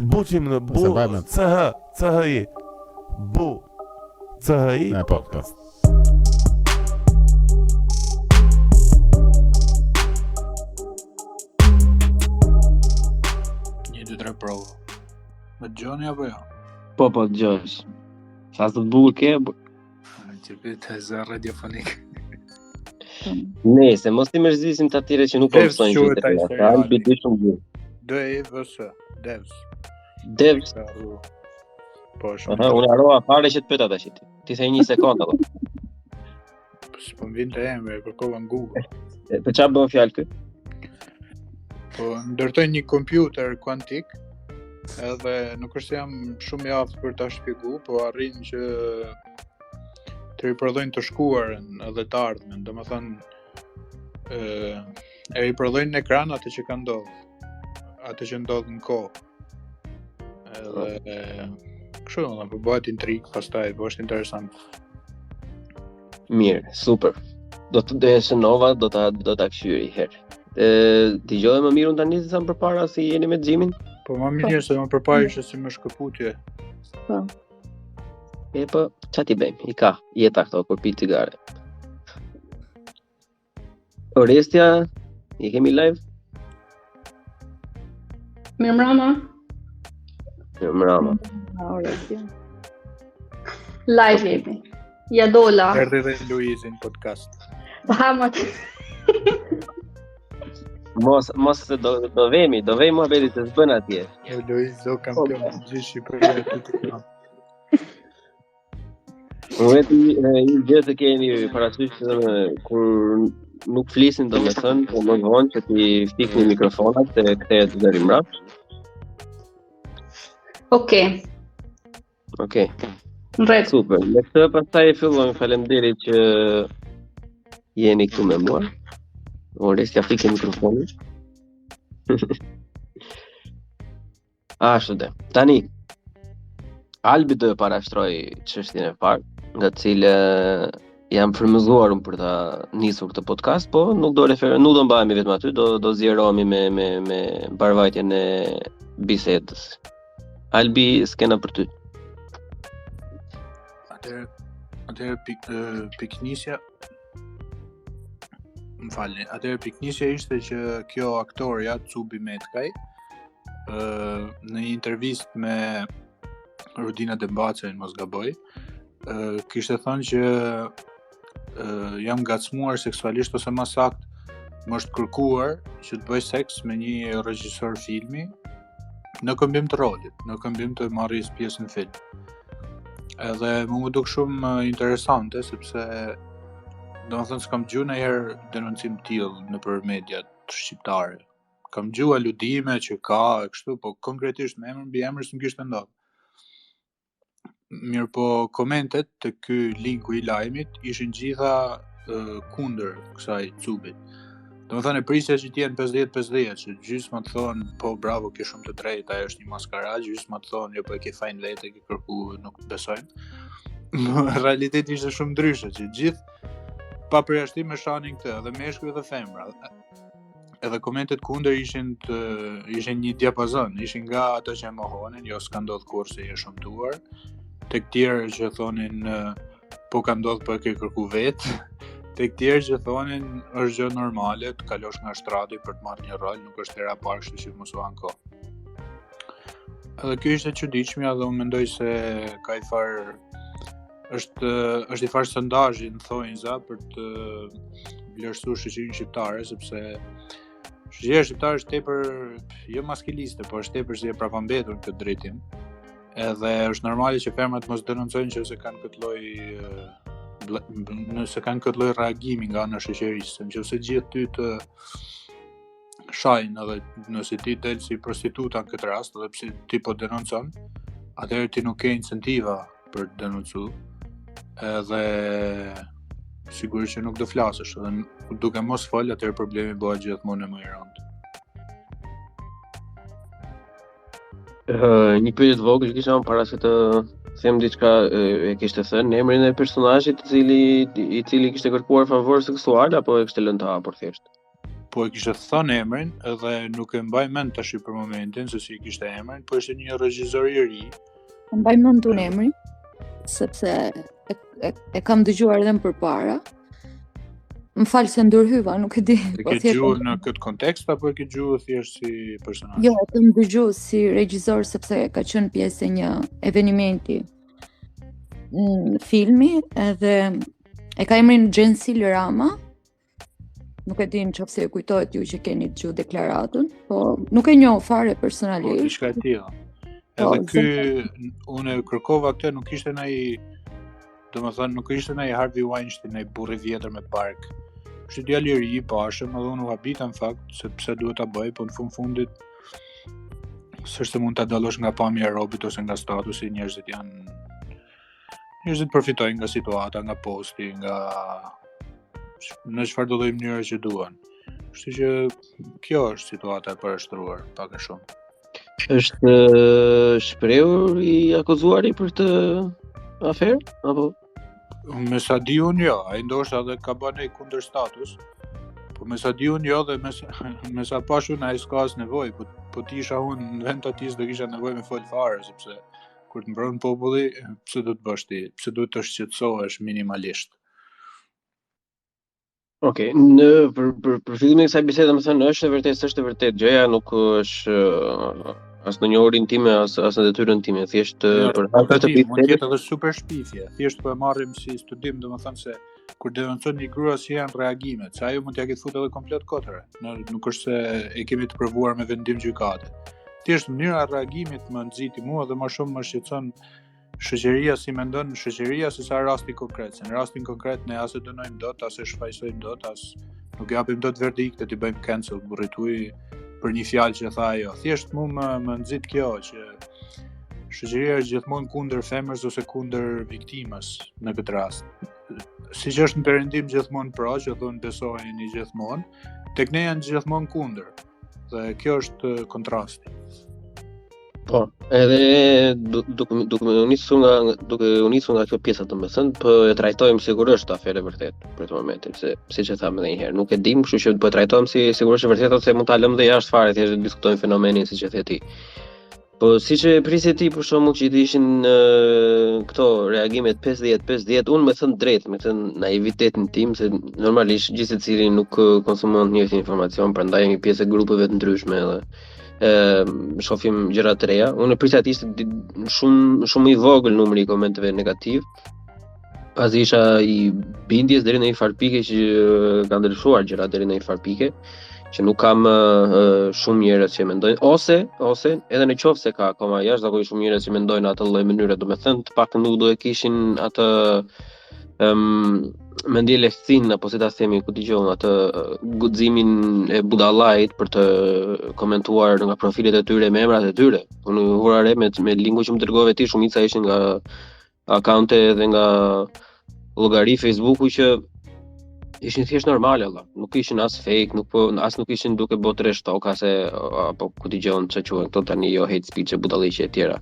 Buçim në bu CHI. Bu CHI podcast. Provë. Me Gjoni apo jo? Po, Gjosh. Sa të bukur ke? Që bitë e radiofonik. Nese, mos ti mërzvisim të atyre që nuk komësojnë që të rrëta. Alë biti shumë gjithë. Devs. Po, shumë. Unë arroa fare që të pëta të shiti. Ti thej 1 sekundë, apo? Po më vinë të emre, kërkova në Google. Për qa bën fjallë kë? Po, ndërtoj një kompjuter kuantik, edhe nuk është se jam shumë i aftë për ta shpjegu, po arrin që të riprodhojnë të shkuarën edhe të ardhmen, domethënë e riprodhojnë në ekran atë që ka ndodhur, atë që ndodh në kohë. Edhe kështu domethënë po bëhet intrig, pastaj po është interesant. Mirë, super. Do të shënova, do ta këshyri herë. Dëgjoj më mirë unë tani se sa më përpara si jeni me Xhimin? Po më mirë se më përpara ishte si më shkëputje. Po. Po, ç'a ti bëjmë? I ka jeta këto kur pi cigare. Orestia, i kemi live? Mirëmbrëma. Orestia. Live jemi. Ja dola. Erdhi dhe Luizin podcast. Hamat. Mos do vemi muhabeti të zbën atje. Luiz do kampion gjithë Shqipëria të këtu. Veti i gjë të keni parasysh kur nuk flisin domethënë, po më vonë që ti fikni mikrofonat të kthehet deri mbrapa. Okej. Rreth. Super. Ne këtë pastaj fillojmë. Faleminderit që jeni këtu me mua. Orestia fikë mikrofonin. Ashtu dhe. Tani, Albi do e parashtroj çështjen e parë, nga cilë jam frymëzuar për ta nisur këtë podcast, po nuk do mbahemi vetëm aty, do zgjerohemi me mbarvajtjen e bisedës. Albi, skena për ty. Atëherë piknisja Atëherë piknisja ishte që kjo aktorja, Cubi Metkaj, në një intervistë me Rudina Dembacën, mos gaboj, kishte thënë që jam ngacmuar seksualisht ose më saktë më është kërkuar që të bëj seks me një regjisor filmi në këmbim të rolit, në këmbim të marrjes pjesë në film. Edhe më duk shumë interesante sepse domethënë s'kam gjuar ndonjëherë denoncim tillë nëpër mediat shqiptare. Kam gjuar aludime që ka e kështu, po konkretisht me emër mbi emër s'm kishte ndodhur. Mirë, po komentet të ky linku i lajmit ishin gjitha kundër kësaj Cubit. Domethënë e prisja që t'jenë 50-50, që gjysma të thonë po bravo, ke shumë të drejtë, ajo është një maskarazh, gjysma të thonë jo po e ke fajin vete, ke kërku, nuk besojnë. Realiteti ishte shumë ndryshe, që gjithë pa përjashtim me shanin këtë, edhe meshkuj dhe femra. Edhe komentet kundër ishin një diapazon, ishin nga ato që e mohonin, jo s'ka ndodhur kurrë se je shëmtuar, tek tjerë që thonin po ka ndodhur po e ke kërku vetë, tek tjerë që thonin është gjë normale të kalosh nga shtrati për të marrë një rol, nuk është hera parë, kështu që mos u anko. Edhe kjo ishte çuditshmja dhe unë mendoj se ka i farë është i farë sondazhi në thonjza për të vlerësuar shoqërinë shqiptare, sepse shoqëria shqiptare është tepër jo maskiliste, por është tepër si e prapambetur në këtë drejtim. Edhe është normale që femrat mos denoncojnë nëse kanë këtë lloj reagimi nga ana shoqërisë, nëse gjithë ty të shajnë edhe nëse ti del si prostituta në këtë rast, edhe pse ti po denoncon, atëherë ti nuk ke incentiva për të denoncuar. Edhe sigurisht që nuk do flasësh, edhe duke mos fol, atëherë problemi bëhet gjithmonë më i rëndë. Një pyetje të vogël kisha para se të them diçka, e kishte thënë emrin e personazhit i cili kishte kërkuar favor seksual apo e kishte lënë të hapur thjesht? po e kishte thënë emrin edhe nuk e mbaj mend tash për momentin se si kishte emrin, po ishte një regjisor i ri. Mbaj mend unë emrin, sepse e kam dëgjuar edhe më përpara. Më falë se ndërhyva, nuk e di. E ke dëgjuar në këtë kontekst apo e ke dëgjuar thjesht si personazh? Jo, e kam dëgjuar si regjisor sepse ka qenë pjesë e një evenimenti në filmi edhe e ka emrin Gjensil Rama. Nuk e di nëse e kujtohet ju që keni dëgjuar deklaratën, po nuk e njoh fare personalisht. Po diçka e tillë. Edhe ky unë kërkova këtë, nuk ishte ndaj, domethënë nuk ishte ndaj Harvey Weinstein, ndaj burri vjetër me park. Ishte djalë i ri i pashëm, edhe unë u habita në fakt se pse duhet ta bëj, po në fundit s'është se mund ta dallosh nga pamja e robit ose nga statusi, njerëzit përfitojnë nga situata, nga posti, nga në çfarë do lloj mënyre që duan. Kështu që kjo është situata e përshtatruar pak a shumë. Është shprehur i akuzuari për këtë aferë apo? Me sa di unë jo, ai ndoshta edhe ka bërë një kundër status. Po me sa di unë jo dhe me sa pash unë ai s'ka as nevojë, po ti isha unë në vend të atij do kisha nevojë me fol fare sepse kur të mbron populli, pse do të bësh ti? Pse duhet të shqetësohesh minimalisht? Okej, për fillimin e kësaj bisede, domethënë është e vërtetë gjëja nuk është as në një orin time, as në detyrën time, thjesht për hapë të mund të jetë edhe super shpifje. Thjesht po e marrim si studim, domethënë se kur denuncon një grua si janë reagimet, se ajo mund t'ja ketë futur edhe komplet kotëre. Nuk është se e kemi të provuar me vendim gjykate. Thjesht mënyra e reagimit më nxiti mua dhe më shumë më shqetëson shoqëria si mendon shoqëria se sa rasti konkret. Se në rastin konkret ne as e dënojmë dot, as e shfaqsojmë dot, as nuk japim dot verdikte të bëjmë cancel burrit huaj për një fjalë që tha ajo. Thjesht mua më nxit kjo që shoqëria është gjithmonë kundër femrës ose kundër viktimës në këtë rast. Siç është në perëndim gjithmonë pro, që thonë besojeni gjithmonë, tek ne janë gjithmonë kundër. Dhe kjo është kontrasti. Po, edhe duke u nisur nga kjo pjesa domethënë, po e trajtojmë sigurisht aferë vërtet për këtë momentin, se siç e thamë edhe një herë, nuk e dim, kështu që po e trajtojmë si sigurisht e vërtetë ose mund ta lëmë dhe jashtë fare, thjesht diskutojmë fenomenin siç e the ti. Po siç e prisje ti për shkakun që ishin këto reagimet 50-50, unë më thënë drejt, me këtë naivitetin tim, se normalisht gjithë secili nuk konsumon të njëjtin informacion, prandaj jemi pjesë e grupeve të ndryshme edhe shohim gjëra të reja. Unë prisja të ishte shumë i vogël numri i komenteve negativ. Pasi isha i bindjes deri në një farpike që ka ndryshuar gjëra deri në një farpike, që nuk kam shumë njerëz që mendojnë ose edhe në qoftë se ka akoma jashtëzakonisht shumë njerëz që mendojnë atë lloj mënyre, domethënë të paktën nuk do e kishin atë mendje lehtësinë apo si ta themi, ku dëgjon atë guximin e budallait për të komentuar nga profilet e tyre me emrat e tyre. Unë vura re me linku që më dërgove ti, shumica ishin nga akaunte dhe nga llogari Facebooku që ishin thjesht normale valla. Nuk ishin as fake, nuk ishin duke bërë trash talk apo ku dëgjon ç'a quhen këto tani, jo hate speech e budalliqe e tjera.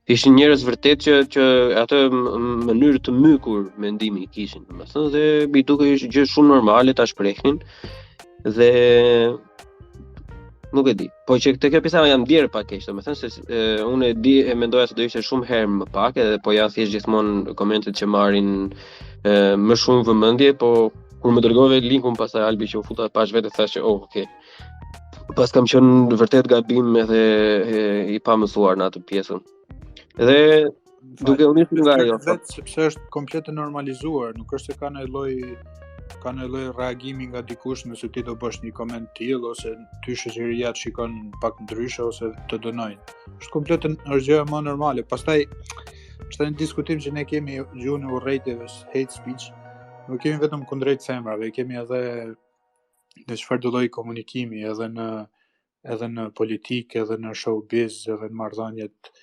Ishin njerëz vërtet që atë mënyrë të mykur mendimi kishin, domethënë, dhe mbi duke ishte gjë shumë normale ta shprehnin dhe nuk e di. Po që këtë kjo pjesa jam ndier pak keq, domethënë se unë e mendoja se do ishte shumë herë më pak, edhe po janë thjesht gjithmonë komentet që marrin më shumë vëmendje, po kur më dërgove linkun pastaj Albi që u futa pas vetë thashë, okay. Pas kam qenë vërtet gabim edhe i pamësuar në atë pjesën. Dhe duke u nisur nga ajo, vetë sepse është komplet e normalizuar, nuk është se ka në lloj reagimi nga dikush nëse ti do bësh një koment tillë ose ty shoqëria të shikon pak ndryshe ose të dënojnë. Është komplet është gjë më normale. Pastaj është një diskutim që ne kemi gjuhën e urrëtiteve, hate speech. Nuk kemi vetëm kundrejt femrave, kemi edhe në çfarë do lloj komunikimi, edhe në politikë, edhe në showbiz, edhe në marrëdhëniet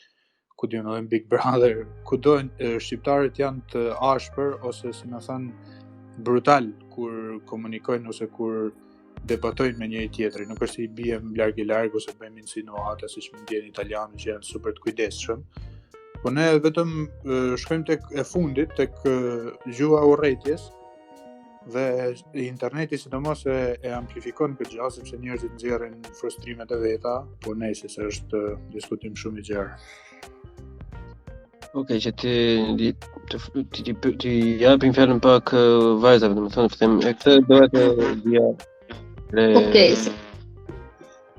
ku diun edhe në Big Brother, kudo shqiptarët janë të ashpër ose si më thënë brutal kur komunikojnë ose kur debatojnë me njëri tjetrin. Nuk është se i bijmë larg ose bëjmë insinuata siç mund të jenë italianët që janë super të kujdesshëm. Po ne vetëm shkojmë tek e fundit, tek gjuha e urrëties, Dhe interneti sidomos e amplifikon këtë gjë sepse njerëzit nxjerrin frustrimet e veta, por nëse është diskutim shumë i gjerë. Okej, që ti japim fjalën pak vajzave, domethënë them e këtë dohet të dia. Okej,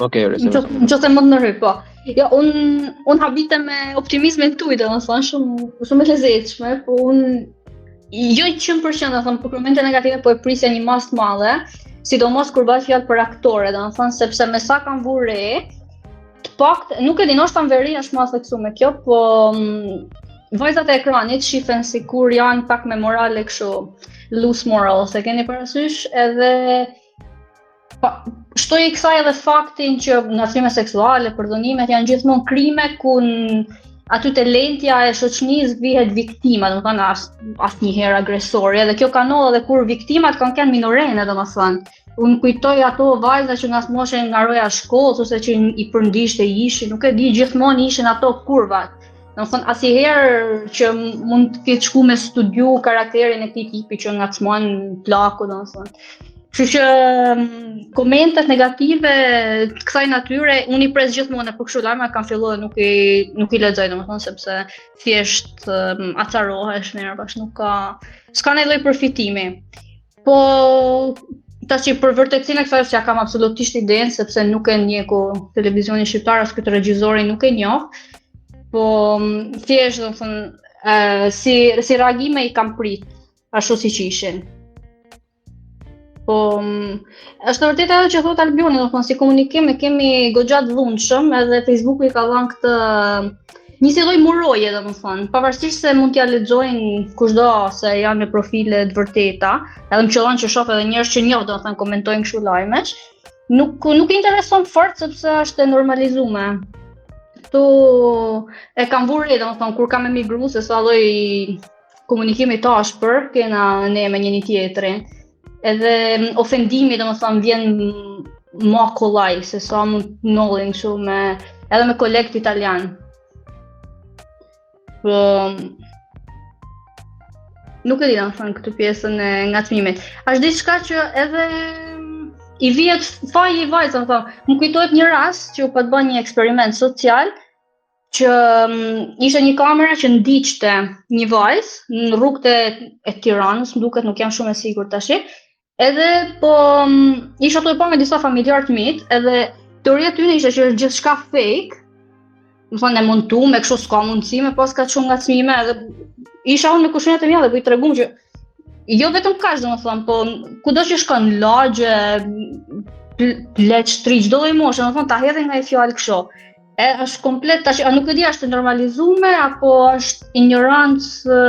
Nëse më ndërhyj, po. Jo, un habite me optimizmin tuaj, domethënë shumë e lezetshme, po un jo 100%, domethënë për komente negative, po e prisja një mas të madhe, sidomos kur bëhet fjalë për aktore, domethënë sepse me sa kam vënë re, të paktën, nuk e di, ndoshta në veri është më theksu me kjo, po vajzat e ekranit shifen sikur janë pak me morale kështu loose morals, e keni parasysh, edhe shtoj i kësaj edhe faktin që ngacmime seksuale, përdhunimet janë gjithmonë krime ku aty te lentja e shoqënisë vihet viktima, domethënë asnjëherë agresori, edhe kjo ka ndodhur edhe kur viktimat kanë qenë minorene, domethënë. Unë kujtoj ato vajza që ngacmoheshin nga roja shkollës ose që i përndishte ishin, nuk e di, gjithmonë ishin ato kurvat. Domethënë asnjëherë që mund të ketë shku me studiu karakterin e këtij tipi që ngacmon plaku, domethënë. Kështu që komentet negative të kësaj natyre unë i pres gjithmonë, për kështu lajme kam filluar nuk i lexoj, domethënë sepse thjesht acarohesh mirë, bash s'ka ndonjë lloj përfitimi. Po tash për vërtetësinë e kësaj s'ja kam absolutisht idenë sepse nuk e ndjeku televizionin shqiptar as këtë regjizori nuk e njoh. Po thjesht domethënë si reagime i kam prit ashtu siç ishin. Po është vërtet ajo që thot Albioni, domethënë si komunikim e kemi goxha të dhunshëm, edhe Facebooku i ka dhënë këtë një si lloj muroje, domethënë, pavarësisht se mund t'ja lexojnë kushdo se janë me profile të vërteta, edhe më qellon që shoh edhe njerëz që njoh, domethënë komentojnë kështu lajmesh, nuk intereson fort sepse është e normalizuar. Ktu e kam vurë, domethënë kur kam emigruar se sa lloj komunikimi të ashpër kena ne me njëri tjetrin. Edhe ofendimi domethënë vjen më kollaj se sa mund të ndodhin kështu edhe me kolegët italian. Nuk e di domethënë këtë pjesën e ngacmimit. Është diçka që edhe i vihet faji i vajzës, domethënë. Më kujtohet një rast që u pat bën një eksperiment social që ishte një kamera që ndiqte një vajzë në rrugët e Tiranës, më duket, nuk jam shumë e sigurt tash. Edhe po isha ato e pa me disa familjarë të mit, edhe teoria e tyre ishte që është gjithçka fake. Më thonë e montuar me kështu s'ka mundësi me pas ka shumë ngacmime, edhe isha unë me kushinat e mia dhe po i tregum që jo vetëm kaq domethënë, po kudo që shkon lagje, pleq, triq, çdo lloj moshe, domethënë ta hedhin nga një fjalë kështu. Është komplet tash, nuk e di, është normalizuar apo është ignorancë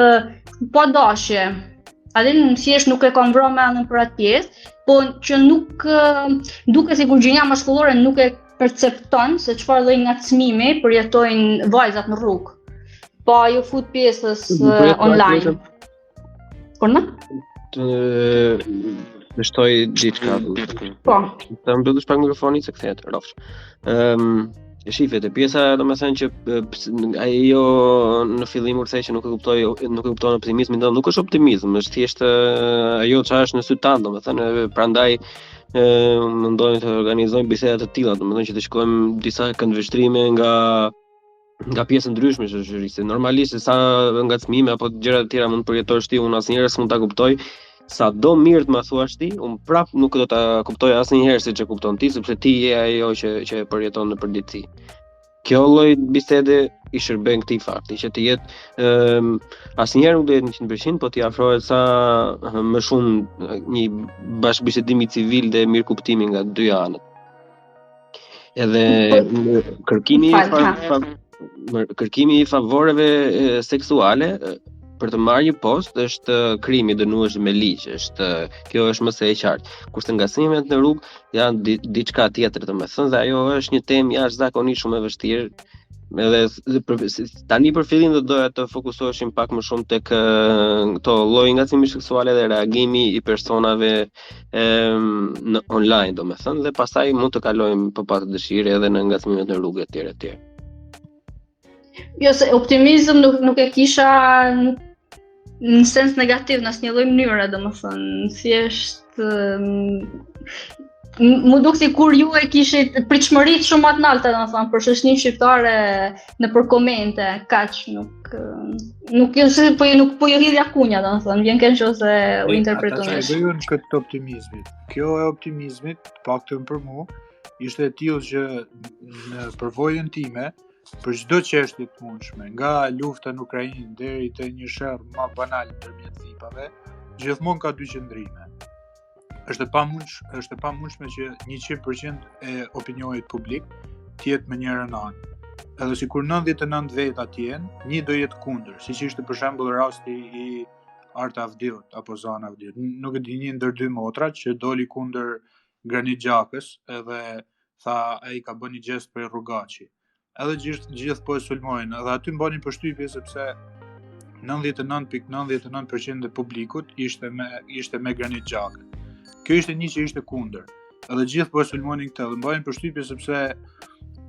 pa dashje. Adin thjesht nuk e kam vrarë mendën për atë pjesë, po që nuk duket sikur gjinja maskullore nuk e percepton se çfarë lloj ngacmimi përjetojnë vajzat në rrugë. Po ajo fut pjesës online. Por në? Të shtoj diçka. Po. Ta mbyllësh pak mikrofonin se kthehet rrofsh. Shifet e pjesa, domethënë që ajo në fillim kur thej që nuk e kupton optimizmin, nuk është optimizm, është thjesht ajo çfarë është në sy tan, domethënë prandaj mundojnë të organizojnë biseda të tilla, domethënë që të shkojmë disa këndvështrime nga pjesë ndryshme të shoqërisë. Normalisht sa ngacmime apo gjëra të tjera mund të përjetosh ti, unë asnjëherë s'mund ta kuptoj. Sa do mirë të më thuash ti, unë prap nuk do ta kuptoj asnjëherë siç e kupton ti, sepse ti je ajo që e përjeton në përditësi. Kjo lloj bisede i shërben këtij fakti, që të jetë asnjëherë nuk do jetë 100%, po t'i afrohet sa më shumë një bashkëbisedimi civil dhe mirëkuptimi nga dy anët. Edhe kërkimi i favoreve seksuale për të marrë një post është krimi dënueshëm me ligj, kjo është më së e qartë. Kurse ngacmimet në rrugë janë diçka tjetër, domethënë, dhe ajo është një temë jashtëzakonisht shumë e vështirë. Edhe tani për fillim do doja të fokusoheshim pak më shumë tek këto lloj ngacmimi seksuale dhe reagimi i personave në online, domethënë, dhe pastaj mund të kalojmë pa patë dëshirë edhe në ngacmimet në rrugë etj. Jo, se optimizëm nuk e kisha në sens negativ në asnjë lloj mënyre, domethënë, thjesht mu duk si kur ju e kishit pritshmëritë shumë më të larta, domethënë, për shoqërinë shqiptare nëpër komente, kaq nuk po ju hidhja kunja, domethënë, vjen keq ose u interpretoni. Ata që në këtë optimizmit. Kjo e optimizmit, paktën për mua, ishte e tillë që në përvojën time, për çdo çështje të mundshme, nga lufta në Ukrainë deri te një sherr më banal ndërmjet vipave, gjithmonë ka dy qëndrime. Është e pamundshme që 100% e opinionit publik të jetë me njërin anë. Edhe sikur 99 veta të jenë, një do jetë kundër, siç ishte për shembull rasti i Arta Avdiut apo Zana Avdiut. Nuk e di, një ndër dy motra që doli kundër Granit Gjakës, edhe tha ai ka bënë një gjest për Rrugaçi. Edhe gjithë po e sulmojnë, edhe aty mbani përshtypje sepse 99.99% e publikut ishte me Granit Gjakën. Kjo ishte një që ishte kundër. Edhe gjithë po e sulmonin këtë, dhe mbajnë përshtypje sepse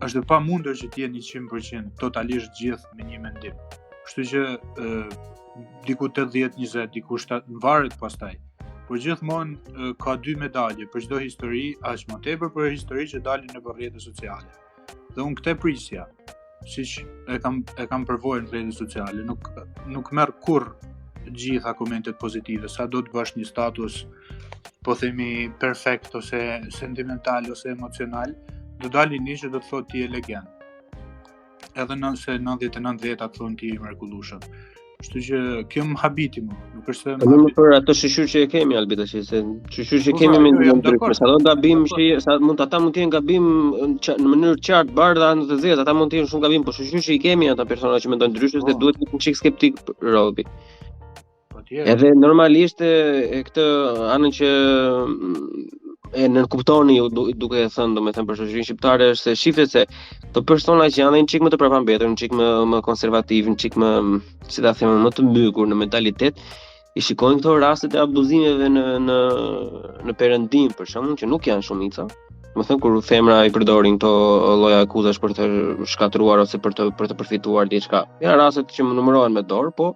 është e pamundur që të jenë 100% totalisht gjithë me një mendim. Kështu që diku 80-20, diku 7 varet pastaj. Por gjithmonë ka dy medalje për çdo histori, aq më tepër për histori që dalin nëpër rrjetet sociale. Dhe unë këtë prisja, siç e kam përvojën në rrjetet sociale, nuk merr kurr gjitha komentet pozitive, sa do të bësh një status po themi perfekt ose sentimental ose emocional, do dalin një që do të thotë ti je legend. Edhe nëse 99 veta të thonë ti je mrekullueshëm. Kështu që kjo më habiti mu, nuk është se më për ato shoqëri që kemi Albi tash, se shoqëri që kemi me ndryshim, sa do gabim që ata mund të jenë gabim në mënyrë qartë, bardha në të zezë, ata mund të jenë shumë gabim, por shoqëri që kemi ata persona që mendojnë ndryshe, se duhet të jenë skeptik Robi. Edhe normalisht e këtë anën që e nënkuptoni duke e thënë, domethënë për shoqërinë shqiptare, është se shifet se këto persona që janë një çik më të përpambetur, një çik më konservativ, një çik më, si ta them, më të mbykur në mentalitet, i shikojnë këto rastet e abuzimeve në perëndim, për shembull, që nuk janë shumica. Domethënë kur femra i përdorin këto lloj akuzash për të shkatruar ose për të përfituar diçka. Janë raste që numërohen me dorë, po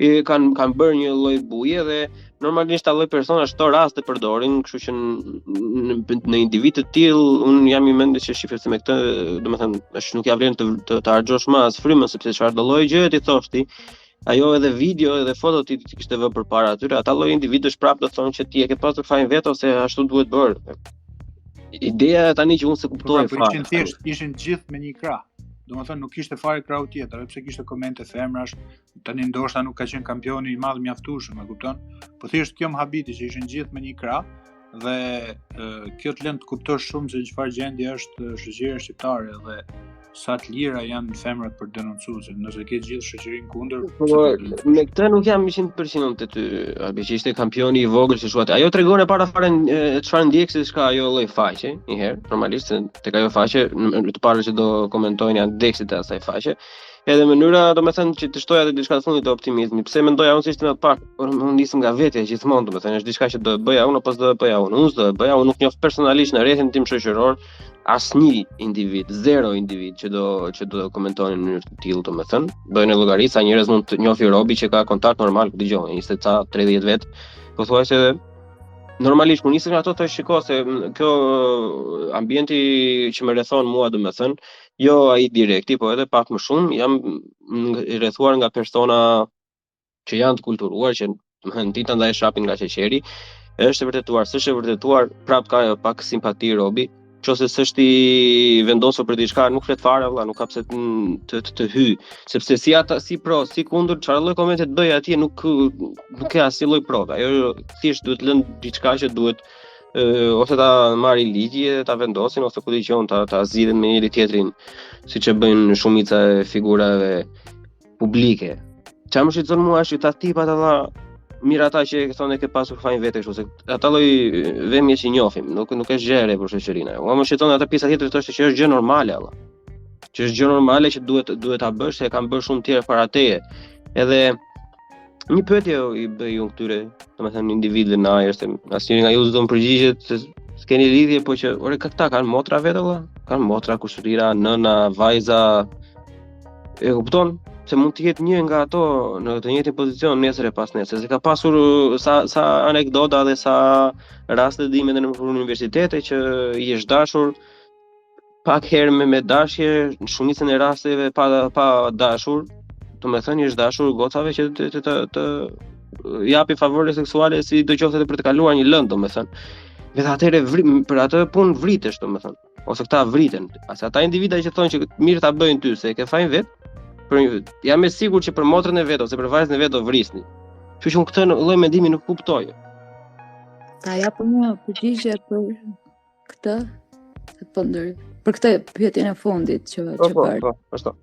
kanë bërë një lloj buje dhe normalisht ato lloj personash këto raste përdorin, kështu që në individ të tillë un jam i mendjes që shifet se me këtë, domethënë, është nuk ja vlen të harxhosh më as frymën, sepse çfarë do lloj gjëje ti thoshti, ajo edhe video edhe foto ti kishte vënë përpara atyre, ata lloj individësh prapë do thonë që ti e ke pasur fajin vetë ose ashtu duhet bërë. Ideja tani që unë se kuptoj fare. Ishin gjithë me një krah. Domethënë nuk kishte fare krahu tjetër, edhe pse kishte komente femrash, tani ndoshta nuk ka qenë kampioni i madh mjaftueshëm, e kupton? Po thjesht kjo më habiti që ishin gjithë me një krah dhe kjo të lën të kuptosh shumë se çfarë gjendje është shoqëria shqiptare dhe sa të lira janë femrat për denoncuese, nëse ke gjithë shoqërinë kundër. Me këtë nuk jam 100% të ty, Albi, që ishte kampioni i vogël që shuat. Ajo tregon e para fare çfarë ndjekësi ka ajo lloj faqe, një herë, normalisht tek ajo faqe, të parë që do komentojnë janë ndjekësit e asaj faqe. Edhe mënyra, domethënë, që të shtoja te diçka të fundit të optimizmit. Pse mendoja unë se ishte më pak, unë nisem nga vetja gjithmonë, domethënë, është diçka që do e bëja unë apo s'do e bëja unë. Unë s'do e bëja, unë nuk njoh personalisht në rrethin tim shoqëror asnjë individ, zero individ që do komentojnë në mënyrë të tillë, domethënë, bëjnë llogari sa njerëz mund të njohë Robi që ka kontakt normal, dëgjoj, 20-30 vjet. Pothuajse normalisht kur nisem ato thosh shikoj se kjo ambienti që më rrethon mua, domethënë, jo ai direkti, po edhe pak më shumë jam i rrethuar nga persona që janë të kulturuar, që domethënë ti ta ndaj shapin nga sheqeri, është e vërtetuar, s'është e vërtetuar, prap ka pak simpati Robi. Qose s'është i vendosur për diçka, nuk flet fare, valla, nuk ka pse të hy, sepse si ata, si pro, si kundër, çfarë lloj komente të bëj atje nuk ka asnjë lloj prove. Ajo thjesht duhet lënë diçka që duhet ose ta marrë ligji e ta vendosin ose ku diqon ta zgjidhen me njëri tjetrin, siç e bëjnë shumica e figurave publike. Çfarë më shqetëson mua është ta tipat ata mirë ata që thonë ke pasur fajin vetë kështu se ata lloj vëmje që njohim, nuk është gjë e re për shoqërinë. Unë më shqetëson ata pjesa tjetër thoshte që është gjë normale valla. Që është gjë normale që duhet ta bësh, se e kanë bërë shumë të tjerë para teje. Edhe një pyetje i bëj unë këtyre, domethënë individëve në ajër, se asnjëri nga ju s'do të përgjigjet se s'keni lidhje, po që ore këta kanë motra vetë valla, kanë motra, kushërira, nëna, vajza. E kupton? se mund të jetë një nga ato në të njëjtin pozicion nesër e pas nesër. Se ka pasur sa anekdota dhe sa raste dime në universitete që i është dashur pak herë me dashje, në shumicën e rasteve pa dashur, domethënë i është dashur gocave që të japi favore seksuale si do qoftë edhe për të kaluar një lëndë, domethënë. Vetë atëherë për atë punë vritesh, domethënë. Ose këta vriten. Asa ata individa që thonë që mirë ta bëjnë ty se e ke fajin vet, jam e sigurt që për motrën e vet ose për vajzën e vet do vrisni. Kështu që unë këtë lloj mendimi nuk kuptoj. Ta japë një përgjigje për këtë, për këtë pyetjen e fundit që bërë. Po, ashtu.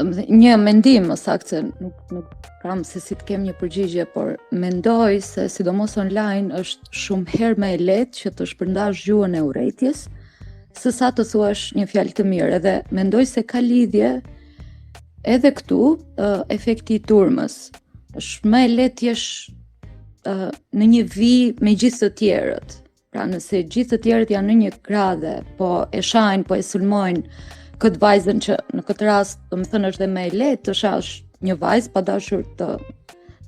Një mendim më saktë, nuk kam se si të kem një përgjigje, por mendoj se sidomos online është shumë herë më e lehtë që të shpërndash gjuhën e urrëties se sa të thuash një fjalë të mirë, edhe mendoj se ka lidhje edhe këtu efekti i turmës. Është më e lehtë jesh në një vijë me gjithë të tjerët. Pra nëse gjithë të tjerët janë në një gradhe, po e shajnë, po e sulmojnë këtë vajzën që në këtë rast, domethënë është dhe më e lehtë të shash një vajzë pa dashur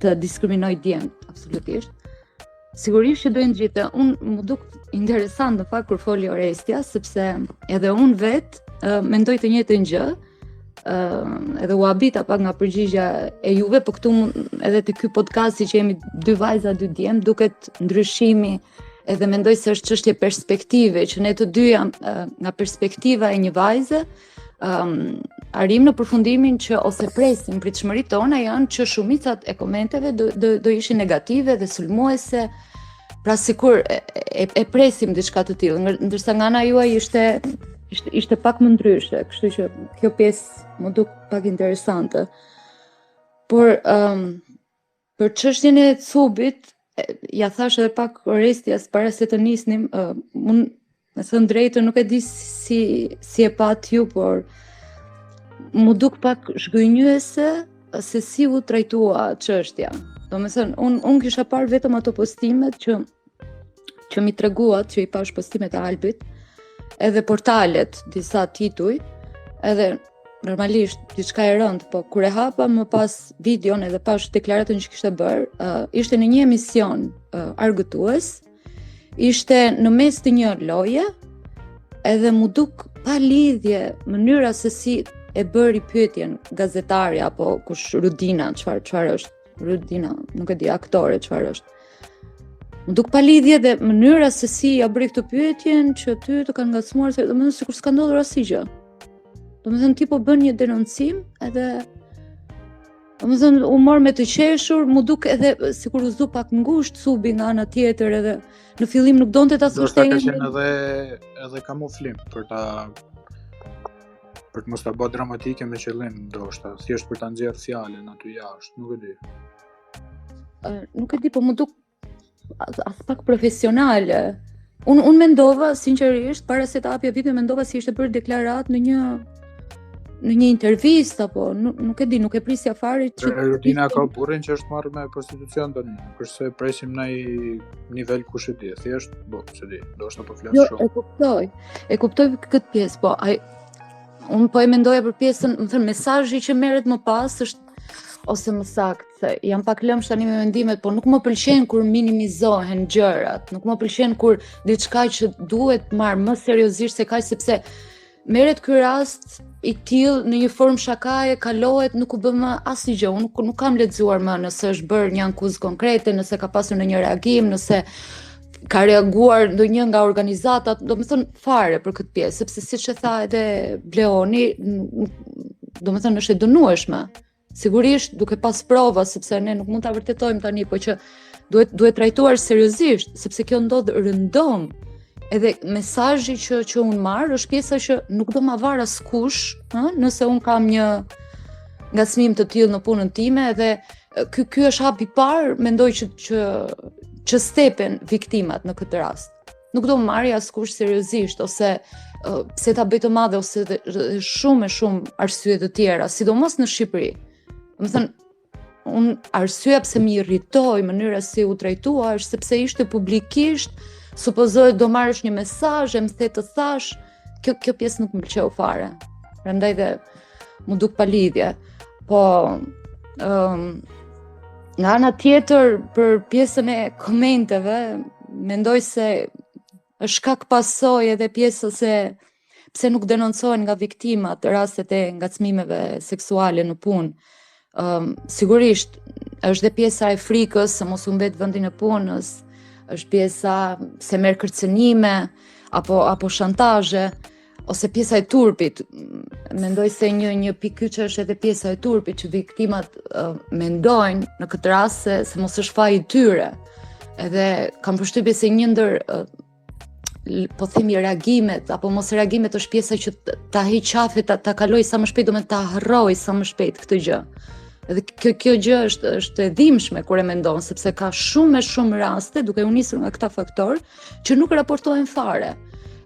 të diskriminoj djemt, absolutisht. Sigurisht që do të nxitë. Unë më duk interesant në fakt kur foli Orestia, sepse edhe unë vetë mendoj të njëjtën gjë. Edhe u habita pak nga përgjigja e juve, por këtu edhe te ky podcasti që jemi dy vajza, dy djem, duket ndryshimi, edhe mendoj se është çështje perspektive, që ne të dyja nga perspektiva e një vajze arrim në përfundimin që ose presim pritshmëritë tona janë që shumicat e komenteve do ishin negative dhe sulmuese, pra sikur e presim diçka të tillë, ndërsa nga ana juaj ishte pak më ndryshe, kështu që kjo pjesë më duk pak interesante. Por për çështjen e Cubit, ja thash edhe pak Orestias para se të nisnim, unë me thënë drejtën nuk e di si e pat ju, por më duk pak zhgënjyese se si u trajtua çështja. Domethënë, unë kisha parë vetëm ato postimet që mi treguat, që i pash postimet e Albit, edhe portalet, disa tituj, edhe normalisht diçka e rëndë, po kur e hapa më pas videon edhe pash deklaratën që kishte bërë, ishte në një emision argëtues, ishte në mes të një loje, edhe mu duk pa lidhje mënyra se si e bëri pyetjen gazetarja apo kush Rudina, çfarë është Rudina, nuk e di aktore çfarë është. Më duk pa lidhje dhe mënyra se si ja bëri këtë pyetjen që ty të kanë ngacmuar, se domethënë sikur s'ka ndodhur asgjë. Domethënë ti po bën një denoncim edhe domethënë u mor me të qeshur, më duk edhe sikur u zdu pak ngushtë Cubi nga ana tjetër, edhe në fillim nuk donte ta thoshte. Do të qenë edhe kamuflim për të mos ta bërë dramatike me qëllim, ndoshta thjesht për ta nxjerrë fjalën aty jashtë, nuk e di. Nuk e di, po më duk as pak profesionale. Unë mendova sinqerisht para se të hapja video, mendova si ishte bërë deklarat në një intervistë apo nuk e di, nuk e prisja fare. Rudina ka burrin që është marrë me prostitucion tani, kurse presim në nivel kush e di, thjesht, se di, ndoshta po flas shumë. E kuptoj këtë pjesë, po unë po e mendoja për pjesën, më thënë, mesazhi që merret më pas është, ose më saktë, se jam pak lëmsh tani me mendimet, po nuk më pëlqen kur minimizohen gjërat, nuk më pëlqen kur diçka që duhet marrë më seriozisht se kaq, sepse merret ky rast i tillë në një formë shakaje, kalohet, nuk u bë më asnjë gjë. Unë nuk kam lexuar më nëse është bërë një akuzë konkrete, nëse ka pasur ndonjë reagim, nëse ka reaguar ndonjë nga organizatat, domethënë fare për këtë pjesë, sepse siç e tha edhe Bleoni, domethënë është e dënueshme. Sigurisht duke pas prova, sepse ne nuk mund ta vërtetojmë tani, po që duhet trajtuar seriozisht, sepse kjo ndodh rëndom. Edhe mesazhi që unë marr është pjesa që nuk do ma var askush, nëse unë kam një ngacmim të tillë në punën time, edhe ky është hap i parë, mendoj që stepen viktimat në këtë rast. Nuk do marrë askush seriozisht, ose pse ta bëj të madhe, ose shumë arsye të tjera, sidomos në Shqipëri. Unë arsyeja pse më irritoi mënyra si u trajtua është sepse ishte publikisht, supozohet do marrësh një mesazh, më the të thash, kjo pjesë nuk më pëlqeu fare. Prandaj dhe më duk pa lidhje. Po, nga ana tjetër, për pjesën e komenteve, mendoj se është shkak pasojë edhe pjesës se pse nuk denoncohen nga viktimat rastet e ngacmimeve seksuale në punë. Sigurisht, është dhe pjesa e frikës se mos u mbet vendi në punës, është pjesa se merr kërcënime apo shantazhe, ose pjesa e turpit. Mendoj se një pikë që është edhe pjesa e turpit, që viktimat mendojnë në këtë rast se mos është faji i tyre. Edhe kam përshtypje se një ndër po themi reagimet apo mos reagimet është pjesa që ta hiq qafet, ta kaloj sa më shpejt, do me ta harroj sa më shpejt këtë gjë. Edhe kjo gjë është e dhimbshme kur e mendon, sepse ka shumë raste, duke u nisur nga këta faktor, që nuk raportohen fare.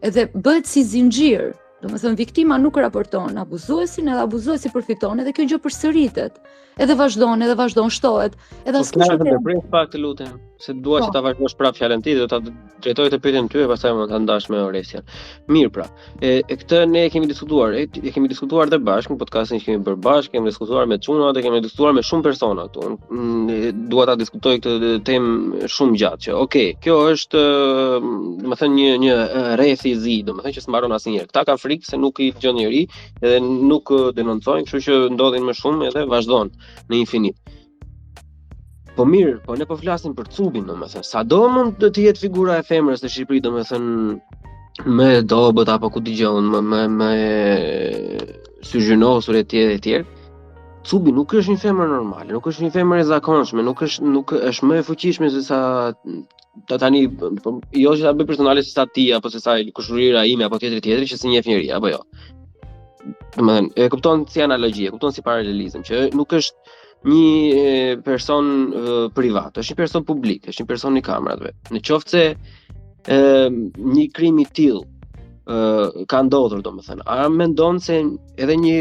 Edhe bëhet si zinxhir. Domethënë viktima nuk raporton abuzuesin, edhe abuzuesi përfiton, edhe kjo gjë përsëritet. Edhe vazhdon, shtohet. Edhe askush nuk e prit pak të lutem, se dua që ta vazhdosh prapë fjalën time, do ta drejtoj të pyetjen ty e pastaj më ta ndash me Oresian. Mirë pra. Këtë ne e kemi diskutuar, kemi diskutuar dhe bashkë në podcastin që kemi bërë bashkë, kemi diskutuar me çunat, kemi diskutuar me shumë persona këtu. Dua ta diskutoj këtë temë shumë gjatë që, okay, kjo është, domethënë një rreth i zi, domethënë që s'mbaron asnjëherë. Këta kanë frikë se nuk i dëgjon njëri edhe nuk denoncojnë, kështu që ndodhin më shumë edhe vazhdon në infinit. Po mirë, po ne po flasim për Cubin, domethënë. Sado mund të jetë figura e femrës në Shqipëri, domethënë me dobët apo ku dëgjon, me syzhynosur etj. Cubi nuk është një femër normale, nuk është një femër e zakonshme, nuk është më e fuqishme se sa tani, jo që ta bëj personale se sa ti apo se sa kushërira ime apo tjetri që si njeh njëri apo jo. Domethënë, e kupton si analogji, e kupton si paralelizëm, që nuk është një person privat, është një person publik, është një person i kamerave. Në qoftë se një krim i tillë ka ndodhur, domethënë, a mendon se edhe një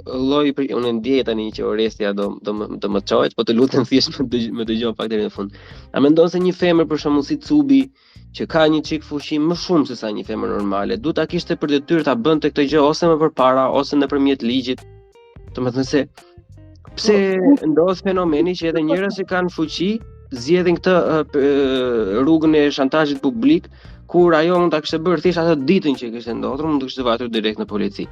lloj, unë ndjej tani që Orestia do më çohet, po të lutem thjesht më dëgjoj pak deri në fund. A mendon se një femër për shembull si Cubi, që ka një çik fuqi më shumë se sa një femër normale, duhet ta kishte për detyrë ta bënte këtë gjë ose më përpara ose nëpërmjet ligjit? Domethënë se pse ndodh fenomeni që edhe njerëz që kanë fuqi zgjedhin këtë rrugën e shantazhit publik, kur ajo mund ta kishte bërë thjesht atë ditën që kishte ndodhur, mund të kishte vajtur direkt në polici.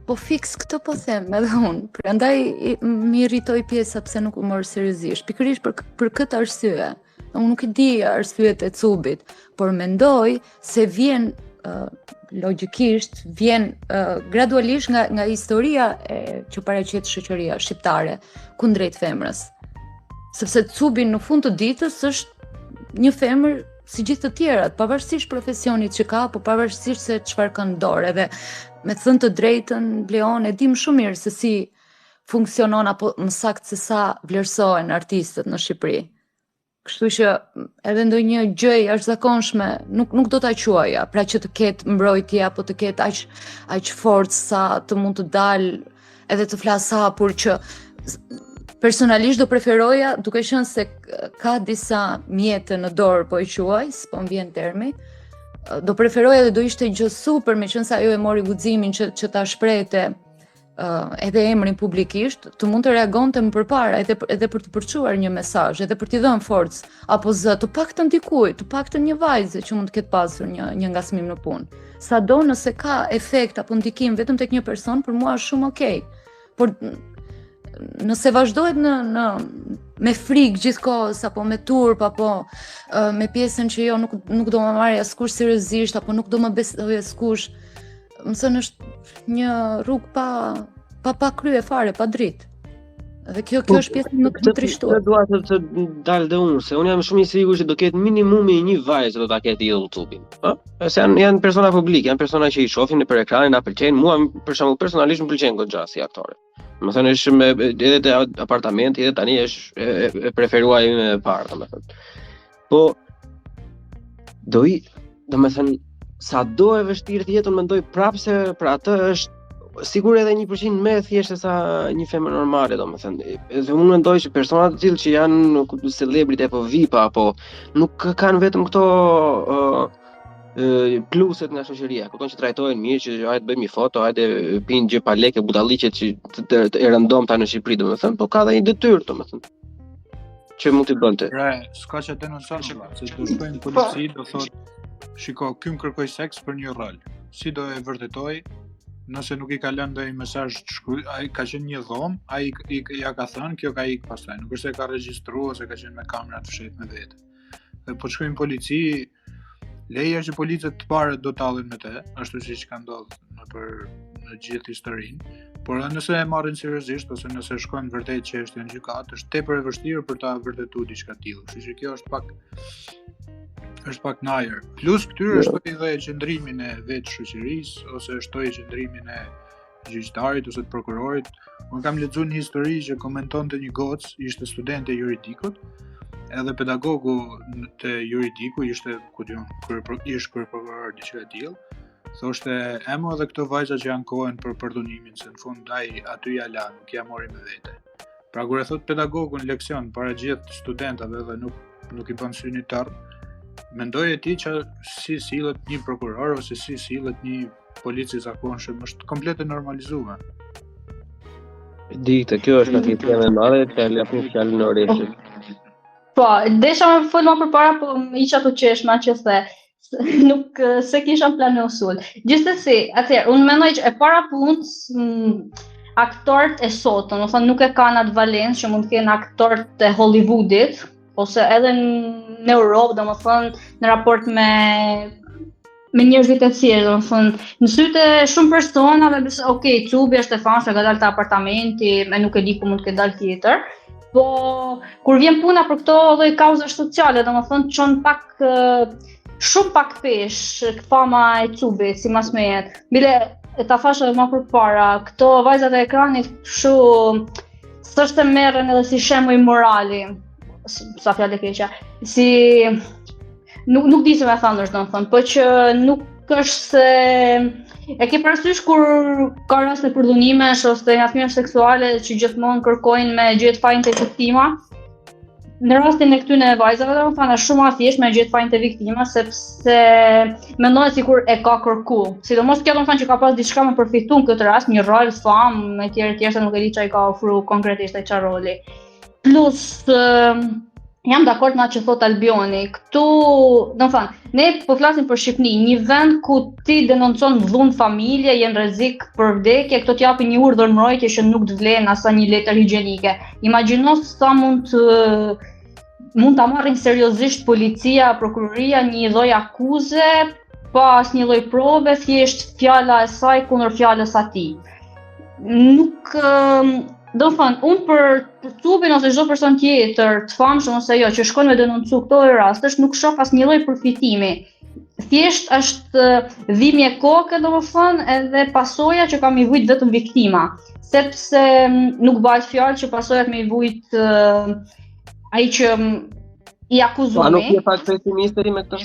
Po fiks këtë po them edhe unë. Prandaj më irritoi pjesa pse nuk u mor seriozisht. Pikërisht për këtë arsye. Unë nuk e di arsyet e Cubit, por mendoj se vjen logjikisht gradualisht nga historia që paraqet shoqëria shqiptare kundrejt femrës. Sepse Cubi në fund të ditës është një femër si gjithë të tjerat, pavarësisht profesionit që ka, po pavarësisht se çfarë ka në dorë. Edhe me thënë të drejtën, Leon, e dim shumë mirë se si funksionon apo më saktë se sa vlerësohen artistët në Shqipëri. Kështu që edhe ndonjë gjë jashtëzakonshme nuk do ta quaja, pra që të ketë mbrojtje apo të ketë aq forcë sa të mund të dalë edhe të flas hapur, që personalisht do preferoja, duke qenë se ka disa mjete në dorë, po i quaj, s'po më vjen termi, do preferoja dhe do ishte gjë super, me qenë se ajo e mori guximin që ta shprehte edhe emrin publikisht, të mund të reagonte më përpara edhe për të përçuar një mesazh, edhe për t'i dhënë forcë, apo të paktën dikujt, të paktën një vajze që mund të ketë pasur një ngacmim në punë. Sado nëse ka efekt apo ndikim vetëm tek një person, për mua është shumë okay. Por nëse vazhdohet me frikë gjithkohës, apo me turp, apo me pjesën që jo nuk do më marrë askush seriozisht, apo nuk do më besoj askush, më thënë është një rrugë pa krye fare, pa dritë. Dhe kjo është pjesë më trishtuar. Dua të dalë dhe unë, se unë jam shumë i sigurt që do ketë minimumi një vajzë që do ta ketë idhull Cubin. Se janë persona publike, janë persona që i shohin nëpër ekranin, na pëlqejnë. Mua për shembull personalisht më pëlqen goxha si aktore. Më thënë është edhe te apartamenti, edhe tani është e preferuar ime e parë, domethënë. Po domethënë sa do e vështirë të jetë, unë mendoj prapë se për atë është sigur edhe 1% më e thjeshtë se sa një femër normale, domethënë. Edhe unë mendoj që persona të tillë që janë celebrity apo VIP apo nuk kanë vetëm këto pluset nga shoqëria, kupton që trajtohen mirë, që hajde bëjmë një foto, hajde pinë gjë pa lekë budalliqet që të rëndomta në Shqipëri, domethënë, po ka dhe një detyrë, domethënë, që mund t'i bënte. Pra, s'ka që denoncon, se do shkojnë polici, do thotë, shiko, ky më kërkoi seks për një rol. Si do e vërtetoj? Nëse nuk i ka lënë ndonjë mesazh të shkruar, ai ka qenë një dhomë, ai ja ka thënë, kjo ka ikë pastaj. Nuk është se ka regjistruar ose ka qenë me kamera të fshehtë me vete. Dhe po shkojnë polici, leja që policët të parë do tallen me te, ashtu siç ka ndodhur në gjithë historinë. Por nëse e marrin seriozisht ose nëse shkojnë vërtet çështja në gjykatë, është tepër e vështirë për ta vërtetuar diçka të tillë. Kështu që kjo është pak najer. Plus këtyre shtoi dhe qëndrimin e vetë shoqërisë ose shtoi qëndrimin e gjyqtarit ose të prokurorit. Unë kam lexuar një histori që komentonte një gocë, ishte studente e juridikut, edhe pedagogu të juridiku ishte prokuror diçka e tillë. Thoshte, emo edhe këto vajza që ankohen për përdunimin, se në fund ai aty ja la, nuk ja mori me vete. Pra kur e thot pedagogu në leksion para gjithë studentave dhe nuk i bën syni tërë, mendoj e ti që si sillet një prokuror ose si sillet një polici i zakonshëm është komplet e normalizuar. Dikte, kjo është një temë e madhe, të japim fjalën në Oreshit. Po, desha me fol më përpara, po isha të qeshma që the. Nuk se kisha planuar. Gjithsesi, atëherë, unë mendoj që e para punës aktorët e sotëm, do thonë nuk e kanë atë valencë që mund të kenë aktorët e Hollywoodit ose edhe në Europë, domethënë në raport me njerëzit e tjerë, domethënë në sytë e shumë personave, okay, Cubi është e famshëm, ka dalë te apartamenti, e nuk e di ku mund të ketë dalë tjetër. Po kur vjen puna për këto lloj kauzash sociale, domethënë çon pak shumë pak pesh fama e Cubit, si mas mejet. Bile ta fash edhe më përpara, këto vajzat e ekranit s'është të merren edhe si shembull morali. Sa fjalë keqja. Si nuk di se më thënë domethënë, po që nuk është se e ke parasysh kur ka raste përdhunimesh ose ngatmime seksuale që gjithmonë kërkojnë me gjetë fajin te viktima. Në rastin e këtyre vajzave domethënë është shumë thjesht me gjetë fajin te viktima sepse mendohet sikur e ka kërku. Sidomos kjo domethënë që ka pas diçka më përfituar në këtë rast, një rol, famë, etj, se nuk e di çai ka ofruar konkretisht ai çfarë roli. Plus jam dakord me atë që thot Albioni. Këtu, domethënë, ne po flasim për Shqipëri, një vend ku ti denoncon dhunë familje, je në rrezik për vdekje, këto t'japin një urdhër mbrojtje që nuk të vlen as një letër higjienike. Imagjino sa mund ta marrin seriozisht policia, prokuroria një lloj akuze pa asnjë lloj prove, thjesht fjala e saj kundër fjalës së tij. Nuk do thënë, unë për Cubin ose çdo person tjetër të famshëm ose jo që shkon me denoncu këto rastesh nuk shoh asnjë lloj përfitimi. Thjesht është dhimbje koke domethënë edhe pasoja që kam i vujt vetëm viktima, sepse nuk bëhet fjalë që pasojat me i vujt ai që i akuzumi. A nuk je pak pesimiste me këtë?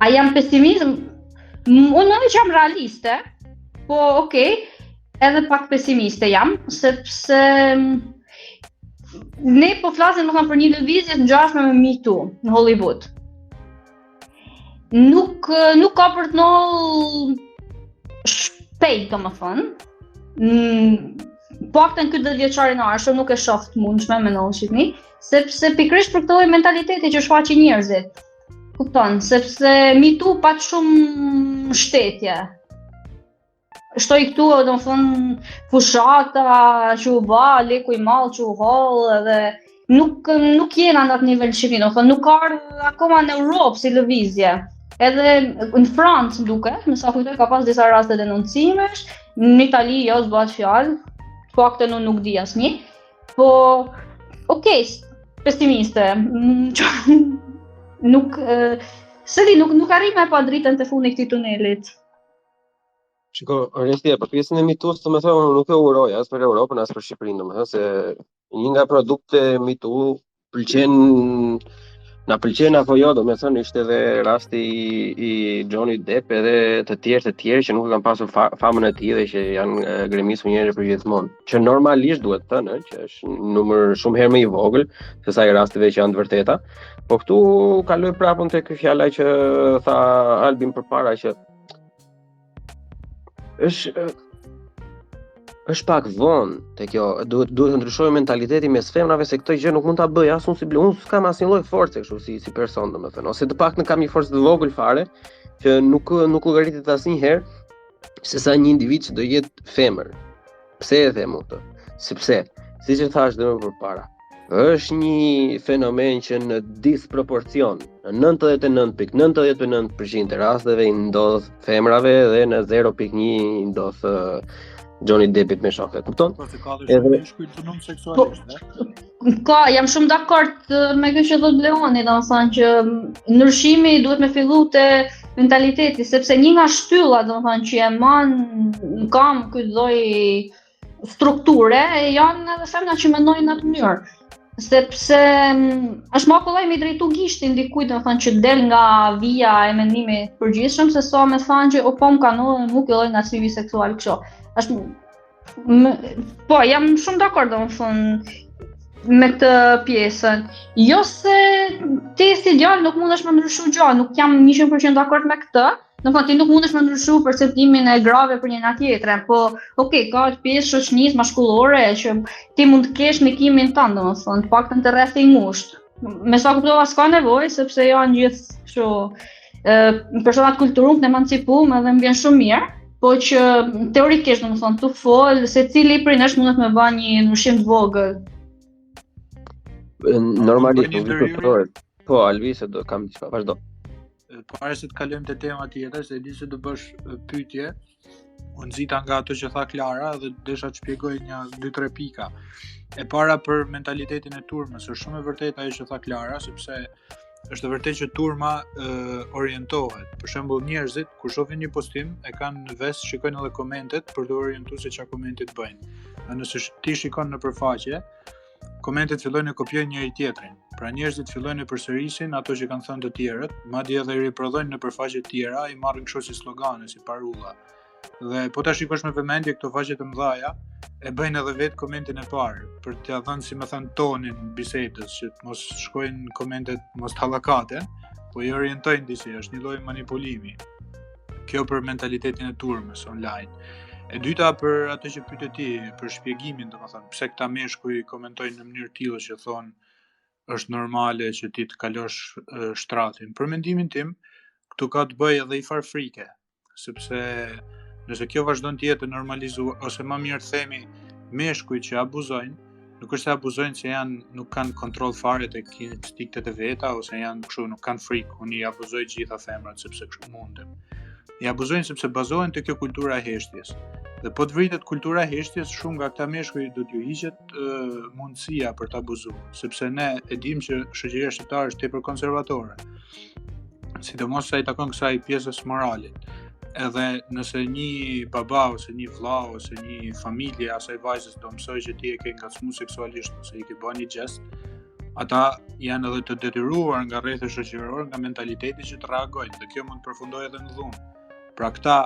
A jam pesimist? Unë mendoj që jam realiste, po okay. Edhe pak pesimiste jam, sepse ne po flasim domethënë për një lëvizje të ngjashme me Me Too në Hollywood. Nuk ka për të ndodhur shpejt domethënë. Paktën ky 10 vjeçari në arshëm nuk e shoh të mundshme me në Shqipëri, sepse pikërisht për këtë lloj mentaliteti që shfaqin njerëzit. Kupton, sepse Me Too pat shumë shtetje. Shtoj këtu, domethënë, fushata që u bë, leku i madh që u holl edhe nuk jena në atë nivel Shqipëri, domethënë nuk ka akoma në Europë si lëvizje. Edhe në Francë më duket, me sa kujtoj ka pas disa raste denoncimesh, në Itali jo s'bëhet fjalë, paktën unë nuk di asnjë. Po, okay, pesimiste. Nuk arrim me pa dritën te fundi këtij tunelit. Shiko, Oresti, për pjesën e Me Too, domethënë unë nuk e uroj as për Europën as për Shqipërinë, domethënë se një nga produkte Me Too pëlqen Na pëlqen apo jo, domethënë ishte edhe rasti i Johnny Depp edhe të tjerë që nuk kanë pasur famën e tij dhe që janë gremisur njerëz për gjithmonë. Që normalisht duhet thënë që është numër shumë herë më i vogël se sa i rasteve që janë të vërteta. Po këtu kaloj prapën tek fjala që tha Albin përpara që është pak vonë te kjo, duhet të ndryshojë mentaliteti mes femrave se këtë gjë nuk mund ta bëj as unë unë s'kam asnjë lloj force kështu si person domethënë, ose të paktën kam një forcë të vogël fare që nuk llogaritet asnjëherë se sa një individ që do jetë femër. Pse e them këtë? Sepse, siç e thash dhe më përpara, është një fenomen që në disproporcion, në 99.99% të rasteve i ndodh femrave dhe në 0.1 ndodh Johnny Deppit me shokë, kupton? Po se ka dhe shumë shkujt të nëmë seksualisht, Ka, jam shumë dakord me kjo që thot Leoni, domethënë që ndryshimi duhet me fillu te mentaliteti, sepse një nga shtyllat domethënë që e man kam këtë lloj strukture janë edhe femra që mendojnë në atë mënyrë. Sepse është më kollaj me drejtu gishtin dikujt domethënë që del nga vija e mendimit përgjithshëm se sa me thënë që po më kanë nuk e lloj nga arsyevi seksual kështu. Po, jam shumë dakord domethënë me këtë pjesën. Jo se ti si djalë nuk mundesh me ndryshu gjë, nuk jam 100% dakord me këtë. Domethënë ti nuk mundesh me ndryshu perceptimin e grave për njëra tjetrën, po okay, ka pjesë shoqënisë maskullore që ti mund të kesh në kimin tënd, domethënë, të paktën të rreth i ngushtë. Me sa kuptova s'ka nevojë sepse janë gjithë kështu personat kulturuar të emancipuar dhe më vjen shumë mirë. Po që teorikisht domethënë tu fol se cili prej nesh mundet me bën një ndryshim të vogël. Normalisht po Alvi se do kam diçka, vazhdo. Para se të kalojmë te tema tjetër, se di se do bësh pyetje, unë nxita nga ato që tha Klara dhe desha të shpjegoj një 2-3 pika. E para për mentalitetin e turmës, është shumë e vërtetë ajo që tha Klara, sepse është vërtet që turma orientohet. Për shembull, njerëzit kur shohin një postim e kanë vesh shikojnë edhe komentet për të orientuar se çfarë komentet bëjnë. Nëse ti shikon në përfaqe, komentet fillojnë të kopjojnë njëri tjetrin. Pra njerëzit fillojnë të përsërisin ato që kanë thënë të tjerët, madje edhe i riprodhojnë në përfaqe të tjera, i marrin kështu si slogane, si parulla. Dhe po ta shikosh me vëmendje këto faqe të mëdha, e bëjnë edhe vetë komentin e parë, për t'ia dhënë si më thënë tonin bisedës, që mos shkojnë komentet mos tallakaten, po i orientojnë disi, është një lloj manipulimi. Kjo për mentalitetin e turmës online. E dyta për atë që pyet ti, për shpjegimin, domethënë, pse këta meshkuj komentojnë në mënyrë tillë që thonë është normale që ti të kalosh shtratin. Për mendimin tim, këtu ka të bëjë edhe i far frike, sepse nëse kjo vazhdon të jetë normalizuar, ose më mirë themi meshkuj që abuzojnë, nuk është se abuzojnë se nuk kanë kontroll fare tek instiktet e veta ose janë kështu, nuk kanë frikë. Unë i abuzoj gjitha femrat sepse kështu mundem. I abuzojnë sepse bazohen te kjo kultura e heshtjes. Dhe po të vritet kultura e heshtjes, shumë nga këta meshkuj do t'ju hiqet mundësia për të abuzuar, sepse ne e dimë që shoqëria shqiptare është tepër konservatore. Sidomos sa i takon kësaj pjesës moralit. Edhe nëse një baba ose një vlla ose një familje asaj vajzës do mësoj që ti e ke ngacmuar seksualisht ose i ke bën një gjest, ata janë edhe të detyruar nga rrethë shoqëror, nga mentaliteti që të reagojnë, dhe kjo mund të përfundojë edhe në dhunë. Pra këta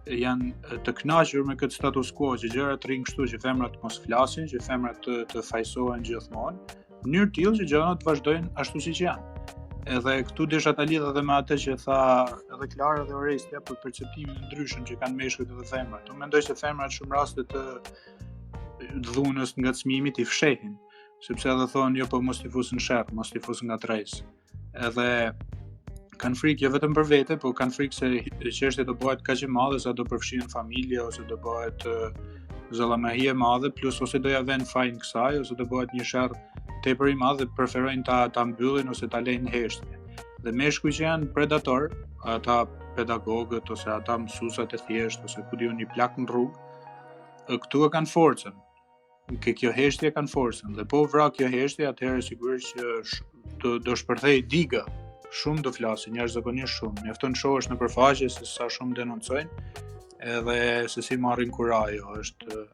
janë të kënaqur me këtë status quo, që gjërat rrinë kështu, që femrat mos flasin, që femrat të fajsohen gjithmonë, në mënyrë tillë që gjërat të vazhdojnë ashtu siç janë. Edhe këtu desha ta lidh edhe me atë që tha edhe Klara dhe Orestja për perceptimin e ndryshëm që kanë meshkujt edhe femrat. Unë mendoj se femrat shumë raste të dhunës, ngacmimit i fshehin, sepse edhe thonë jo po mos t'i fusën sherr, mos t'i fusën nga tresë. Edhe kanë frikë jo vetëm për vete, po kanë frikë se çështja do bëhet kaq e madhe sa do përfshihen familje ose do bëhet zallamahie e madhe, plus ose do ja vënë fajin kësaj ose do bëhet një sherr tepër i madh dhe preferojnë ta mbyllin ose ta lejnë heshtje. Dhe meshkuj që janë predator, ata pedagogët ose ata mësuesat e thjeshtë ose ku diun një plak në rrugë, këtu e kanë forcën. Kjo heshtje kanë forcën dhe po vrak kjo heshtje, atëherë sigurisht që do shpërthej diga. Shumë do flasin, jashtëzakonisht shumë. Mjafton shohësh në përfaqe se sa shumë denoncojnë, edhe se si marrin kurajo, është.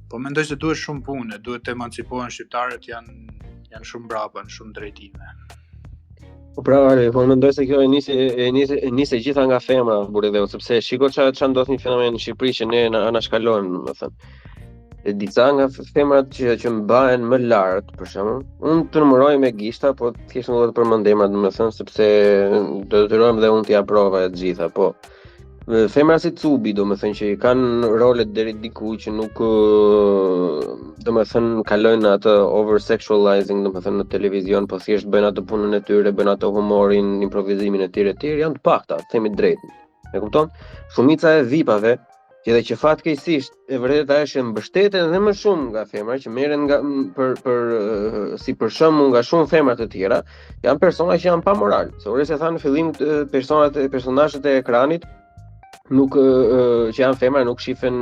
Po mendoj se duhet shumë punë, duhet të emancipohen shqiptarët, janë shumë brapa në shumë drejtime. Po pra, po mendoj se kjo e nisi gjitha nga femra, burrë, sepse shiko ç'a ndodh një fenomen në Shqipëri që ne na shkalojmë, domethënë. Disa nga femrat që mbahen më lart, për shembull, unë të numëroj me gishta, po thjesht nuk do të përmend emrat, domethënë, sepse do të dërojmë dhe unë t'i aprova të gjitha, po femra si Cubi, domethënë që kanë rolet deri diku që nuk domethënë kalojnë atë over sexualizing, domethënë në televizion, po thjesht bëjnë atë punën e tyre, bëjnë atë humorin, improvizimin e tyre, janë të pakta, themi drejtën. E kupton? Shumica e vipave edhe që fatkeqësisht e vërteta është që mbështeten edhe më shumë nga femra që merren nga si për shembull nga shumë femra të tjera, janë persona që janë pa moral. Se ore se thanë në fillim personazhet e ekranit nuk që janë femra nuk shifen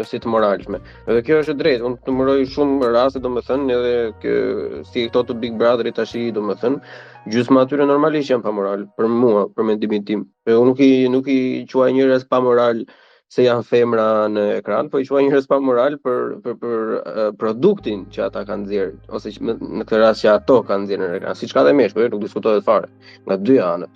si të moralshme. Edhe kjo është e drejtë. Unë të numëroj shumë raste, domethënë, edhe si këto të Big Brotherit tash, domethënë, gjysma atyre normalisht janë pa moral për mua, për mendimin tim. Unë nuk i quaj njerëz pa moral se janë femra në ekran, po i quaj njerëz pa moral për produktin që ata kanë nxjerrë, ose që, në këtë rast që ato kanë nxjerrë në ekran, siç ka dhe meshkuj, nuk diskutohet fare, nga dy anët.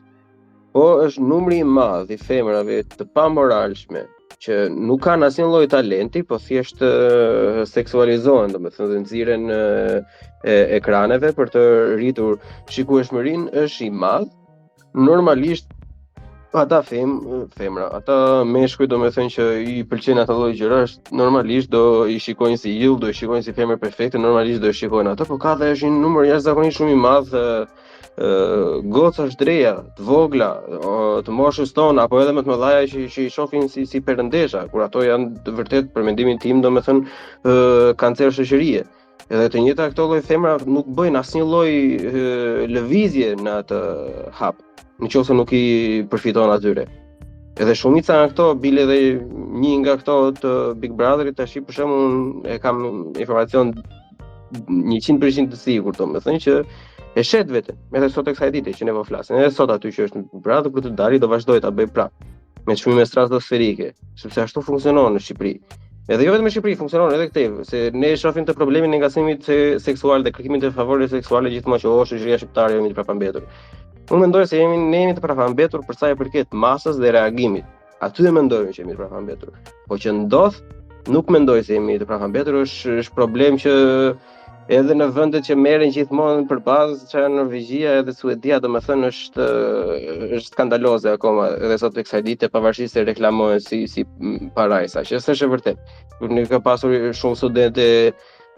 Po është numri i madh i femrave të pamoralshme që nuk kanë asnjë lloj talenti, po thjesht seksualizohen, domethënë, dhe nxirren ekraneve për të rritur shikueshmërinë, është i madh. Normalisht ata femra, ata meshkuj, domethënë që i pëlqen ato lloj gjërash, normalisht do i shikojnë si ill, do i shikojnë si femër perfekte, normalisht do i shikojnë ato, por ka dhe është një numër jashtëzakonisht shumë i madh goca shdreja, të vogla, të moshës tonë, apo edhe më të mëdhaja që i shohin si perëndesha, kur ato janë të vërtet, për mendimin tim, domethënë kancer shoqërie. Edhe të njëjta këto lloj femra nuk bëjnë asnjë lloj lëvizje në atë hap, nëse nuk i përfiton atyre. Edhe shumica nga këto bile dhe një nga këto të Big Brotherit tash, për shembull, e kam informacion 100% të sigurt, domethënë që e shet veten, edhe sot e kësaj dite që ne po flasim, edhe sot aty që është në Big Brother për të dalë do vazhdoj ta bëj prapë, me çmime stratosferike, sepse ashtu funksionon në Shqipëri. Edhe jo vetëm në Shqipëri, funksionon edhe këtej, se ne shohim të problemin e ngacimit seksual dhe kërkimit të favoreve seksuale gjithmonë që shoqëria shqiptare jemi të prapambetur. Unë mendoj se ne jemi të prapambetur për sa i përket masës dhe reagimit. Aty e mendojmë që jemi të prapambetur. Po që ndodh, nuk mendoj se jemi të prapambetur, është problem që edhe në vendet që merren gjithmonë përballë, që janë Norvegjia edhe Suedia, domethënë është skandaloze akoma edhe sot tek kësaj dite, pavarësisht se reklamohen si parajsa, që s'është e vërtetë. Kur ne ka pasur shumë studentë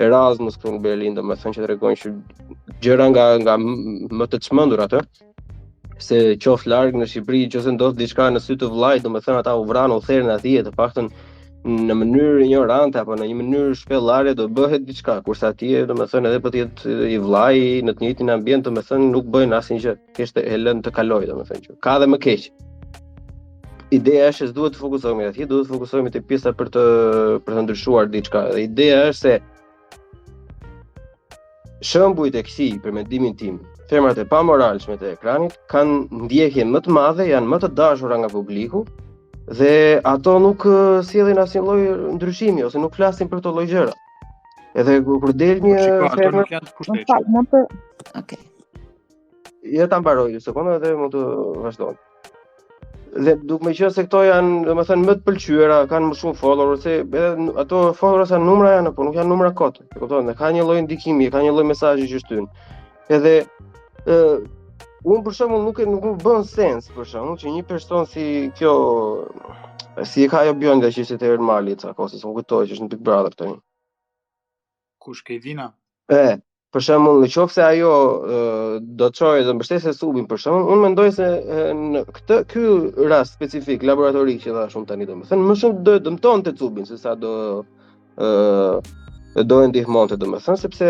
Erasmus këtu në Berlin, domethënë që tregojnë që gjëra nga më të çmendur atë, se qoftë larg në Shqipëri, nëse ndodh diçka në sy të vllajt, domethënë ata u vranë u therrën atje, të paktën në mënyrë ignorante apo në një mënyrë shpellare do bëhet diçka, kurse atje domethënë edhe po të jetë i vllai në të njëjtin ambient, domethënë nuk bëjnë asnjë gjë, thjesht e lënë të kalojë, domethënë që ka dhe më keq. Ideja është se duhet të fokusohemi atje, duhet të fokusohemi te pjesa për të ndryshuar diçka. Dhe ideja është se shembujt e kësaj, për mendimin tim, femrat e pamoralshme të ekranit kanë ndjekje më të madhe, janë më të dashura nga publiku. Dhe ato nuk sjellin asnjë lloj ndryshimi ose nuk flasin për këto lloj gjëra. Edhe kur del një ato nuk janë të kushteshme. Okej. Ja ta mbaroj një sekondë dhe mund të vazhdoj. Dhe duke më qenë se këto janë, domethënë, më të pëlqyera, kanë më shumë followers, se edhe ato followers janë numra janë, po nuk janë numra kot. E kupton? Ka një lloj ndikimi, ka një lloj mesazhi që shtyn. Edhe unë për shembull nuk më bën sens për shembull që një person si kjo, si e ka ajo Bjonda që ishte te Ermali ca kohë, s'u kujtoj që është në Big Brother tani. Kush Kevina? Për shembull, nëse ajo do të çojë të mbështesë Subin për shembull, unë mendoj se në ky rast specifik laboratorik që thash unë tani, domethënë më shumë do dëmtonte Subin se sa do e ndihmonte, domethënë, sepse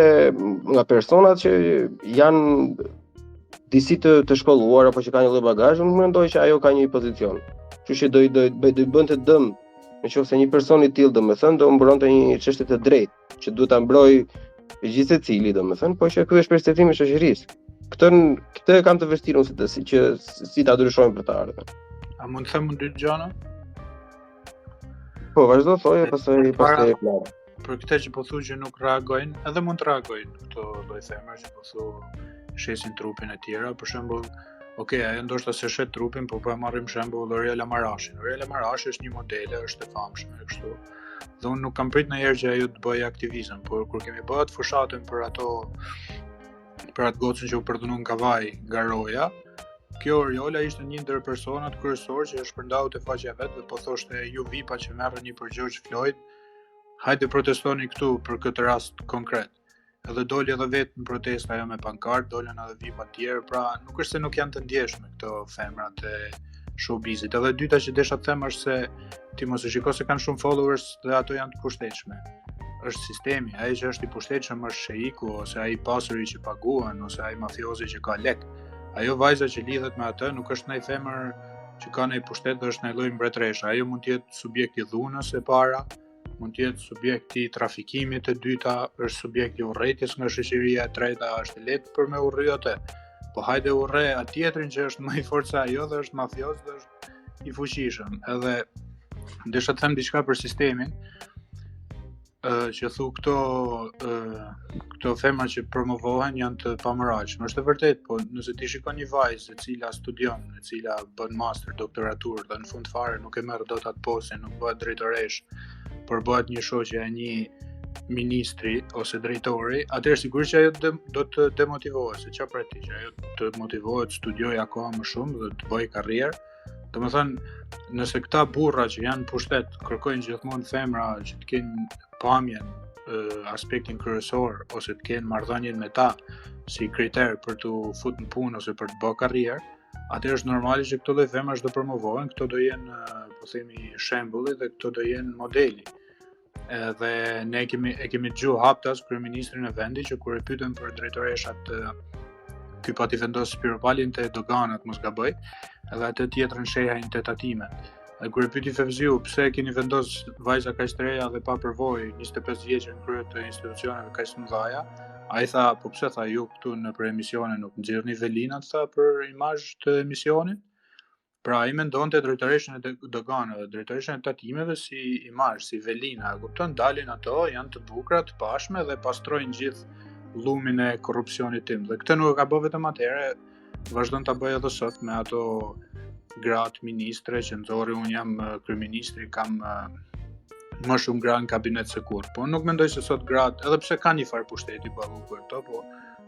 nga personat që janë disi të shkolluar apo që kanë një lloj bagazhi, unë mendoj që ajo ka një pozicion. Kështu që do bënte dëm nëse një person i tillë, domethënë, do mbronte një çështje të drejtë, që duhet ta mbrojë gjithë secili, domethënë, po që ky është perceptimi i shoqërisë. Këtë kam të vështirë unë si ta ndryshojmë për të ardhmen. A mund të them dy gjëra? Po, vazhdo thoje, pastaj plan. për këtë që po thu që nuk reagojnë, edhe mund të reagojnë këto lloj femra që po thu shesin trupin e tjera, për shembull, ajo ndoshta se shet trupin, po e marrim shembull Oriela Marashin. Oriela Marashi është një modele, është e famshme kështu. Dhe unë nuk kam prit ndonjëherë që ajo të bëjë aktivizëm, por kur kemi bërë atë fushatën për atë gocën që u përdhunu në kavaj nga roja, kjo Oriola ishte një ndër personat kryesor që është përndau te faqja vet dhe po thoshte ju vipa që merreni për George Floyd, hajde protestoni këtu për këtë rast konkret. Edhe doli edhe vetë në protesta ajo me pankart, dolën edhe vipa tjerë, pra nuk është se nuk janë të ndjeshme këto femrat e showbizit. Edhe dyta që desha të them është se ti mos e shiko se kanë shumë followers dhe ato janë të pushtetshme. Është sistemi, ai që është i pushtetshëm është sheiku ose ai pasuri që paguan ose ai mafiozi që ka lek. Ajo vajza që lidhet me atë nuk është ndaj femër që ka ndaj pushtet dhe është ndaj lloj mbretëreshe. Ajo mund të jetë subjekt i dhunës e para, mund të jetë subjekti i trafikimit e dyta, është subjekti i urrëties nga shoqëria e treta, është lehtë për me urrë atë. Po hajde urrë atë tjetrin që është më i fortë se ajo dhe është mafioz dhe është i fuqishëm. Edhe desha të them diçka për sistemin, që thu këto femra që promovohen janë të pamëragjshme. Është e vërtet, po nëse ti shikon një vajzë e cila studion, e cila bën master, doktoraturë dhe në fund fare nuk e merr dot atë postin, nuk bëhet drejtoresh, por bëhet një shoqe e një ministri ose drejtori, atëherë sigurisht që ajo do të demotivohet, se çfarë pret ti, që ajo të motivohet, studiojë akoma më shumë dhe të bëjë karrierë. Domethënë, nëse këta burra që janë pushtet kërkojnë gjithmonë femra që të kenë pamjen, aspektin kryesor ose të kenë marrëdhënien me ta si kriter për të futur në punë ose për të bërë karrierë, atëherë është normale që këto lloj femrash do promovohen, këto do jenë, po themi, shembulli dhe këto do jenë modeli. Edhe ne kemi dëgjuar haptas kryeministrin e vendit që kur e pyetën për drejtoreshat, ky pati vendos Spiropalin te doganat, mos gaboj, edhe atë tjetrën shehajnë te tatimet. Dhe kur e pyeti Fevziu pse keni vendos vajza kaq të reja dhe pa përvojë 25 vjeçë në krye të institucioneve kaq të mëdha, ai tha, po pse tha ju këtu në për emisione nuk nxjerrni velinat tha për imazh të emisionit? Pra ai mendonte drejtoreshën e doganave, drejtoreshën e tatimeve si imazh, si velina, kupton, dalin ato, janë të bukura, të pashme dhe pastrojnë gjithë llumin e korrupsionit tim. Dhe këtë nuk e ka bërë vetëm atëherë, vazhdon ta bëjë edhe sot me ato gratë ministre që nxorri, unë jam kryeministri, kam më shumë gra në kabinet se kur. Po nuk mendoj se sot gratë, edhe pse ka një farë pushteti ballu për këto, po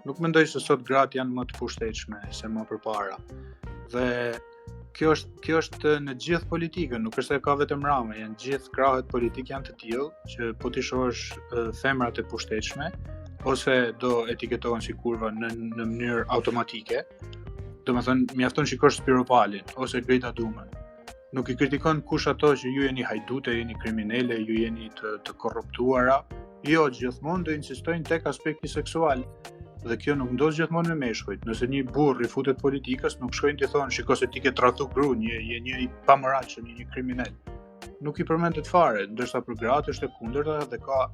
nuk mendoj se sot gratë janë më të pushtetshme se më përpara. Dhe kjo është në gjithë politikën, nuk është se ka vetëm Rama, janë gjithë krahët politik janë të tillë që po ti shohësh femrat e pushtetshme ose do etiketohen si kurva në mënyrë automatike. Domethënë, mjafton shikosh Spiropalin ose Greta Thunberg. Nuk i kritikon kush ato që ju jeni hajdute, jeni kriminale, ju jeni të korruptuara. Jo, gjithmonë do insistojnë tek aspekti seksual. Dhe kjo nuk ndodh gjithmonë me meshkujt. Nëse një burr i futet politikës, nuk shkojnë t'i thonë, shiko se ti ke tradhu gruan, je një i pamëragjshëm, një kriminal. Nuk i përmendet fare, ndërsa për gratë është e kundërta dhe ka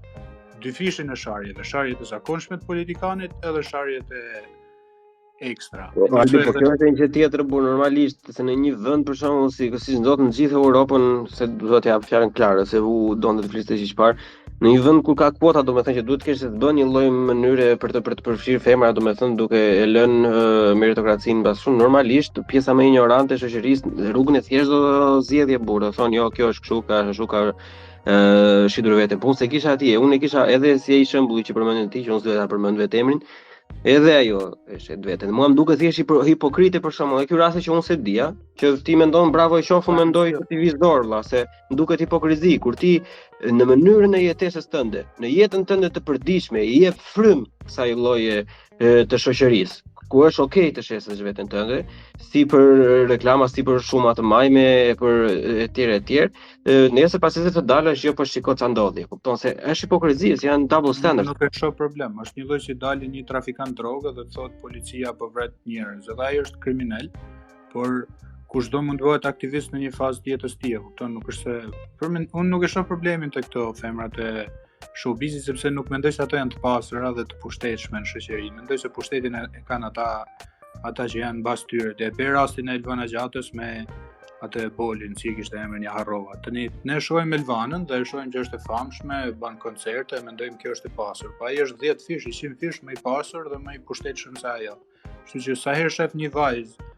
dy fishin e sharjeve, sharjet e zakonshme të politikanit edhe sharjet e ekstra. Po kjo është një tjetër, por normalisht se në një vend për shembull si ndodh në gjithë Europën, se do të jap fjalën klare se u donte të fliste si çfarë, në një vend kur ka kuota, domethënë që duhet të kesh të bën një lloj mënyre për të përfshirë femra, domethënë duke e lënë meritokracinë mbas shumë, normalisht pjesa më ignorante e shoqërisë rrugën e thjeshtë do zgjedhje burrë, thonë jo, kjo është kështu ka shitur veten. Po unë se kisha atje, unë e kisha edhe si ai shembulli që përmendën ti, që unë s'do ta përmend vetë emrin, edhe ajo është vetën. Mua më duket thjesht hipokrite për shkakun. Në ky rast që unë se dia, që ti mendon bravo e qoftë, mendoj aktivizor valla, se më duket hipokrizi kur ti në mënyrën e jetesës tënde, në jetën tënde të përditshme, i jep frym kësaj lloje të shoqërisë. Ku është okay të shesësh veten tënde, si për reklama, si për shuma të majme, për etj. Nesër pasi se të dalësh, jo po shiko ç'a ndodhi. Kupton se është hipokrizi, janë double standard. Nuk e shoh problem. Është një lloj si dalë një trafikant droge dhe thot policia po vret njerëz. Edhe ai është kriminal, por kushdo mund të bëhet aktivist në një fazë të jetës tij. Kupton, nuk është se unë nuk e shoh problemin te këto femrat e showbizit, sepse nuk mendoj se ato janë të pasura dhe të pushtetshme në shoqëri. Mendoj se pushtetin e kanë ata që janë mbas tyre. Dhe e bëj rastin e Elvana Gjatës me atë Polin, si kishte emrin ja harrova. Tani ne shohim Elvanën dhe e shohim që është e famshme, bën koncerte, mendojmë kjo është e pasur. Po ai është 10 fish, 100 fish më i pasur dhe më i pushtetshëm se ajo. Kështu që sa herë shef një vajzë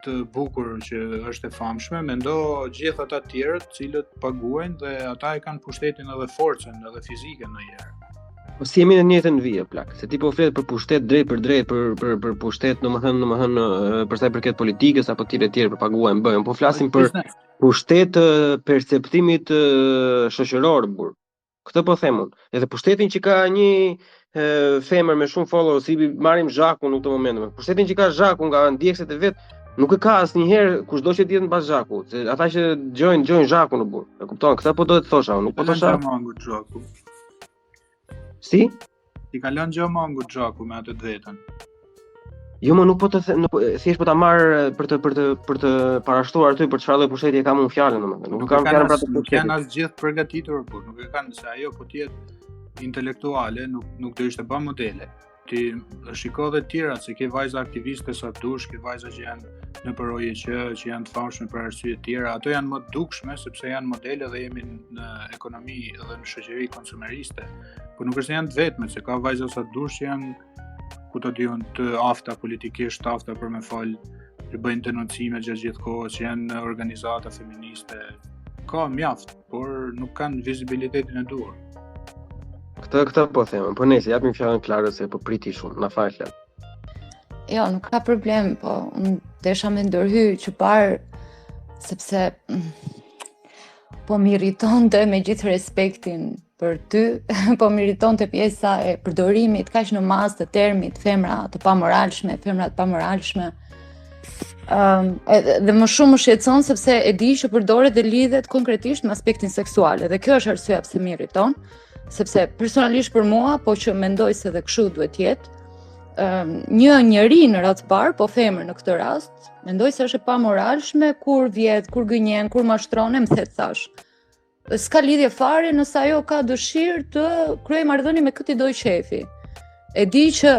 të bukur që është e famshme, mendo gjithë ata të tjerë të cilët paguajnë dhe ata e kanë pushtetin edhe forcën edhe fizikën ndonjëherë. Po si jemi në njëjtën vijë plak. Se ti po flet për pushtet drejt për drejt, për pushtet, domethënë për sa i përket politikës apo tjerë për paguajnë bëjnë. Po flasim për pushtet perceptimit shoqëror burr. Këtë po them unë. Edhe pushtetin që ka një femër me shumë followers, si marrim Zhakun në këtë moment. Pushtetin që ka Zhaku nga ndjekësit e vet, nuk e ka asnjëherë kushdo që të jetë mbas Zhaku. Se ata që dëgjojnë Zhakun në burr. E kupton? Këtë po do të thosha unë, nuk po thosha mangut Zhaku. Si? I ka lënë gjë mangut Zhaku me atë të vetën. Jo, më nuk po të thjesht po ta marr për të parashtuar aty për çfarë lloj pushteti e kam unë fjalën domethënë. Nuk kam fjalën për atë pushtetin. Nuk janë as gjithë përgatitur, por nuk e kanë se ajo po të jetë intelektuale, nuk do ishte ba modele. Ti shiko dhe tjera, se ke vajza aktiviste sa dush, ke vajza që janë në përroje që janë të famshme për arsye të tjera, ato janë më dukshme sepse janë modele dhe jemi në ekonomi dhe në shoqëri konsumeriste. Po nuk është se janë të vetme, se ka vajza sa dush që janë, ku të diun, të afta politikisht, të afta për me fal, që bëjnë denoncime gjatë gjithë kohës, që janë në organizata feministe. Ka mjaft, por nuk kanë vizibilitetin e duhur. Këtë po them, po nëse japim fjalën Klarës se po priti shumë, na fal. Jo, nuk ka problem, po unë desha me ndërhy që parë, sepse po më irritonte me gjithë respektin për ty, po më irritonte pjesa e përdorimit kaq në mas të termit femra të pamoralshme, dhe më shumë më shqetëson sepse e di që përdoret dhe lidhet konkretisht me aspektin seksual, dhe kjo është arsyeja pse më irriton, sepse personalisht për mua, po që mendoj se dhe kështu duhet jetë, një njeri në radhë parë, po femër në këtë rast, mendoj se është e pamoralshme kur vjet, kur gënjen, kur mashtron, më the thash. S'ka lidhje fare nëse ajo ka dëshirë të kryejë marrëdhënie me këtë lloj shefi. E di që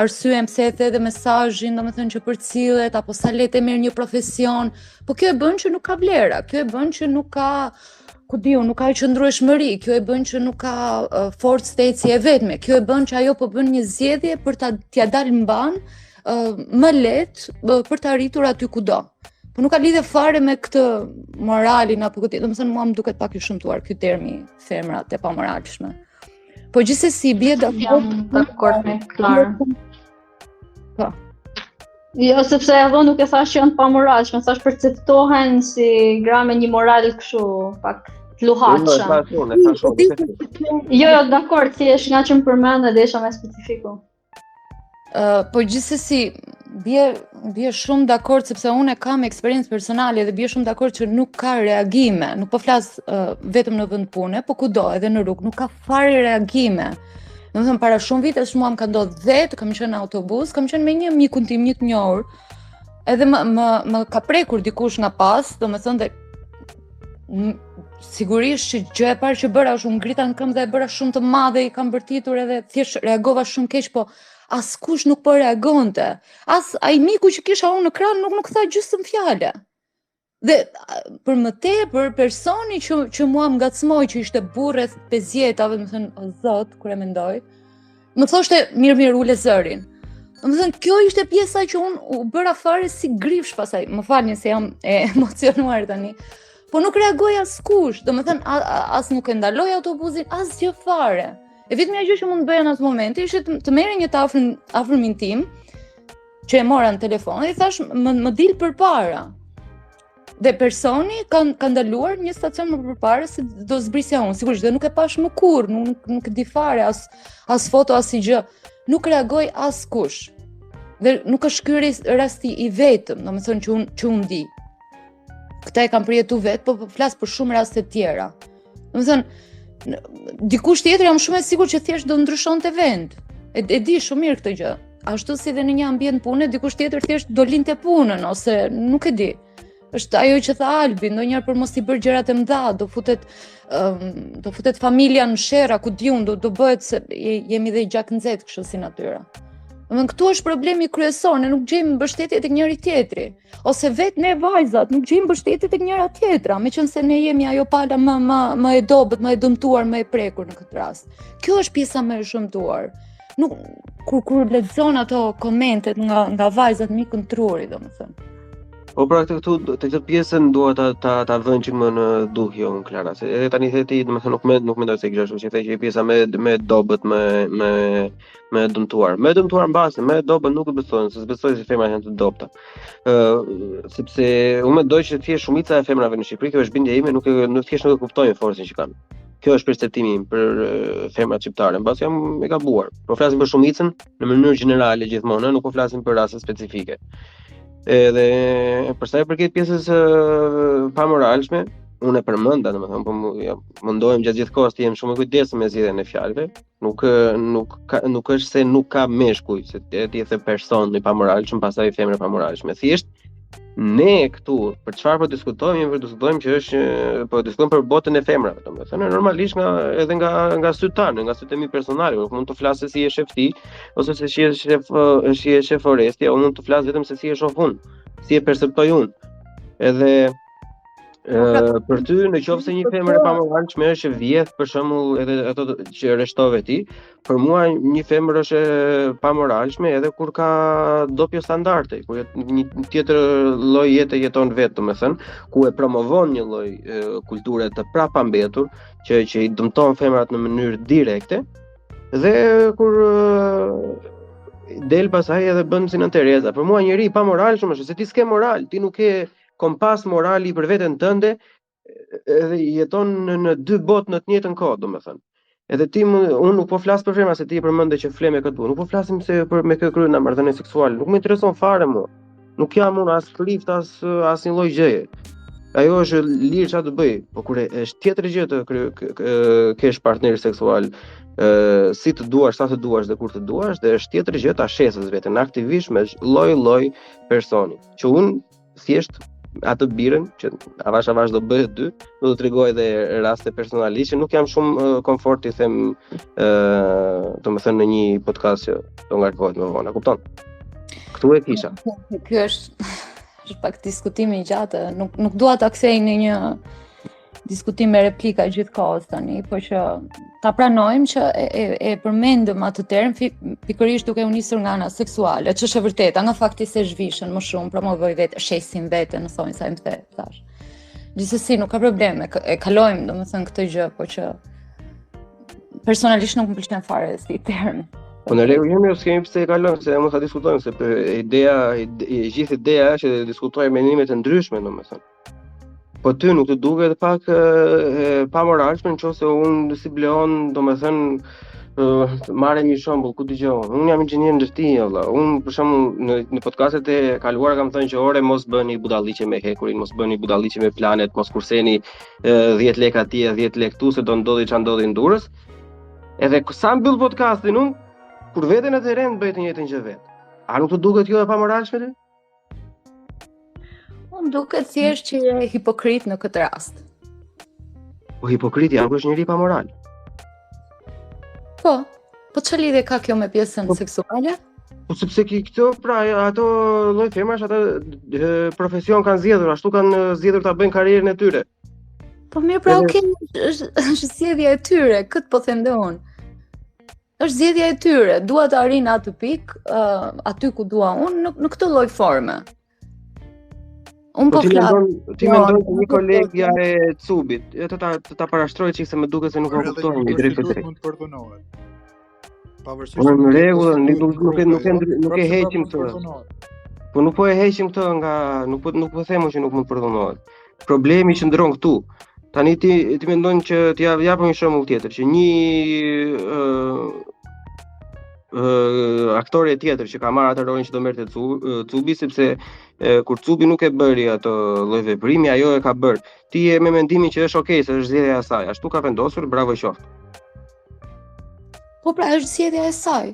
arsyeja pse e the edhe mesazhin, domethënë që përcillet apo sa lehtë merr një profesion, po kjo e bën që nuk ka vlera, kjo e bën që nuk ka, nuk ka qëndrueshmëri, kjo e bën që nuk ka forcë të ecje e vetme, kjo e bën që ajo po bën një zgjedhje për t'ia dalë mban më lehtë për të arritur aty kudo. Po nuk ka lidhje fare me këtë moralin apo këtë, domethënë mua më duket pak i shëmtuar ky termi femrat e pamoralshme. Po gjithsesi bie dakord me Klarën. Po. Jo, sepse edhe nuk e thash që janë pamoralshme, thash perceptohen si gra me një moral kështu pak të luhatshëm. Jo, dakord, si është nga që më përmend dhe desha me specifiku. Po gjithsesi bie shumë dakord sepse unë kam eksperiencë personale dhe bie shumë dakord që nuk ka reagime, nuk po flas vetëm në vend pune, po kudo, edhe në rrugë, nuk ka fare reagime. Domethënë para shumë vitesh mua më ka ndodhur vetë, kam qenë në autobus, kam qenë me një mikun tim një të njohur, edhe më ka prekur dikush nga pas, domethënë dhe sigurisht që gjë e parë që bëra është unë ngrita në këmbë dhe e bëra shumë të madhe, i kam bërtitur edhe thjesht reagova shumë keq, po askush nuk po reagonte. As ai miku që kisha unë në krah nuk tha gjysmë fjale. Dhe për më tepër personi që mua më ngacmoi që ishte burr rreth 50-tave, më thënë o zot, kur e mendoj, më thoshte mirë ule zërin. Domethënë kjo ishte pjesa që unë u bëra fare si grifsh pasaj. Më falni se jam e emocionuar tani. Po nuk reagoi askush. Domethënë as nuk e ndaloi autobusin, as gjë fare. E vetmja gjë që mund të bëja në atë moment ishte të merrja një të afërmin tim, që e mora në telefon dhe i thash më dil përpara. Dhe personi ka ndaluar një stacion më përpara se do zbrisja unë. Sigurisht dhe nuk e pash më kurrë, nuk di fare as foto as i gjë. Nuk reagoi askush. Dhe nuk është ky rasti i vetëm, domethënë që unë di. Këta e kam përjetuar vetë, po flas për shumë raste të tjera. Domethënë dikush tjetër jam shumë e sigurt që thjesht do ndryshonte vend. E di shumë mirë këtë gjë. Ashtu si dhe në një ambient pune, dikush tjetër thjesht do linte punën ose nuk e di. Është ajo që tha Albi, ndonjëherë për mos i bërë gjërat e mëdha, do futet familja në sherra, ku diun, do bëhet se jemi dhe i gjak nxehtë kështu si natyra. Domethënë këtu është problemi kryesor, ne nuk gjejmë mbështetje tek njëri tjetri, ose vetë ne vajzat nuk gjejmë mbështetje tek njëra tjetra, meqense ne jemi ajo pala më e dobët, më e dëmtuar, më e prekur në këtë rast. Kjo është pjesa më e shëmtuar. Nuk kur lexon ato komentet nga vajzat mikën truri, domethënë. Po pra këtu të këtë pjesën dua ta vënë çik më në duhje unë Klara, se edhe tani theti, domethënë nuk mendoj se kisha ashtu, që thej që pjesa me dobët, me dëmtuar. Me dëmtuar mbase, me dobët nuk e besoj, se s'besoj se femrat janë të dobta. Sepse unë mendoj që thjesht shumica e femrave në Shqipëri, kjo është bindja ime, nuk e kuptojnë forcën që kanë. Kjo është perceptimi im për femrat shqiptare, mbas jam e gabuar. Po flasim për shumicën në mënyrë gjenerale gjithmonë, nuk po flasim për raste specifike. Edhe për sa i përket pjesës pamoralshme, unë e përmenda, domethënë, po mundohem gjatë gjithë kohës të jem shumë i kujdesshëm me zgjedhjen e fjalëve. Nuk është se nuk ka meshkuj, se ti the person i pamoralshëm, pastaj femër pamoralshme. Thjesht ne këtu për çfarë po diskutojmë që është po diskutojmë për botën e femrave, domethënë normalisht edhe nga sytë tanë, nga sytë e mi personale, nuk mund të flas se si e shef ti ose se si e shef Oresti, unë mund të flas vetëm se si e shoh unë, si e perceptoj unë. Edhe për ty, në qoftë se një femër e pamoralshme është e vjedh, për shembull, edhe ato që rreshtove ti, për mua një femër është e pamoralshme edhe kur ka dopje standarde, kur një tjetër lloj jete jeton vetë, domethënë, ku e promovon një lloj kulture të prapambetur, që i dëmton femrat në mënyrë direkte, dhe kur del pasaj edhe bën si Nën Tereza. Për mua njëri i pamoralshëm është se ti s'ke moral, ti nuk ke kompas morali për veten tënde, edhe jeton në dy botë në të njëjtën kohë, domethënë. Edhe unë nuk po flas për femra se ti përmende që fle me këtë, nuk po flasim se me kë kryen marrëdhënie seksuale, nuk më intereson fare mua. Nuk jam unë as flift as një lloj gjëje. Ajo është lirë çfarë të bëj, po kur është tjetër gjë të kesh partner seksual, si të duash, sa të duash dhe kur të duash, dhe është tjetër gjë ta shesësh veten aktivisht me lloj personi. Që unë thjesht atë birën që avash do bëhet dy, do të tregoj edhe raste personalisht që nuk jam shumë komfort i them domethënë në një podcast që do ngarkohet më vonë, kupton? Këtu e kisha. Ky është pak diskutimi i gjatë, nuk dua ta kthej në një diskutim me replika gjithkohës tani, por që ta pranojmë që e përmendëm atë term pikërisht duke u nisur nga ana seksuale, që është e vërteta, nga fakti se zhvishën më shumë, promovoj vetë, shesin veten, në thonë sa më thash. Gjithsesi nuk ka probleme, e kalojmë domethënë këtë gjë, por që personalisht nuk më pëlqen fare si term. Po në rregull jemi ose kemi pse e kalojmë, se mund ta diskutojmë, se gjithë ideja është që diskutojmë mendime të ndryshme, domethënë. Po ty nuk të duket pak pamoralshme nëse unë si Bleon, domethënë marrem një shembull, ku dëgjoj. Unë jam inxhinier ndërtimi, valla. Unë për shembull në podcastet e kaluara kam thënë që ore mos bëni budalliqe me hekurin, mos bëni budalliqe me planet, mos kurseni 10 lekë atje, 10 lekë këtu se do ndodhi ç'a ndodhi në Durrës. Edhe sa mbyll podcastin unë, kur veten në terren bëj të njëjtën gjë vet. A nuk të duket kjo e pamoralshme ti? Më duket thjesht që je hipokrit në këtë rast. Po hipokriti nuk është njëri pamoral. Po çfarë lidhje ka kjo me pjesën seksuale? Po sepse këto pra ato lloj femrash ato profesion kanë zgjedhur, ashtu kanë zgjedhur ta bëjnë karrierën e tyre. Po mirë, pra okay, është zgjedhja e tyre, këtë po them dhe unë. Është zgjedhja e tyre, dua të arrin atë pikë, aty ku dua unë, në këtë lloj forme. Unë po flas. Ti mendon se një kolegja e Cubit, ta parashtroj çik se më duket se nuk e kupton një drejt për drejt. Mund të përdonohet. Pavarësisht. Po në rregull, nuk e heqim këtë. Po nuk po e heqim këtë nga nuk po them që nuk mund të përdonohet. Problemi qëndron këtu. Tani ti mendon që ti japim një shembull tjetër, që një aktore tjetër që ka marrë atë rolin që do merrte Cubi, sepse kur Cubi nuk e bëri ato lloj veprimi, ajo e ka bërë. Ti je me mendimin që është okay, se është zgjedhja e saj. Ashtu ka vendosur, bravo qoftë. Po pra, është zgjedhja e saj.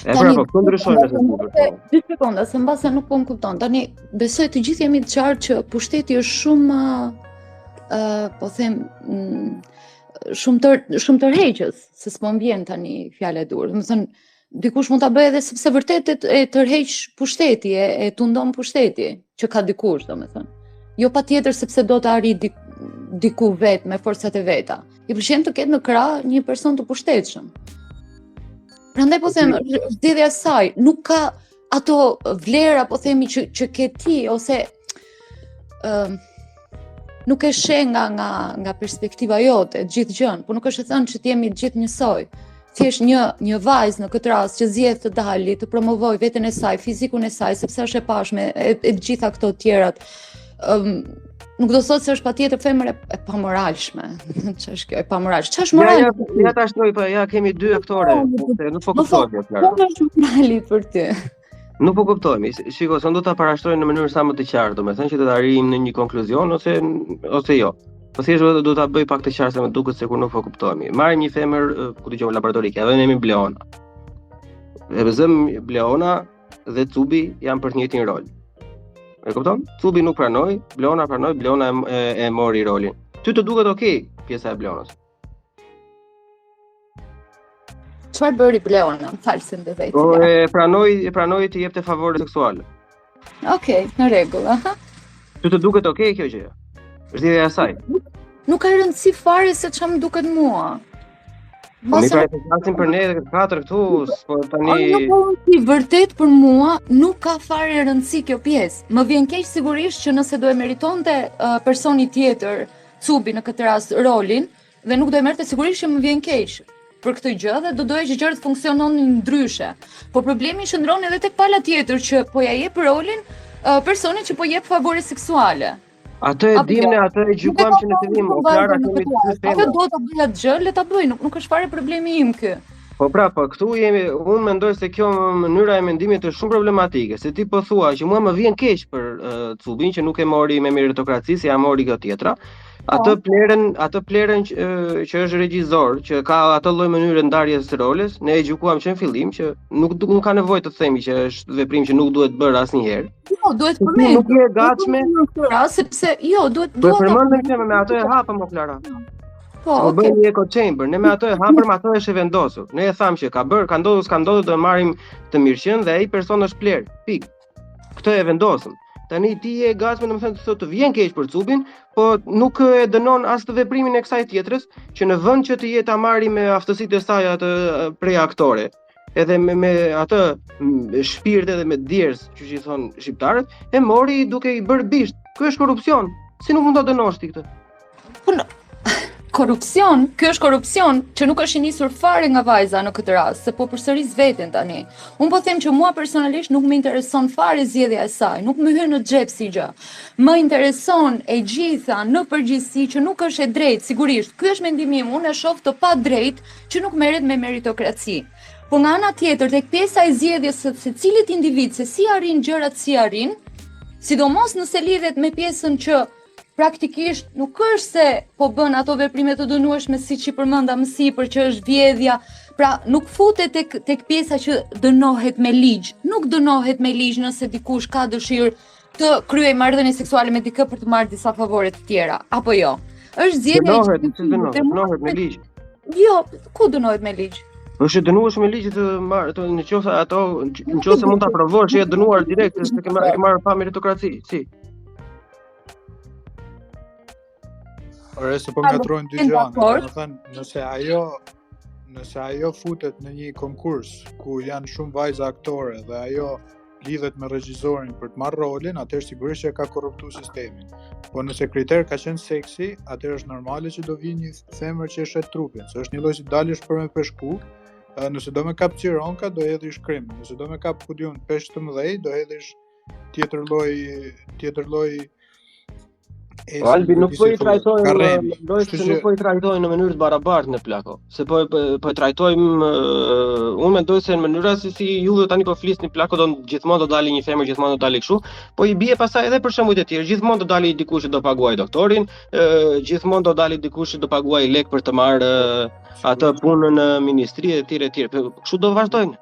Pra, po këtu ndryshojnë se Cubi. 2 sekonda, se mbase nuk po më kupton. Tani besoj të gjithë jemi të qartë që pushteti është shumë po them shumë tërheqës, se s'po m'vjen tani fjala e dur. Domethënë dikush mund ta bëjë edhe sepse vërtet e tërheq pushteti, e tundon pushteti që ka dikush, domethënë. Jo patjetër sepse do të arrijë diku vetë me forcat e veta. I pëlqen të ketë në krah një person të pushtetshëm. Prandaj po them, zgjedhja e saj nuk ka ato vlera, po themi që ke ti ose nuk e sheh nga perspektiva jote gjithë gjën, po nuk është e thënë që të jemi gjithë njësoj. Thjesht një vajzë në këtë rast që zgjedh të dalë, të promovoj veten e saj, fizikun e saj, sepse është e pashme, e të gjitha këto të tjerat. Nuk do thotë se është patjetër femër e pamoralshme. Ç'është kjo e pamoralshme? Ç'është moral? Ja ta shtroj, po ja kemi dy aktore, nuk po kuptoj Po është morali për ty. Nuk po kuptojmë. Shiko, s'do ta parashtroj në mënyrë sa më të qartë, domethënë që të arrijmë në një konkluzion ose jo. Po thjesht do ta bëj pak të qartë se më duket se kur nuk po kuptojmë. Marrim një femër ku dëgjojmë laboratorike, edhe nemi Bleona. E vëzëm Bleona dhe Cubi janë për të njëjtin rol. E kupton? Cubi nuk pranoi, Bleona pranoi, Bleona e mori rolin. Ty të duket okay pjesa e Bleonës? Çfarë bëri Bleona? Falë se ndevej. Po e pranoi të jepte favore seksuale. Okej, në rregull, aha. Ty të duket okay kjo gjë? Është ideja e saj. Nuk ka rëndësi fare se çfarë më duket mua. Ne pra të flasim për ne katër këtu, po tani vërtet për mua nuk ka fare rëndësi kjo pjesë. Më vjen keq sigurisht që nëse do e meritonte personi tjetër, Cubi në këtë rast rolin, dhe nuk do e merrte, sigurisht që më vjen keq për këtë gjë dhe do doja që gjërat funksiononin ndryshe. Po problemi shndron edhe tek pala tjetër që po ja jep rolin personit që po jep favore seksuale. Atë e dimë, atë e gjykojmë që në fillim, o Klara kemi dy femra. Atë do ta bëj atë gjë, le ta bëj, nuk është fare problemi im ky. Po pra, po këtu unë mendoj se kjo mënyra e mendimit është shumë problematike, se ti po thua që mua më vjen keq për Cubin që nuk e mori me meritokraci, si ja mori kjo tjetra. Atë plerën që është regjisor, që ka atë lloj mënyre ndarjes së roles, ne e gjykuam që në fillim që nuk ka nevojë të themi që është veprim që nuk duhet bërë asnjëherë. Jo, duhet përmend. Nuk je gatshme, sepse jo, duhet. Po përmendem me atë e hapëm o Klara. Po, bëjmë një echo chamber, ne me atë e hapëm, atë është e vendosur. Ne e thamë që ka ndodhur, s'ka ndodhur, do marrim të mirëqen dhe ai person është pler. Pik. Këtë e vendosëm. Tani ti je gatshme, domethënë të thotë të vjen keq për Cubin, po nuk e dënon as të veprimin e kësaj tjetrës, që në vend që të jetë ta marri me aftësitë e saj atë prej aktore, edhe me atë shpirt edhe me djersë, që i thon shqiptarët, e mori duke i bërë bisht. Ky është korrupsion. Si nuk mund ta dënosh ti këtë? Korrupsion, ky është korrupsion që nuk është i nisur fare nga vajza në këtë rast, se po përsëris veten tani. Unë po them që mua personalisht nuk më intereson fare zgjedhja e saj, nuk më hyn në xhep si gjë. Më intereson e gjitha në përgjithësi që nuk është e drejtë, sigurisht. Ky është mendimi im, unë e shoh të pa drejtë që nuk merret me meritokraci. Po nga ana tjetër, tek pjesa e zgjedhjes së secilit individ, se si arrin gjërat si arrin, sidomos nëse lidhet me pjesën që praktikisht nuk është se po bën ato veprime të dënueshme siç i përmenda më sipër që është vjedhja, pra nuk futet tek pjesa që dënohet me ligj. Nuk dënohet me ligj nëse dikush ka dëshirë të kryejë marrëdhënie seksuale me dikë për të marrë disa favore të tjera, apo jo. Është zgjedhje dënohet me ligj. Jo, ku dënohet me ligj? Është dënueshme me ligj të nëse ato nëse mund ta provosh, je dënuar direkt se ke marrë pa meritokraci, si. Ore, se po ngatrojnë dy gjëra, domethënë nëse ajo futet në një konkurs ku janë shumë vajza aktore dhe ajo lidhet me regjisorin për të marrë rolin, atëherë sigurisht që ka korruptuar sistemin. Po nëse kriteri ka qenë seksi, atëherë është normale që do vinë një femër që e shet trupin, se është një lloj si dalësh për me peshku, nëse do me kap qironka do hedhish krim, nëse do me kap kudiun peshë të mëdhej do hedhish tjetër lloj Albi nuk po i trajtojmë nuk po i trajtojmë në mënyrë të barabartë në plako. Se po e trajtojmë unë mendoj se në mënyra si ju tani po flisni plako gjithmonë do dalë një femër, gjithmonë do dalë kështu, po i bie pastaj edhe për shembuj të tjerë, gjithmonë do dalë dikush që do paguajë doktorin, gjithmonë do dalë dikush që do paguajë lek për të marrë atë punën në ministri e tjerë. Kështu do vazhdojnë.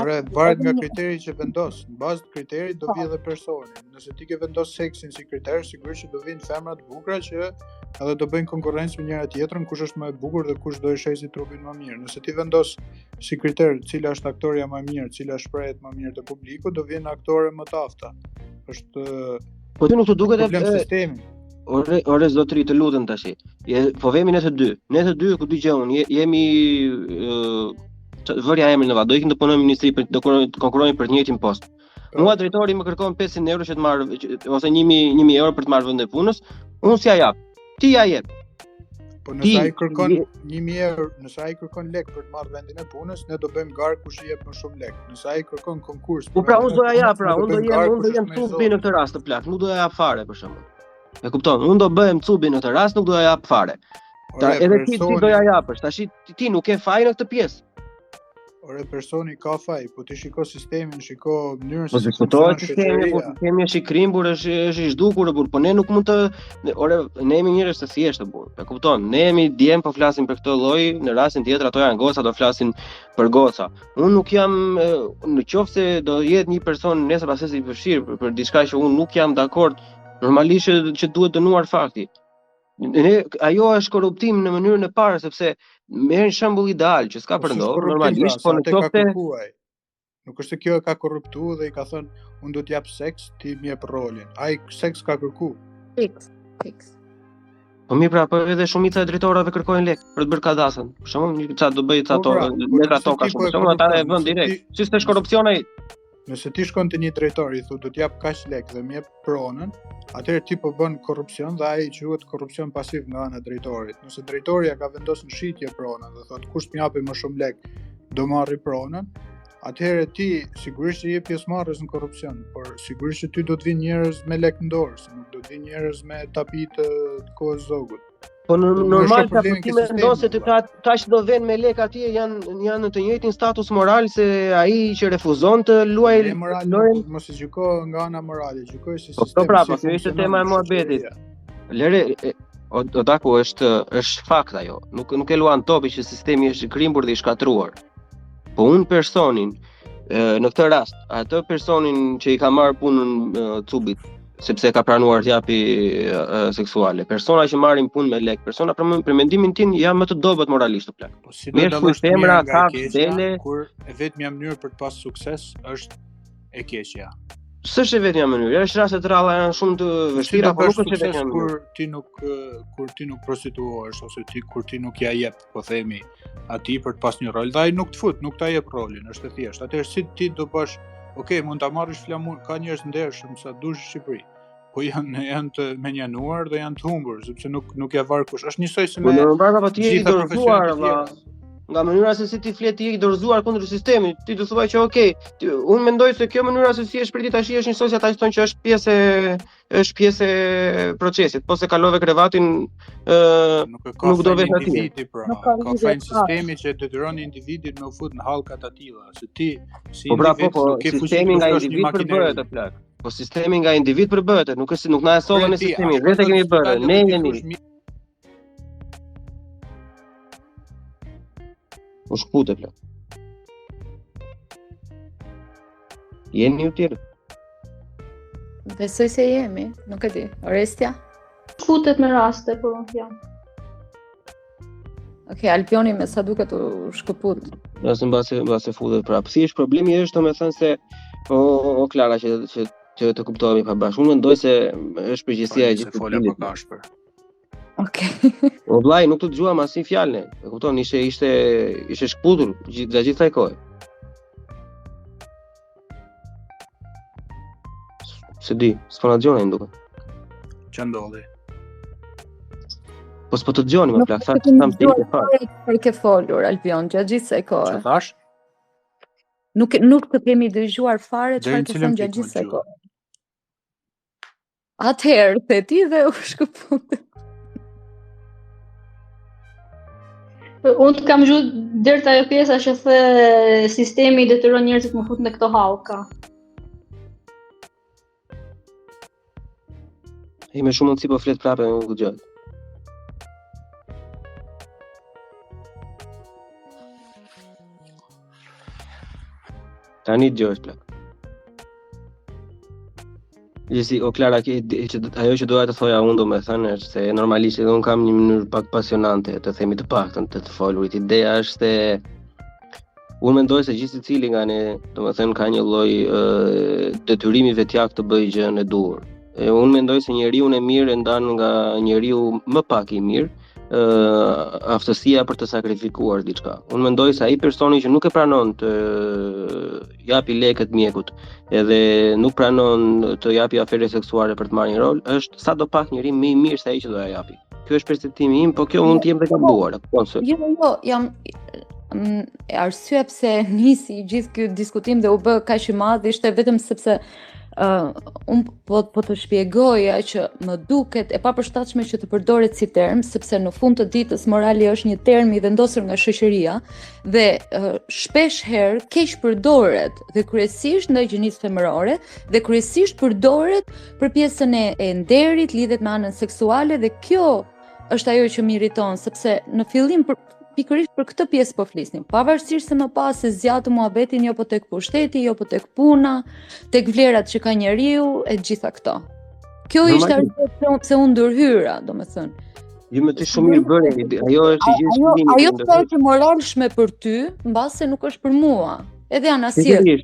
Ore, varet nga kriteri që vendos. Në bazë të kriterit do vi edhe personi. Nëse ti ke vendos seksin si kriter, sigurisht që do vinë femra të bukura që edhe do bëjnë konkurrencë me njëra tjetrën, kush është më e bukur dhe kush do i shesi trupin më mirë. Nëse ti vendos si kriter cila është aktoreja më mirë, cila shprehet më mirë te publiku, do vinë aktore më të afta. Është Po ti nuk të duket problem sistemi. Ore zotëri, të lutem tash. Po vemi ne të dy. Ne të dy ku dëgjon, jemi vërja emrin në do ikim të punojmë në ministri do konkurrojmë për të njëjtin post. Mua drejtori më kërkon 500 euro që të marr ose 1000 euro për të marrë vend e punës. Unë s'ja jap. Ti ja jep. Po nëse ai kërkon 1000 euro, nëse ai kërkon lek për të marrë vendin e punës, ne do bëjmë garë kush i jep më shumë lek. Nëse ai kërkon konkurs. Po pra unë do ja jap, unë do jem cubi në këtë rast të plak, nuk do ja jap fare për shembull. E kupton? Unë do bëhem cubi në këtë rast, nuk do ja jap fare. Edhe ti do ja japësh. Tash ti nuk ke faj në këtë pjesë. Ore, personi ka faj, po ti shiko sistemin, shiko mënyrën se si funksionon sistemi, po sistemi është i krimbur, është i zhdukur, po ne nuk mund të, ore, ne jemi njerëz të thjeshtë burr. E kupton? Ne jemi djem po flasim për këtë lloj, në rastin tjetër ato janë goca, do flasin për goca. Unë nuk jam, në qoftë se do jetë një person nesër pas i vështirë për diçka që unë nuk jam dakord, normalisht që duhet dënuar fakti. Ajo është korruptim në mënyrën e parë sepse merr shembull ideal që s'ka për ndodhur normalisht, po në qoftë nuk është se kjo e ka korruptuar dhe i ka thënë unë do t'jap seks, ti më jep rolin. Ai seks ka kërku. Fix. Po mirë pra, po edhe shumica e drejtorave kërkojnë lek për të bërë kadasën. Për shembull, çfarë do bëj ato letra toka shumë. Për shembull, ata e vën direkt. Si s'është korrupsioni. Nëse ti shkon te një drejtor i thu do t'jap kaq lek dhe më jep pronën, atëherë ti po bën korrupsion dhe ai quhet korrupsion pasiv nga ana e drejtorit. Nëse drejtori ka vendosur në shitje pronën dhe thotë kush më japi më shumë lek do marrë pronën, atëherë ti sigurisht je pjesëmarrës në korrupsion, por sigurisht që ty do të vinë njerëz me lek në dorë, se nuk do të vinë njerëz me tapi të kohës zogut. Po normal ka ti mendon se kaq do vjen me lek atje janë në të njëjtin status moral se ai që refuzon të luajë lojën, mos e gjyko nga ana morale, gjykoj se sistemi. Po pra, kjo ishte tema e muhabetit. Lere, Otaku është fakt ajo. Nuk e luan topi që sistemi është i krimbur dhe i shkatruar. Po unë personin në këtë rast, atë personin që i ka marrë punën Cubit sepse ka pranuar t'japi seksuale. Persona që marrin punë me lek, persona për mendimin tim janë më të dobët moralisht të plak. Po si do të dallosh femra ka dele kur e vetmja mënyrë për të pas sukses është e keqja. S'është e vetmja mënyrë, është raste të ralla janë shumë të vështira, por nuk është e vetmja mënyrë. Kur ti nuk prostituohesh ose kur ti nuk ja jep, po themi, atij për të pas një rol, dhe ai nuk të fut, nuk ta jep rolin, është e thjeshtë. Atëherë si ti do bësh, okay, mund ta marrësh flamur, ka njerëz ndershëm sa dush në Shqipëri. Po janë të menjanuar dhe janë të humbur, sepse nuk ja var kush. Është njësoj si me gjitha profesionet e tjera. Nga mënyra se si ti flet ti je i dorëzuar kundër sistemit, ti do thuaj që okay, unë mendoj se kjo mënyra se si është prit tash është njësoj si ata thonë që është pjesë e procesit, po se kalove krevatin nuk do vesh atij. Pra, ka fajin sistemi që detyron individin me u fut në hallkat të tilla, se ti si individ nuk ke fuqi nga individ për bëhet të plak. Po sistemi nga individ për bëhet, nuk na e sollën në sistemi, vetë kemi bërë, ne jemi. Po shkute plak. Jeni ju tjerë? Besoj se jemi, nuk e di. Orestja? Shkutet me raste, po jam. Okej, Alpioni me sa duket u shkëput. Nëse mbase futet prapë. Si është problemi është domethënë se o Klara që të kuptohemi pa bashkë. Unë mendoj se është përgjegjësia e gjithë folja. Okej. O vllai, nuk të dëgjuam asnjë fjalë. E kupton, ishte shkputur gjatë kësaj kohe. Se di, s'po na dëgjoni nduket. Ç'a ndodhi? Po s'po të dëgjoni më plak, tham ti ke fal. Për ke folur Alpion gjatë gjithë kësaj kohe. Ç'a thash? Nuk të kemi dëgjuar fare çfarë të thënë gjatë gjithë kësaj kohe. Atëherë te ti dhe u shkëput. Unë të kam gjuhë deri te ajo pjesa që the sistemi detyron njerëzit më fut në këto hallka. Me shumë mundësi po flet prapë nuk dëgjoj. Tani dëgjosh plak. Jesi, o Klara, ajo që doja të thoja unë domethënë është se normalisht edhe unë kam një mënyrë pak pasionante, të themi të paktën, të folurit. Ideja është se unë mendoj se gjithë secili nga ne, domethënë ka një lloj detyrimi vetjak të bëjë gjën e duhur. Unë mendoj se njeriu i mirë e ndan nga njeriu më pak i mirë aftësia për të sakrifikuar diçka. Unë mendoj se ai personi që nuk e pranon të japi lekët mjekut, edhe nuk pranon të japi afere seksuale për të marrë një rol, është sadopak njeri më i mirë se ai që do ja japi. Kjo është perceptimi im, po kjo mund të jem të gabuar. Jo, jam arsye pse nisi gjithë ky diskutim dhe u bë kaq i madh ishte vetëm sepse unë po të shpjegoja që më duket e papërshtatshme që të përdoret si term, sepse në fund të ditës morali është një term i vendosur nga shoqëria dhe shpesh herë keq përdoret dhe kryesisht ndaj gjinisë femërore dhe kryesisht përdoret për pjesën e nderit, lidhet me anën seksuale dhe kjo është ajo që më irriton, sepse në fillim pikërisht për këtë pjesë po flisnim. Pavarësisht se më pas se zgjatë muhabetin jo po tek pushteti, jo po tek puna, tek vlerat që ka njeriu e gjitha këto. Kjo ishte arsye pse unë ndërhyra, domethënë. Jo më të shumë mirë bëre, ajo është gjithë shpjegimi. Ajo është moralshme për ty, mbase nuk është për mua. Edhe janë asnjë.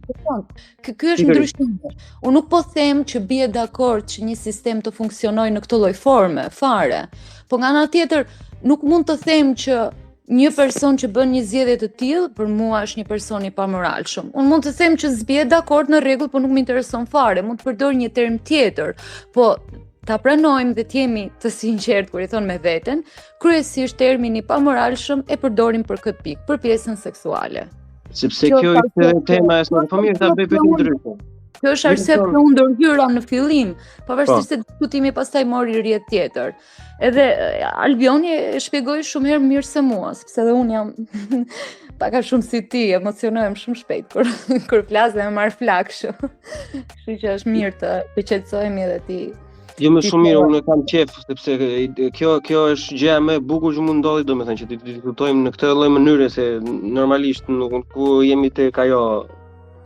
Ky është ndryshimi. Unë nuk po them që bie dakord që një sistem të funksionojë në këtë lloj forme, fare. Po nga ana tjetër, nuk mund të them që një person që bën një zgjedhje të tillë për mua është një person i pamoralshëm. Unë mund të them që s'bie dakord në rregull, por nuk më intereson fare. Mund të përdor një term tjetër, po ta pranojmë dhe të jemi të sinqertë kur i thon me veten, kryesisht termin i pamoralshëm e përdorim për këtë pikë, për pjesën seksuale. Sepse kjo është tema e sot, po mirë ta bëj për ndryshe. Kjo është arsye pse unë ndërhyra në fillim, pavarësisht se diskutimi pastaj mori rrjet tjetër. Edhe Albioni e shpjegoi shumë herë mirë se mua, sepse edhe unë jam pak a shumë si ti, emocionohem shumë shpejt kur flas dhe më marr flak kështu. Kështu që është mirë të qetësohemi edhe ti. Jo më shumë mirë, unë kam qef, sepse kjo është gjëja më e bukur që mund ndodhi, domethënë që të diskutojmë në këtë lloj mënyre se normalisht nuk ku jemi tek ajo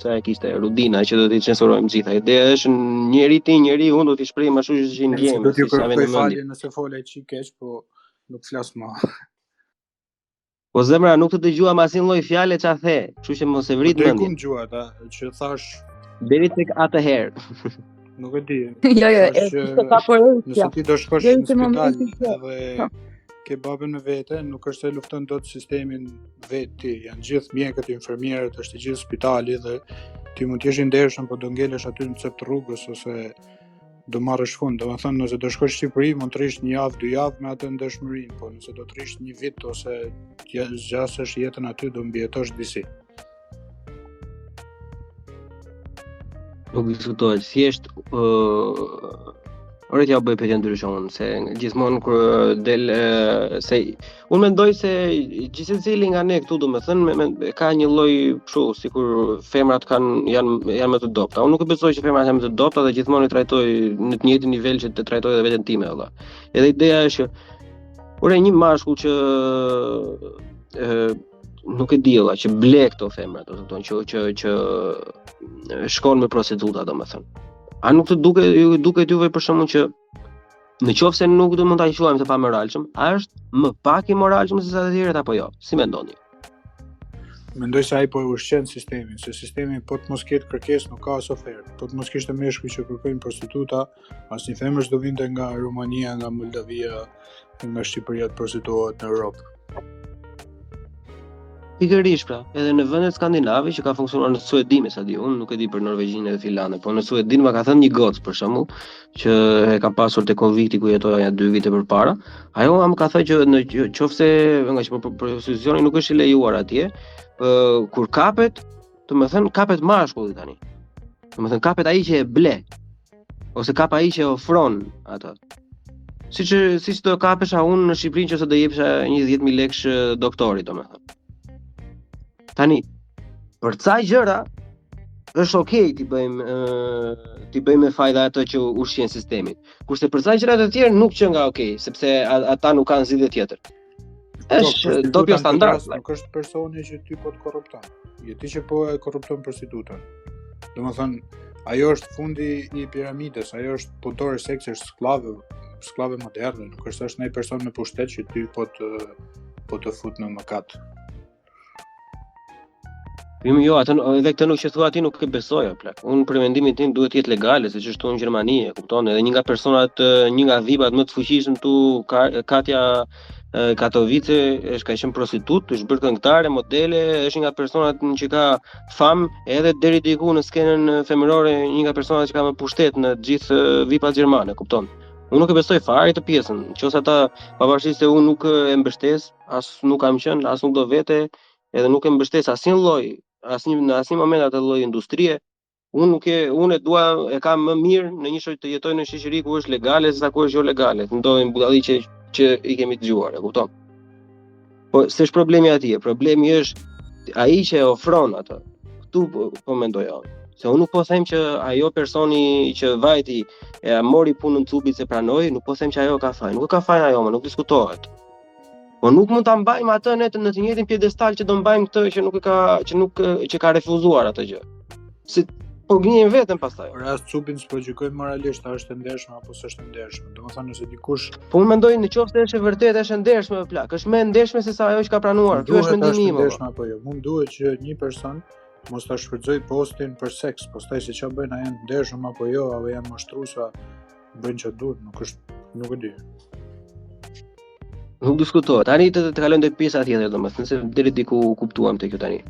sa e kishte Rudina që do t'i censurojmë gjitha. Ideja është njeri unë do t'i shprehim ashtu që ndjem. Do t'ju kërkoj falje nëse folej çik keq, po nuk flas më. Po zemra, nuk të dëgjuam asnjë lloj fjale ç'a the, kështu që mos e vrit mendjen. Do të dëgjoj ata që thash deri tek atëherë. Nuk e di. Jo, ka porosja. Nëse ti do shkosh në spital edhe ke babën me vete, nuk është se lufton dot sistemin vetë ti, janë gjithë mjekët, infermierët, është i gjithë spitali dhe ti mund të jesh i ndershëm, po do ngelesh aty në cep të rrugës ose do marrësh fund. Domethënë nëse do shkosh në Shqipëri, mund të rish 1 javë, 2 javë me atë ndershmërinë, po nëse do të rish 1 vit ose zgjasesh jetën aty, do mbijetosh disi. Nuk diskutohet, thjesht ore t'ja bëj pyetje ndryshon, se gjithmonë kur del se unë mendoj se gjithsecili nga ne këtu domethënë ka një lloj kështu, sikur femrat janë më të dobta. Unë nuk e besoj që femrat janë më të dobta dhe gjithmonë i trajtoj në të njëjtin nivel që të trajtoj edhe veten time valla. Edhe ideja është që ore një mashkull që nuk e di valla, që ble këto femrat, do të thonë që shkon me prostituta domethënë. A nuk të duket juve për shkakun që në qoftë se nuk do mund ta quajmë se pa moralshëm, a është më pak i moralshëm se sa të tjerët apo jo? Si mendoni? Mendoj se ai po e ushqen sistemin, se sistemi po të mos ketë kërkesë nuk ka as ofertë. Po të mos kishte meshkuj që kërkojnë prostituta, asnjë femër s'do vinte nga Rumania, nga Moldavia, nga Shqipëria të prostituohet në Europë. Pikërisht pra, edhe në vendet skandinave që ka funksionuar në Suedi, me sa di unë, nuk e di për Norvegjinë edhe Finlandën, po në Suedi më ka thënë një gocë për shembull, që e ka pasur te konvikti ku jetoja 2 vite përpara. Ajo më ka thënë që në qoftë nga që prostitucioni nuk është i lejuar atje, kur kapet, domethënë kapet mashkulli tani. Domethënë kapet ai që e ble, ose kap ai që ofron atë. Siç do kapesha unë në Shqipërinë që do jepsha 10.000 lekësh doktorit domethënë. Tani, për ca gjëra është okay ti bëjmë fajda ato që ushqen sistemin. Kurse për ca gjëra të tjera nuk që nga okay, sepse ata nuk kanë zgjidhje tjetër. Është dobjo standard. Nuk është personi që ty po të korrupton. Je ti që po e korrupton prostitutën. Domethënë, ajo është fundi i piramidës, ajo është punëtore seksi, është sklave moderne, nuk është as një person me pushtet që ty po të fut në mëkat. Jo, atë edhe këtë nuk që thua ti nuk e besoj plak. Unë për mendimin tim duhet të jetë legale, siç është këtu në Gjermani, e kupton? Edhe një nga personat, një nga vipat më të fuqishëm tu, Katja Katovice, është ka qenë prostitut, është bërë këngëtare, modele, është një nga personat që ka famë, edhe deri diku në skenën femërore, një nga personat që ka më pushtet në gjithë vipat gjermane, kupton? Unë nuk e besoj fare të pjesën, nëse ata pavarësisht se unë nuk e mbështes, as nuk kam qenë, as nuk do vete, edhe nuk e mbështes asnjë lloj, në asnjë moment atë lloj industrie, unë e dua e kam më mirë në një të jetoj në shoqëri ku është legale sesa ku është jo legale. Ndodhin budalli që i kemi dëgjuar, e kupton? Po s'është problemi atje, problemi është ai që e ofron atë. Ktu po mendoj unë. Se unë nuk po them që ajo personi që vajti e mori punën cubit se pranoi, nuk po them që ajo ka fajin. Nuk ka fajin ajo, nuk diskutohet. Po nuk mund ta mbajmë atë në të njëjtin piedestal që do mbajmë këtë që ka refuzuar atë gjë. Si po gënjejmë veten pastaj. Por as cupin s'po gjykojmë moralisht, a është e ndershme apo s'është e ndershme. Domethënë nëse dikush po unë mendoj nëse është e vërtetë është e ndershme plak, është më e ndershme se sa ajo që ka pranuar. Ky është mendimi im. Ndershme apo jo? Mund duhet që një person mos ta shfrytëzoj postin për seks, pastaj se çfarë bëjnë, a janë ndershëm apo jo, apo janë mashtruesa, bëjnë çfarë duhet, nuk e di. Nuk diskutohet. Tani të kalojmë te pjesa tjetër, domethënë se deri diku kuptuam tek kjo tani.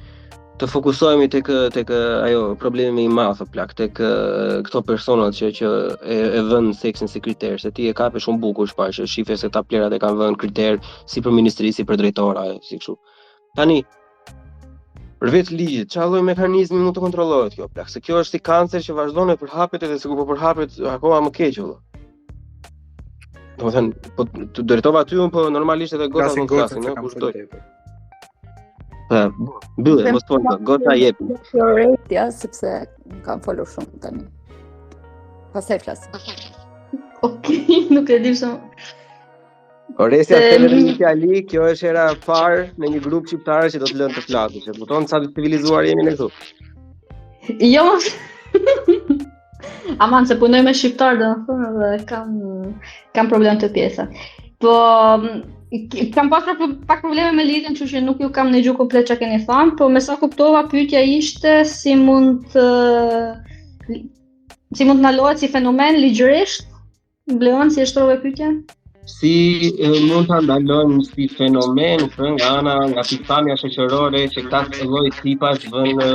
Të fokusohemi tek ajo problemi i madh plak, tek këto personat që e vënë seksin si kriter, se ti e kape shumë bukur shpaq që shifë se ta plerat e kanë vënë kriter si për ministri, si për drejtora, si kështu. Tani përveç ligjit, çfarë lloj mekanizmi mund të kontrollohet kjo plak? Se kjo është si kancer që vazhdon e përhapet edhe sikur po përhapet akoma më keq vëlla. Domethënë, po të drejtova ty unë, po normalisht edhe gota mund të flasin, ëh, kushtoj. Mbyllë, mos folë, gota jep. Teoretja, sepse kam folur shumë tani. Pastaj flas. Okej, nuk e di pse. Oresja thënë një fjali, kjo është era parë në një grup shqiptare që do të lënë të flasë, që kupton sa të civilizuar jemi ne këtu. Jo. Aman se punoj me shqiptar domethënë dhe kam problem të pjesa. Po kam pasur pak probleme me lidhjen, kështu që nuk ju kam ndëgjuar komplet çka keni thënë, po me sa kuptova pyetja ishte si mund të ndalohet si fenomen ligjërisht? Bleon, si është rrova pyetja? Si mund ta ndalojmë si fenomen nga pikpamja shoqërore që këta lloj tipash vënë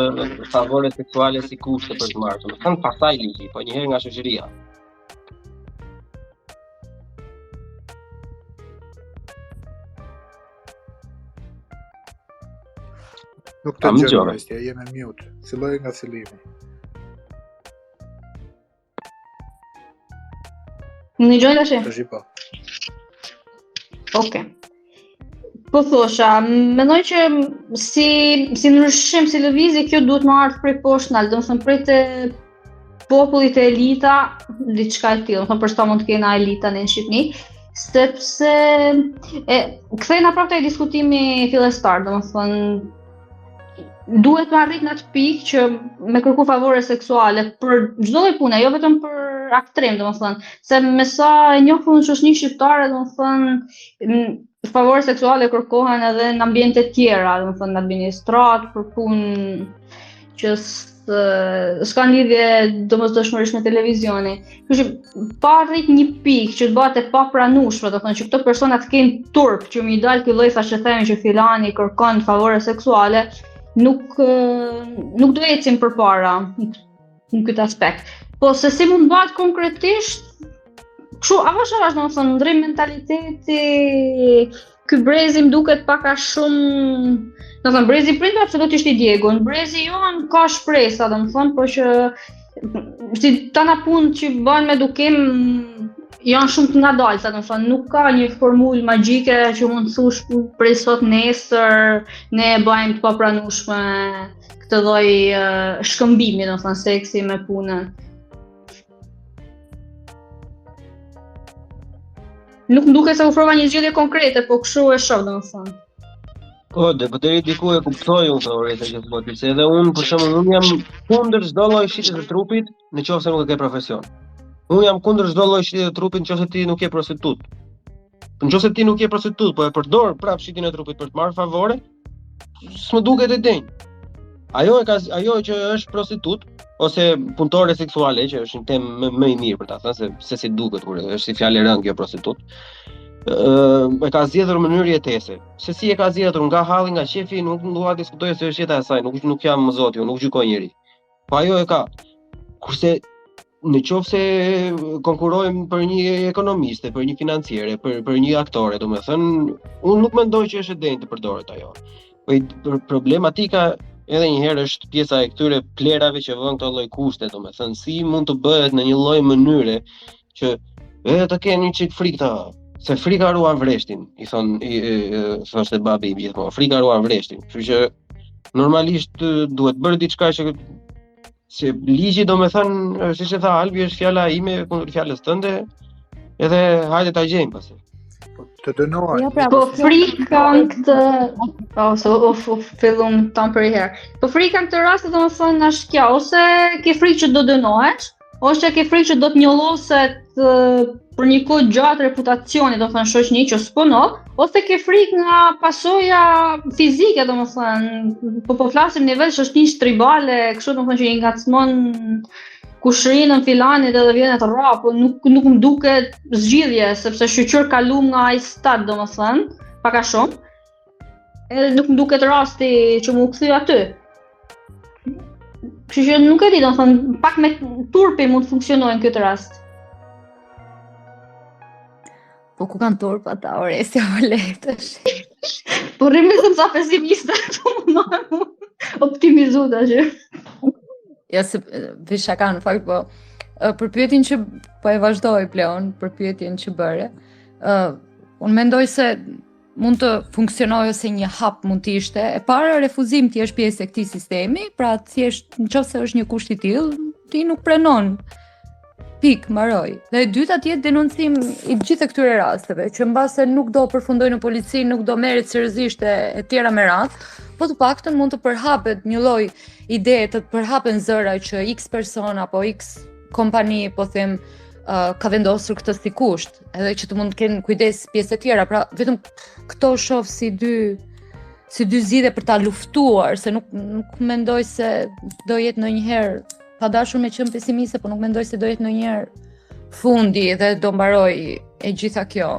favore seksuale si kushte për të marrë. Domethënë pastaj ligji, po njëherë nga shoqëria. Nuk të gjërë, jemi mute. Filloj nga fillimi. Më dëgjoj tash? Tash po. Okej. Po thosha, mendoj që si ndryshim, si lëvizje, kjo duhet më ardhë prej poshtë nalt, domethënë prej të popullit e elita, diçka e tillë, domethënë për sa mund të kena elita në Shqipëri, sepse kthehena prapë te diskutimi fillestar, domethënë duhet të arrit në atë pikë që me kërku favore seksuale për çdo lloj pune, jo vetëm për aktrim, domethënë, se me sa e njohun shoqëni shqiptare, domethënë favore seksuale kërkohen edhe në ambiente të tjera, domethënë në administrat, për punë që s'kan lidhje domosdoshmërisht me televizioni. Kështu që pa arrit një pikë që të bëhet e papranueshme, domethënë që këto persona të kenë turp që më i dal ky lloj thashë themi që filani kërkon favore seksuale, nuk do ecim përpara në këtë aspekt. Po se si mund bëhet konkretisht, kështu avash domethënë ndrim mentaliteti, ky brezi më duket pak a shumë, domethënë brezi prit absolutisht i djegun, brezi jon ka shpresa domethënë, por që si tana punë që bëhen me edukim janë shumë të ngadalsa, domethënë nuk ka një formulë magjike që mund të thosh prej sot nesër ne bëjmë të papranueshme këtë lloj shkëmbimi, domethënë seksi me punën. Nuk më duket se ofrova një zgjidhje konkrete, po kështu e shoh domethënë. Po, po deri diku e kuptoj unë teoritë që thua ti, se edhe unë për shembull unë jam kundër çdo lloji shitje të trupit, nëse nuk e ke profesion. Unë jam kundër çdo lloji shitje të trupit nëse ti nuk je prostitut. Nëse ti nuk je prostitut, po e përdor prap shitjen e trupit për të marrë favore, s'më duket e denj. Ajo që është prostitut ose punëtore seksuale, që është një temë më i mirë për ta thënë se si duket kur është si fjalë e rëndë kjo prostitut. E ka zgjedhur në mënyrë jetese. Se si e ka zgjedhur nga halli, nga qefi, nuk dua të diskutoj se është jeta e saj, nuk jam zoti, nuk gjykoj njerëj. Po ajo e ka. Kurse nëse konkurrojmë për një ekonomiste, për një financiere, për një aktore, domethënë, unë nuk mendoj që është e denjë të përdoret ajo. Po problematika edhe një herë është pjesa e këtyre plerave që vën këto lloj kushte, domethënë si mund të bëhet në një lloj mënyre që edhe të kenë një çik frikë ta. Se frika ruan vreshtin, i thoshte babi im gjithmonë, frika ruan vreshtin. Kështu që normalisht duhet bërë diçka që se ligji domethënë, siç e tha Albi, është fjala ime kundër fjalës tënde, edhe hajde ta gjejmë pastaj. Të dënohet. Po frika në këtë fillum tam për herë. Po frika në këtë rast domethënë është kjo, ose ke frikë që do dënohesh, ose ke frikë që do të njolloset për një kohë gjatë reputacioni, domethënë shoqëni që s'punon, ose ke frikë nga pasoja fizike, domethënë po flasim nivel shoqënisë tribale, kështu domethënë që i ngacmon kushrinën filanit edhe vjen të rrap, po nuk më duket zgjidhje, sepse shqyr kalum nga ai stad domethënë, pak a shumë. Edhe nuk më duket rasti që më u kthy aty. Kështu që nuk e di, domethënë pak me turpi mund të funksionojë në këtë rast. Po ku kanë turp ata, Oresja Valetësh? Po rrim me sa pesimiste, po mundohem optimizu tash. Ja se visha ka në fakt, po për pyetjen që po e vazhdoj Pleon, për pyetjen që bëre, unë mendoj se mund të funksionojë ose një hap mund të ishte. E para, refuzim ti është pjesë e këtij sistemi, pra thjesht nëse është një kusht i tillë, ti nuk prenon. Pik, mbaroj. Dhe e dyta tjetë denoncim i gjithë këtyre rasteve, që mbase nuk do përfundoj në polici, nuk do merret seriozisht e tjera me radhë, po të paktën mund të përhapet një lloj ide, të përhapen zëra që X persona apo X kompani, po them, ka vendosur këtë si kusht, edhe që të mund të kenë kujdes pjesë e tjera, pra vetëm këto shoh si dy zgjidhje për ta luftuar, se nuk mendoj se do jetë ndonjëherë, pa dashur me qenë pesimiste, po nuk mendoj se do jetë ndonjëherë fundi dhe do mbaroj e gjitha kjo.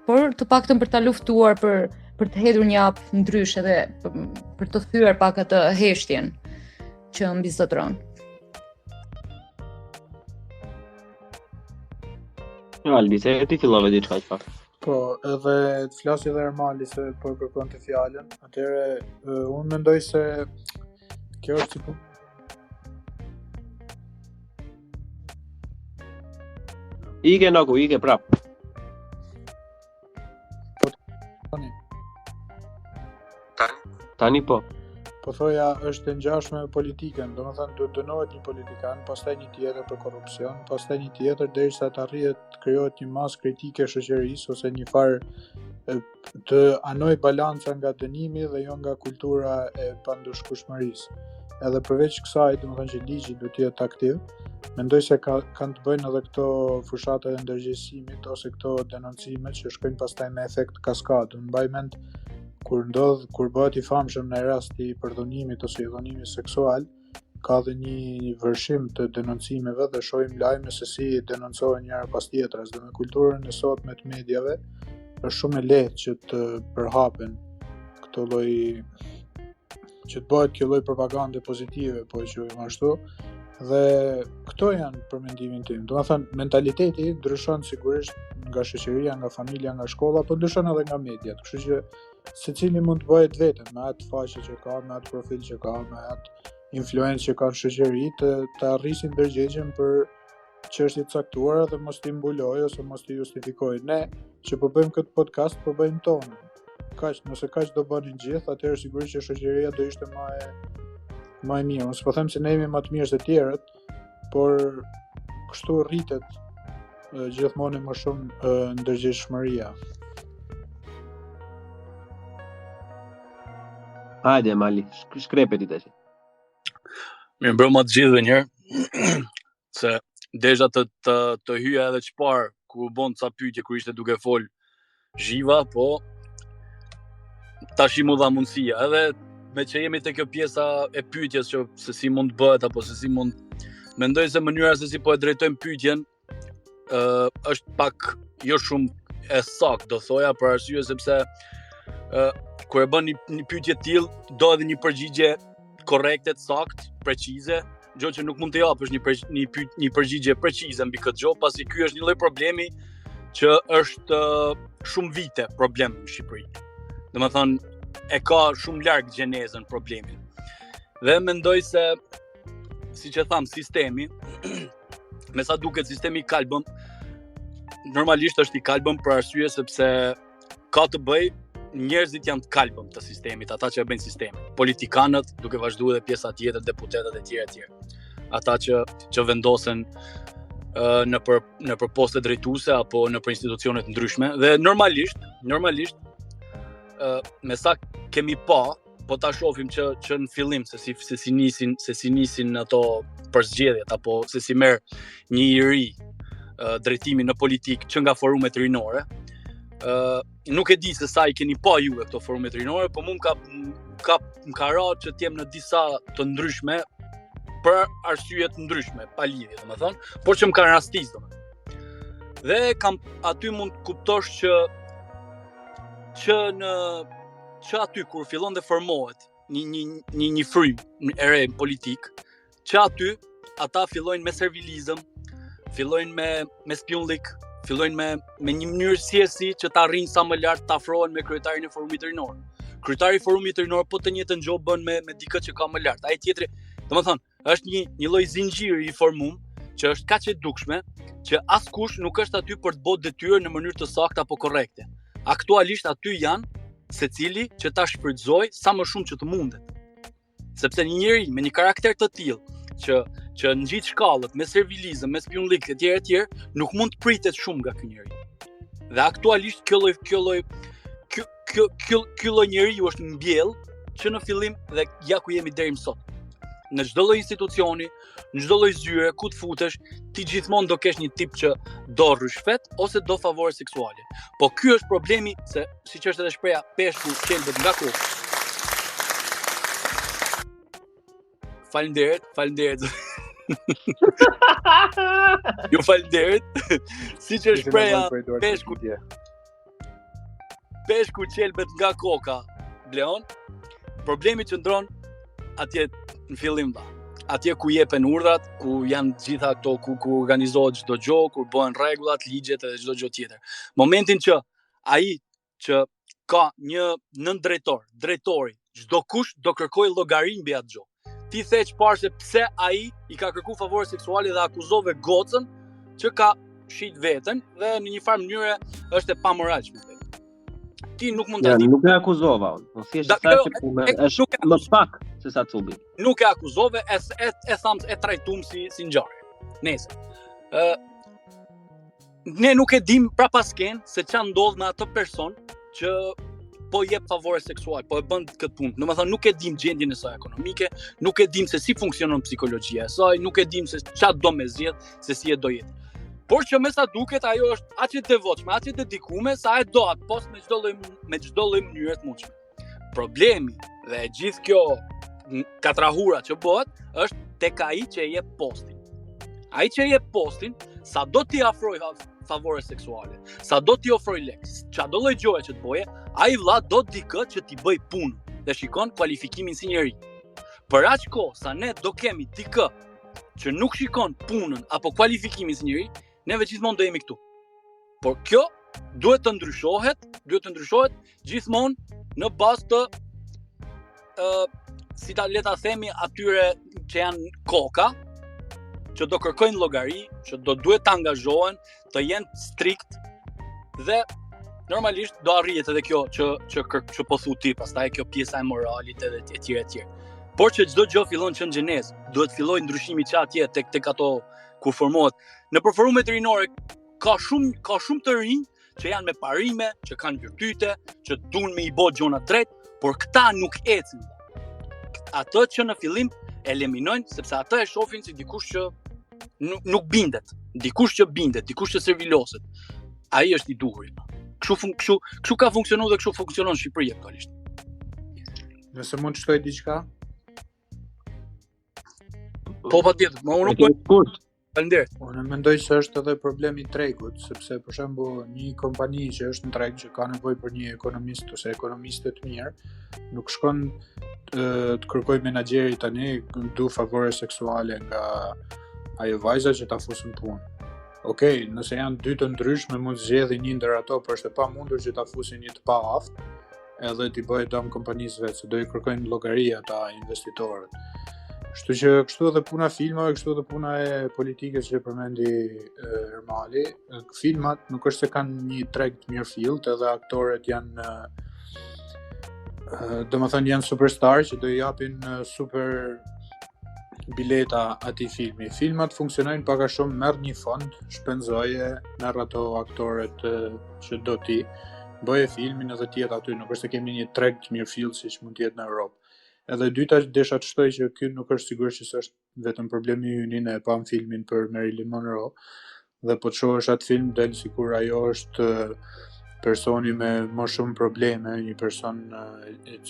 Por të paktën për ta luftuar, për të hedhur një hap ndryshe dhe për të thyer pak atë heshtjen që mbizotron. Albi, se ti fillove diçka që pak. Po, edhe të flasi edhe Ermali se po kërkon të fjalën. Atëherë unë mendoj se kjo është si Ike naku, ike prap. Tani po. Po thoja është e ngjashme me politikën, domethënë duhet dënohet një politikan, pastaj një tjetër për korrupsion, pastaj një tjetër derisa të arrihet të krijohet një masë kritike shoqërisë ose një farë të anoj balanca nga dënimi dhe jo nga kultura e pandushkueshmërisë. Edhe përveç kësaj, domethënë që ligji duhet të jetë aktiv, mendoj se kanë të bëjnë edhe këto fushatat e ndërgjegjësimit ose këto denoncime që shkojnë pastaj me efekt kaskadë. Unë mbaj mend kur bëhet i famshëm në rast i përdhunimit ose i dhunimit seksual, ka dhe një vërshim të denoncimeve dhe shohim lajme se si denoncohen njëra pas tjetrës. Dhe me kulturën e sotme të mediave është shumë e lehtë që të përhapen këto lloj, që të bëhet kjo lloj propagande pozitive, po e quajmë ashtu. Dhe këto janë për mendimin tim. Domethënë mentaliteti ndryshon sigurisht nga shoqëria, nga familja, nga shkolla, por ndryshon edhe nga mediat. Kështu që secili mund të bëhet vetëm me atë faqe që ka, me atë profil që ka, me atë influencë që ka në shoqëri, të arrisin ndërgjegjen për çështje të caktuara dhe mos t'i mbulojë ose mos t'i justifikojë. Ne që po bëjmë këtë podcast, po bëjmë tonë. Nëse kaq do bënin gjithë, atëherë sigurisht që shoqëria do ishte më e mirë. Unë s'po them se ne jemi më të mirë se tjerët, por kështu rritet gjithmonë më shumë ndërgjegjshmëria. Hajde, Mali, shkrepe ti tash. Mirë mbrëma të gjithëve njërë, se desha të hyja edhe çfarë ku bon ca pyetje kur ishte duke fol Zhiva, po tash i mu dha mundësia, edhe me që jemi te kjo pjesa e pyetjes që se si mund të bëhet apo se si mund, mendoj se mënyra se si po e drejtojmë pyetjen është pak jo shumë e saktë, do thoja, për arsye sepse kur e bën një pyetje të tillë, do edhe një përgjigje korrekte, të saktë, precize, gjë që nuk mund të japësh një përgjigje precize mbi këtë gjë, pasi ky është një lloj problemi që është shumë vite problem në Shqipëri. Domethënë e ka shumë larg gjenezën problemin. Dhe mendoj se, siç e tham, sistemi, me sa duket sistemi i kalbëm, normalisht është i kalbëm për arsye sepse ka të bëj njerëzit janë të kalbëm të sistemit, ata që e bëjnë sistemin. Politikanët, duke vazhduar edhe pjesa tjetër, deputetët e tjerë. Ata që vendosen në për poste drejtuese apo në për institucione të ndryshme dhe normalisht me sa kemi po ta shohim që në fillim se si nisin ato përzgjedhjet apo se si merr një i ri drejtimin në politikë që nga forumet rinore. Nuk e di se sa i keni pa juve këto forumet rinore, po mu m'ka ra që t'jem në disa të ndryshme për arsye të ndryshme, pa lidhje, domethënë, por që m'ka rastis, domethënë. Dhe aty mund të kuptosh që aty kur fillon dhe formohet një frymë e re politik, që aty ata fillojnë me servilizëm, fillojnë me spionlik, fillojnë me një mënyrë si që ta arrijnë sa më lart të afrohen me kryetarin e forumit rinor. Kryetari i forumit rinor po të njëjtën gjë bën me dikë që ka më lart. Ai tjetri, domethënë, është një lloj zinxhiri i formum që është kaq e dukshme që askush nuk është aty për të bërë detyrën në mënyrë të saktë apo korrekte. Aktualisht aty janë secili që ta shfrytëzoj sa më shumë që të mundet. Sepse një njeri me një karakter të tillë që ngjit shkallët me servilizëm, me spionlik e tjerë, nuk mund të pritet shumë nga ky njeri. Dhe aktualisht ky lloj njeriu është mbjell që në fillim dhe ja ku jemi deri më sot. Në çdo lloj institucioni, në çdo lloj zyre ku të futesh, ti gjithmonë do kesh një tip që do rrushfet ose do favore seksuale. Po ky është problemi se siç është edhe shpreha, peshku qelbet nga kokë. Faleminderit. Ju faleminderit. Siç është shpreha, peshku qelbet nga koka, Bleon. Problemi qëndron atje në fillim dha. Atje ku jepen urdhrat, ku janë gjitha këto, ku organizohet çdo gjë, ku bëhen rregullat, ligjet edhe çdo gjë tjetër. Momentin që ai që ka një drejtori, çdo kush do kërkoj llogari mbi atë gjë. Ti the çfarë se pse ai i ka kërkuar favore seksuale dhe akuzove gocën që ka shit veten dhe në një farë mënyre është e pamoralshme. Ti nuk mund ta di. Nuk e akuzova unë. Po thjesht është më pak se sa cubi. Nuk e akuzove, e tham e trajtuam si ngjarje. Nëse ne nuk e dim prapasken se ç'a ndodh me atë person që po jep favore seksual, po e bën këtë punë. Domethënë nuk e dim gjendjen e saj ekonomike, nuk e dim se si funksionon psikologjia e saj, nuk e dim se ç'a do me zgjedh, se si e do jetë. Por që me sa duket ajo është aq e devotshme, aq e dedikuar sa e do atë post me çdo lloj mënyre të mundshme. Problemi dhe gjithë kjo katrahura që bëhet është tek ai që e jep postin. Ai që e jep postin, sa do t'i afroj favore seksuale, sa do t'i ofroj lek, qa do lloj gjoje që të boje, ai vlla do dikë që t'i bëj punë dhe shikon kualifikimin si njeri. Për aq kohë sa ne do kemi dikë që nuk shikon punën apo kualifikimin si njeri, neve gjithmonë do jemi këtu. Por kjo duhet të ndryshohet gjithmonë në bazë të si ta le ta themi atyre që janë koka, që do kërkojnë llogari, që do duhet të angazhohen, të jenë strikt dhe normalisht do arrihet edhe kjo që po thu ti, pastaj kjo pjesa e moralit edhe etj. Por që çdo gjë fillon që në gjenezë, duhet fillojë ndryshimi që atje tek ato ku formohet. Në forumet rinore ka shumë të rinj që janë me parime, që kanë virtyte, që duan me i bë gjona drejt, por këta nuk ecin. Ato që në fillim eliminojnë sepse ata e shohin si dikush që nuk bindet, dikush që bindet, dikush që serviloset. Ai është i duhurit. Kështu ka funksionuar dhe kështu funksionon në Shqipëri aktualisht. Nëse mund të shtoj diçka? Po patjetër, unë nuk po. Faleminderit. Unë mendoj se është edhe problemi i tregut, sepse për shembull një kompani që është në treg që ka nevojë për një ekonomist ose ekonomiste të mirë, nuk shkon të kërkoj menaxheri tani du favore seksuale nga ajo vajza që ta fusin punë. Okej, nëse janë dy të ndryshme mund të zgjedhin një ndër ato, por është e pamundur që ta fusin një të paaftë edhe t'i bëjë dëm kompanisë vetë, se do i kërkojnë llogari ata investitorët. Kështu që kështu edhe puna filmave, kështu edhe puna e politikës që përmendi Ermali. Filmat nuk është se kanë një treg të mirë fillt, edhe aktorët janë domethënë janë superstar që do i japin super bileta atij filmi. Filmat funksionojnë pak a shumë, merr një fond, shpenzoje, merr ato aktorët që do ti, bëje filmin edhe ti jetë aty, nuk është se kemi një treg të mirë fillt siç mund të jetë në Europë. Edhe dyta desha të shtoj që ky nuk është sigurisht që është vetëm problemi ynë, ne e pam filmin për Marilyn Monroe dhe po të shohësh atë film del sikur ajo është personi me më shumë probleme, një person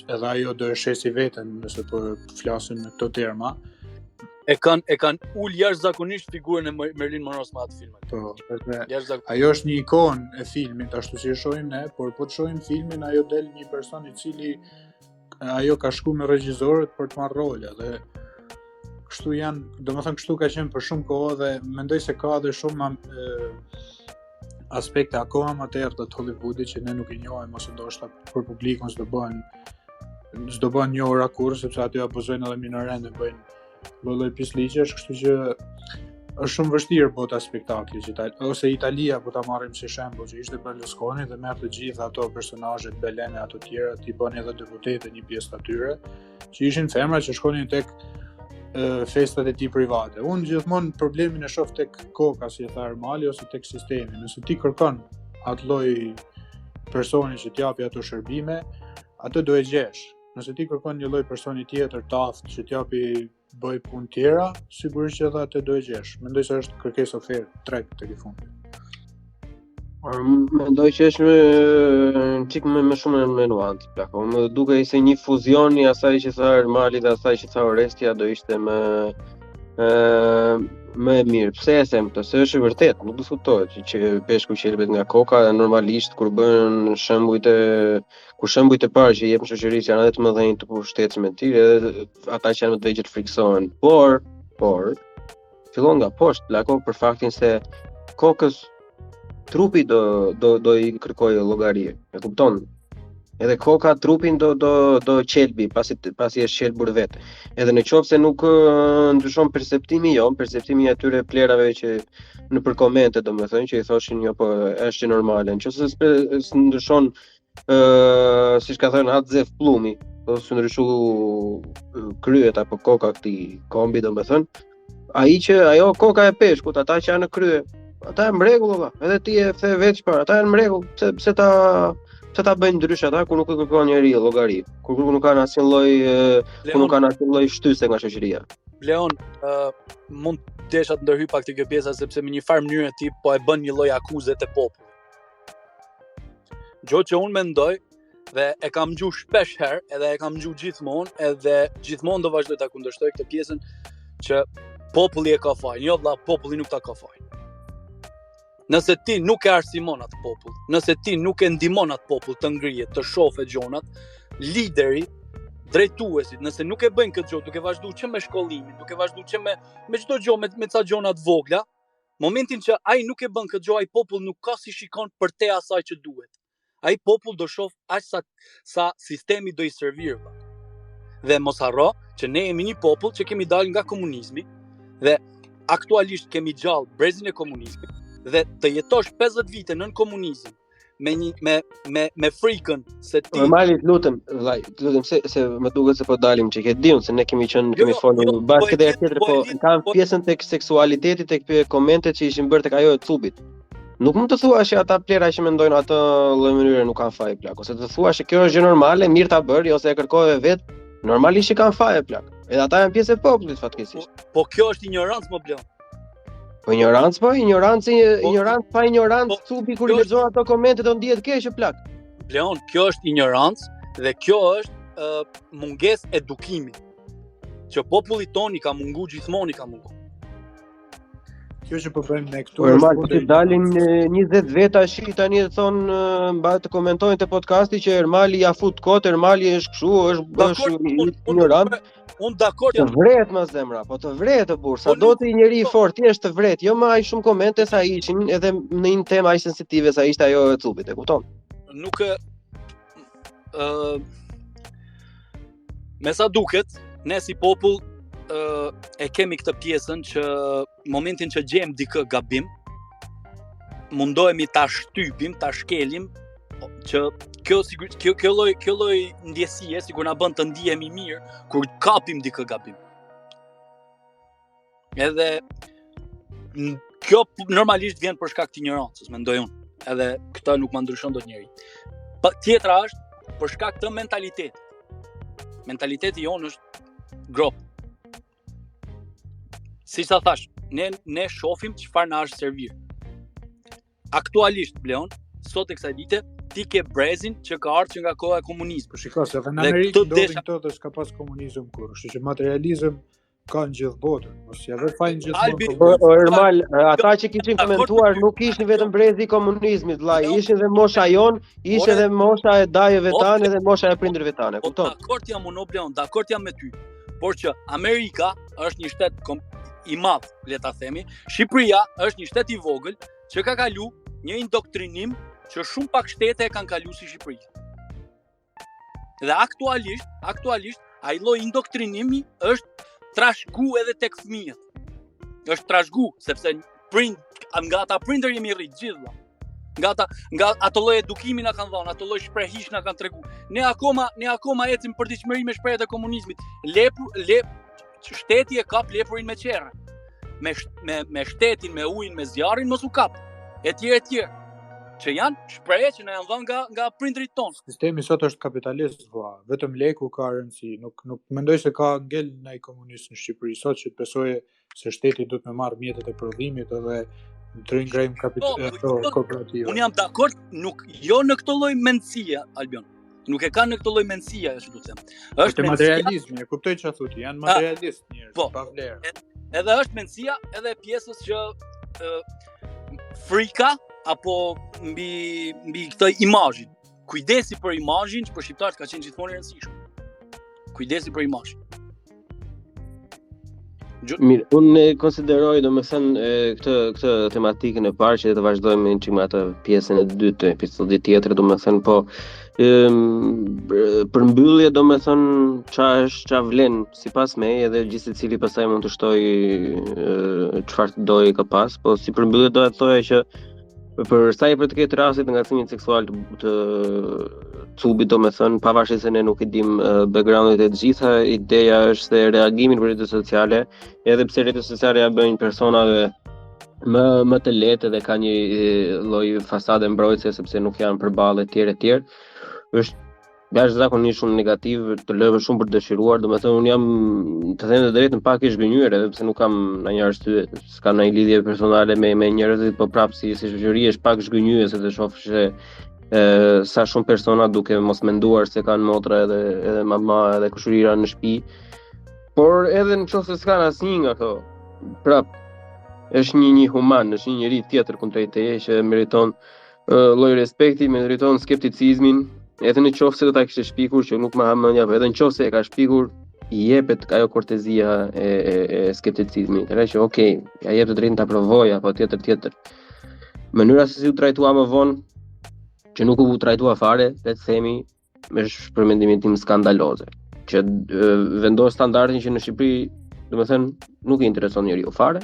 edhe ajo do e shesi veten nëse po flasim me këto terma. E kanë ul jashtëzakonisht figurën e Marilyn Monroe me atë film. Po, ajo është një ikonë e filmit, ashtu si e shohim ne, por po të shohim filmin ajo del një person i cili ajo ka shku me regjisorët për të marrë role dhe kështu janë, domethënë kështu ka qenë për shumë kohë dhe mendoj se ka edhe shumë aspekte akoma më të errta të Hollywoodit që ne nuk i njohim ose ndoshta për publikun s'do bëhen njohura kurrë sepse aty abuzojnë edhe minorendë, bëjnë lloj pisligjesh, kështu që është shumë vështirë bota spektaklit ose Italia po ta marrim si shembull që ishte Berlusconi dhe merr të gjitha ato personazhet Belene ato të tjera ti bëni edhe deputete një pjesë të atyre që ishin femra që shkonin tek festat e tij private. Unë gjithmonë problemin e shoh tek koka si e tha Ermali ose tek sistemi. Nëse ti kërkon atë lloj personi që t'japi ato shërbime, atë do e gjesh. Nëse ti kërkon një lloj personi tjetër të aftë që t'japi bëj punë tjera, sigurisht që edhe atë do e gjesh. Mendoj se është kërkesë ofertë treg tek i fundit. Mendoj që është çik më shumë me nuancë plako. Më duket se një fuzion i asaj që tha Ermali dhe asaj që tha Orestia do ishte më e mirë. Pse e them këtë? Se është e vërtet, nuk diskutohet që peshku qelbet nga koka normalisht kur bën shembujt e parë që jepën shoqërisë janë edhe të mëdhenj të pushtetshëm me tij, edhe ata që janë më të vegjël friksohen. Por fillon nga poshtë plako për faktin se kokës trupi do i kërkojë llogari. E kupton? Edhe koka trupin do qelbi pasi është qelbur vetë. Edhe në qoftë se nuk ndryshon perceptimi i atyre plerave që në për komente domethënë që i thoshin jo po është normale. Nëse ndryshon siç ka thënë Atzef Plumi, ose ndryshu kryet apo koka këtij kombi domethënë, ajo koka e peshkut, ata që janë në krye, ata janë mregull valla. Edhe ti e the vetë çfarë, ata janë mregull, pse ta bëjnë ndryshe ata kur nuk e kërkon njeriu llogari, kur nuk kanë asnjë lloj shtyse nga shoqëria. Leon, mund desha të ndërhyj pak te kjo pjesa sepse me një farë mënyrë ti po e bën një lloj akuze te populli. Gjë që unë mendoj dhe e kam gjuar shpesh herë, edhe e kam gjuar gjithmonë, edhe gjithmonë do vazhdoj ta kundërshtoj këtë pjesën që populli e ka fajin. Jo valla, populli nuk ta ka fajin. Nëse ti nuk e arsimon atë popull, nëse ti nuk e ndihmon atë popull të ngrihet, të shohë gjonat, lideri, drejtuesit, nëse nuk e bëjnë këtë gjë, duke vazhduar që me shkollimin, duke vazhduar që me çdo gjë, me ca gjona të vogla, momentin që ai nuk e bën këtë gjë, ai popull nuk ka si shikon për te asaj që duhet. Ai popull do shoh aq sa sistemi do i servir. Dhe mos harro që ne jemi një popull që kemi dalë nga komunizmi dhe aktualisht kemi gjallë brezin e komunizmit. Dhe të jetosh 50 vite nën komunizëm me frikën se ti normalisht lutem se më duket se po dalim që ke diun se ne kemi folur bashkë këtë herë tjetër, po kam pjesën tek seksualiteti, tek komentet që ishin bërë tek ajo e cubit. Nuk mund të thuash që ata plera që mendojnë atë lloj mënyre nuk kanë faj plak, ose të thuash që kjo është gjë normale, mirë ta bëri ose e kërkove vet, normalisht që kanë faj plak. Edhe ata janë pjesë e popullit fatkeqësisht. Po kjo është ignorancë më bleon. Po ignorancë pa ignorancë cupi kur i lexon ato komente do ndihet keq plak. Bleon, kjo është ignorancë dhe kjo është mungesë edukimi. Që populli ton i ka mungu gjithmonë i ka mungu. Kjo që po bëjmë ne këtu normal që dalin 20 veta shi tani të thonë mbaj të komentojnë te podcasti që Ermali ja fut kot, Ermali është kështu, është ignorant. Unë dakord jam. Të vret më zemra, po të vret të burr. Sa do të njëri i fortë thjesht të vret, jo më aq shumë komente sa ishin edhe në një temë aq sensitive sa ishte ajo e cupit, e kupton? Nuk me sa duket, ne si popull e kemi këtë pjesën që momentin që gjejmë dikë gabim, mundohemi ta shtypim, ta shkelim, që kjo lloj ndjesie sikur na bën të ndihemi mirë kur kapim dikë gabim. Edhe kjo normalisht vjen për shkak të ignorancës, mendoj unë. Edhe këtë nuk më ndryshon dot njeri. Tjetra është për shkak të mentalitetit. Mentaliteti jonë është grop. Si sa thash, ne shohim çfarë na është servir. Aktualisht Bleon, sot e kësaj dite, ti ke brezin që ka ardhur nga koha e komunizmit. Po shikoj se në Amerikë ndodhin këto dhe s'ka pas komunizëm kur, kështu që materializëm ka në gjithë botën. Mos ja vë fajin gjithmonë. Normal, ata që kishin komentuar nuk ishin vetëm brezi i komunizmit, vllai, ishin dhe mosha jon, ishte edhe mosha e dajeve tanë dhe mosha e prindërve tanë, kupton? Dakord jam unë Bleon, dakord jam me ty. Por që Amerika është një shtet i madh, le ta themi, Shqipëria është një shtet i vogël që ka kalu një indoktrinim që shumë pak shtete e kanë kalu si Shqipëria. Dhe aktualisht ai lloj indoktrinimi është trashëgu edhe tek fëmijët. Është trashëgu sepse nga ata prindër jemi rrit gjithë. Nga ato lloj edukimi na kanë dhënë, ato lloj shprehish na kanë treguar. Ne akoma ecim për diçmëri me shprehjet e komunizmit. Shteti e kap lepurin me qerrë. Me shtetin, me ujin, me zjarrin mos u kap. Etj. Që janë shprehje që na janë dhënë nga prindrit tonë. Sistemi sot është kapitalist, vetëm leku ka rëndësi. Nuk mendoj se ka ngel ndaj komunist në Shqipëri sot që besojë se shteti duhet të marrë mjetet e prodhimit edhe të ringrejmë kooperativë. Unë jam dakord, jo në këtë lloj mendësie, Albion. Nuk e kanë në këtë lloj mendësie, ashtu do të them. Është materializmi, e kuptoj çfarë thotë, janë materialist njerëz, pa vlerë. Edhe është mendësia edhe pjesës që frika apo mbi këtë imazhin. Kujdesi për imazhin, që për shqiptarët ka qenë gjithmonë i rëndësishëm. Kujdesi për imazhin. Mirë, unë konsideroj domethënë këtë tematikën e parë që të vazhdojmë në çim atë pjesën e dytë të episodit tjetër, domethënë po përmbyllje domethënë ç'a vlen sipas meje edhe gjithë secili pastaj mund të shtojë çfarë dojë ka pas, po si përmbyllje do të thoya që për sa i përket rastit të ngacmimit seksual të cubit, domethënë pavarësisht se ne nuk i dim backgroundit e të gjitha, ideja është se reagimi në rrjetet sociale, edhe pse rrjetet sociale ja bëjnë personave më të lehtë dhe ka një lloj fasade mbrojtëse sepse nuk janë përballë etj, është jashtëzakonisht shumë negativ, të lëve shumë për dëshiruar, domethënë unë jam të them të drejtën pak i zhgënjur edhe pse nuk kam ndonjë arsye, s'ka ndonjë lidhje personale me njerëzit, po prapë si shoqëri është pak zhgënjyese të shohësh se sa shumë persona duke mos menduar se kanë motra edhe mama edhe kushërira në shtëpi. Por edhe nëse s'kan asnjë nga ato, prapë është një human, është një njerëz tjetër kundrejt teje që meriton lloj respekti, meriton skepticizmin. Edhe në qoftë se do ta kishte shpikur që nuk më ha mendja, edhe në qoftë se e ka shpikur, i jepet ajo kortezia e skepticizmit. Edhe që okay, ja jep të drejtën ta provoj apo tjetër. Mënyra se si u trajtua më vonë, që nuk u trajtua fare, le të themi, është për mendimin tim skandaloze. Që vendos standardin që në Shqipëri, domethënë, nuk i intereson njeriu fare.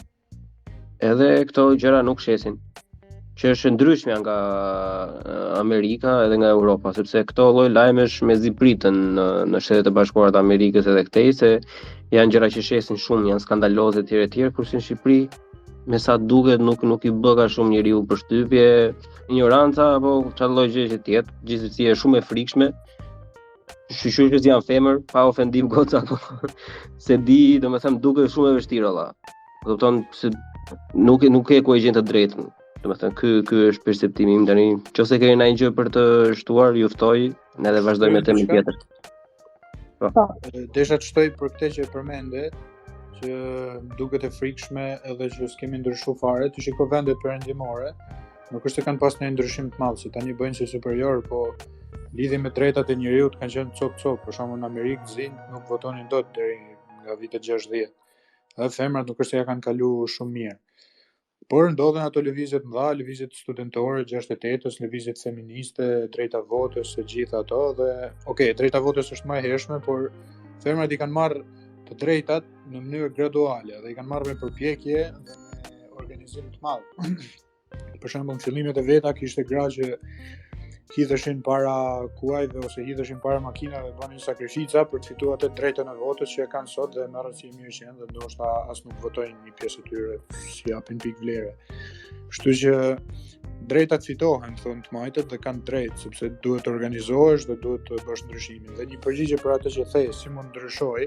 Edhe këto gjëra nuk shesin. Që është ndryshme nga Amerika edhe nga Europa, sepse këto lloj lajmesh mezi pritën në Shtetet e Bashkuara të Amerikës edhe këtej, se janë gjëra që shesin shumë, janë skandaloze etj, kurse në Shqipëri me sa duket nuk I bë ka shumë njeriu përshtypje, ignoranca apo çfarë lloj gjëje që tjetë, gjithsesi është shumë e frikshme. Shqyqyshës janë femër, pa ofendim goca, po se di, domethënë duket shumë e vështirë valla. Kupton se nuk e ku e gjen të drejtën. Domethënë ky është perceptimi im tani. Nëse keni ndonjë gjë për të shtuar, ju ftoj, ne dhe vazhdojmë me temën tjetër. Desha të shtoj për këtë që e përmende, që duket e frikshme edhe që s'kemi ndryshuar fare, të shiko vendet perëndimore, nuk është se kanë pas një ndryshim të madh, se tani bëjnë si superior, po lidhje me drejtat e njerëzit kanë qenë cop. Për shembull në Amerikë zinjt nuk votonin dot deri nga vitet 60. Edhe femrat nuk është se ja kanë kalu shumë mirë. Por ndodhen ato lëvizje të mëdha, lëvizjet studentore 68-s, lëvizjet feministe, drejta votës, e gjitha ato dhe drejta votës është më e hershme, por femrat I kanë marrë të drejtat në mënyrë graduale dhe I kanë marrë me përpjekje dhe me organizim të madh. Për shembull, në fillimet e veta kishte gra që hidheshin para kuajve ose hidheshin para makinave, bënin sakrifica për të fituar atë drejtën e votës që e kanë sot dhe merren si mirë që janë dhe ndoshta as nuk votojnë një pjesë e tyre si japin pikë vlere. Kështu që drejtat fitohen, thonë të majtët dhe kanë drejtë, sepse duhet të organizohesh dhe duhet të bësh ndryshimin. Dhe një përgjigje për atë që the, si mund ndryshoj,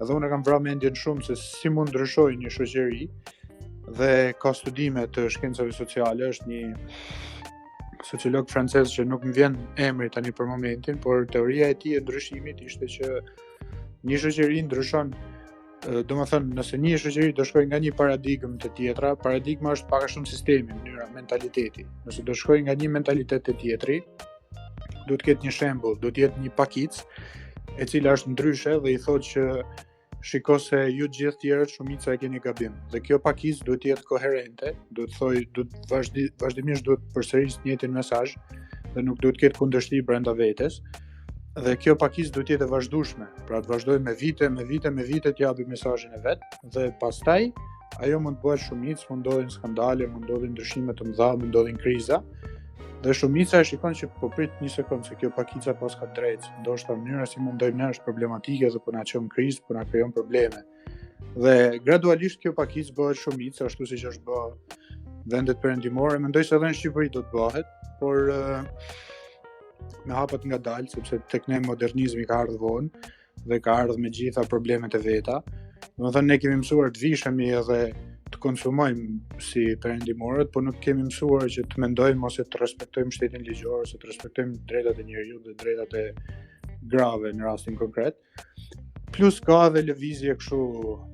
edhe unë kam vrarë mendjen shumë se si mund ndryshoj një shoqëri dhe ka studime të shkencave sociale, është një sociolog francez që nuk më vjen emri tani për momentin, por teoria e tij e ndryshimit ishte që një shoqëri ndryshon, domethënë nëse një shoqëri do shkojë nga një paradigmë te tjetra, paradigma është pak a shumë sistemi, mënyra, mentaliteti. Nëse do shkojë nga një mentalitet te tjetri, do të ketë një shembull, do të jetë një pakicë e cila është ndryshe dhe I thotë që shiko se ju gjithë tjerët shumica e keni gabim. Dhe kjo pakicë duhet të jetë koherente, vazhdimisht duhet përsërisë një njëjtin mesazh dhe nuk duhet të ketë kundërshtim brenda vetes. Dhe kjo pakicë duhet të jetë e vazhdueshme. Pra të vazhdojë me vite të japë mesazhin e vet dhe pastaj ajo mund të bëhet shumicë, mund ndodhin skandale, mund ndodhin ndryshime të mëdha, mund ndodhin kriza. Dhe shumica e shikon që po prit një sekond se kjo pakica pas ka drejtë, ndoshta mënyra si mundojmë ne është problematike dhe po na çon krizë, po na krijon probleme. Dhe gradualisht kjo pakicë bëhet shumicë, ashtu siç është bë vendet perëndimore, mendoj se edhe në Shqipëri do të bëhet, por me hapat ngadalë, sepse tek ne modernizmi ka ardhur vonë dhe ka ardhur me gjitha problemet e veta. Domethënë ne kemi mësuar të vishemi edhe të konsumojmë si perëndimorët, por nuk kemi mësuar që të mendojmë ose të respektojmë shtetin ligjor, ose të respektojmë drejtat e njeriut dhe drejtat e grave në rastin konkret. Plus ka edhe lëvizje kështu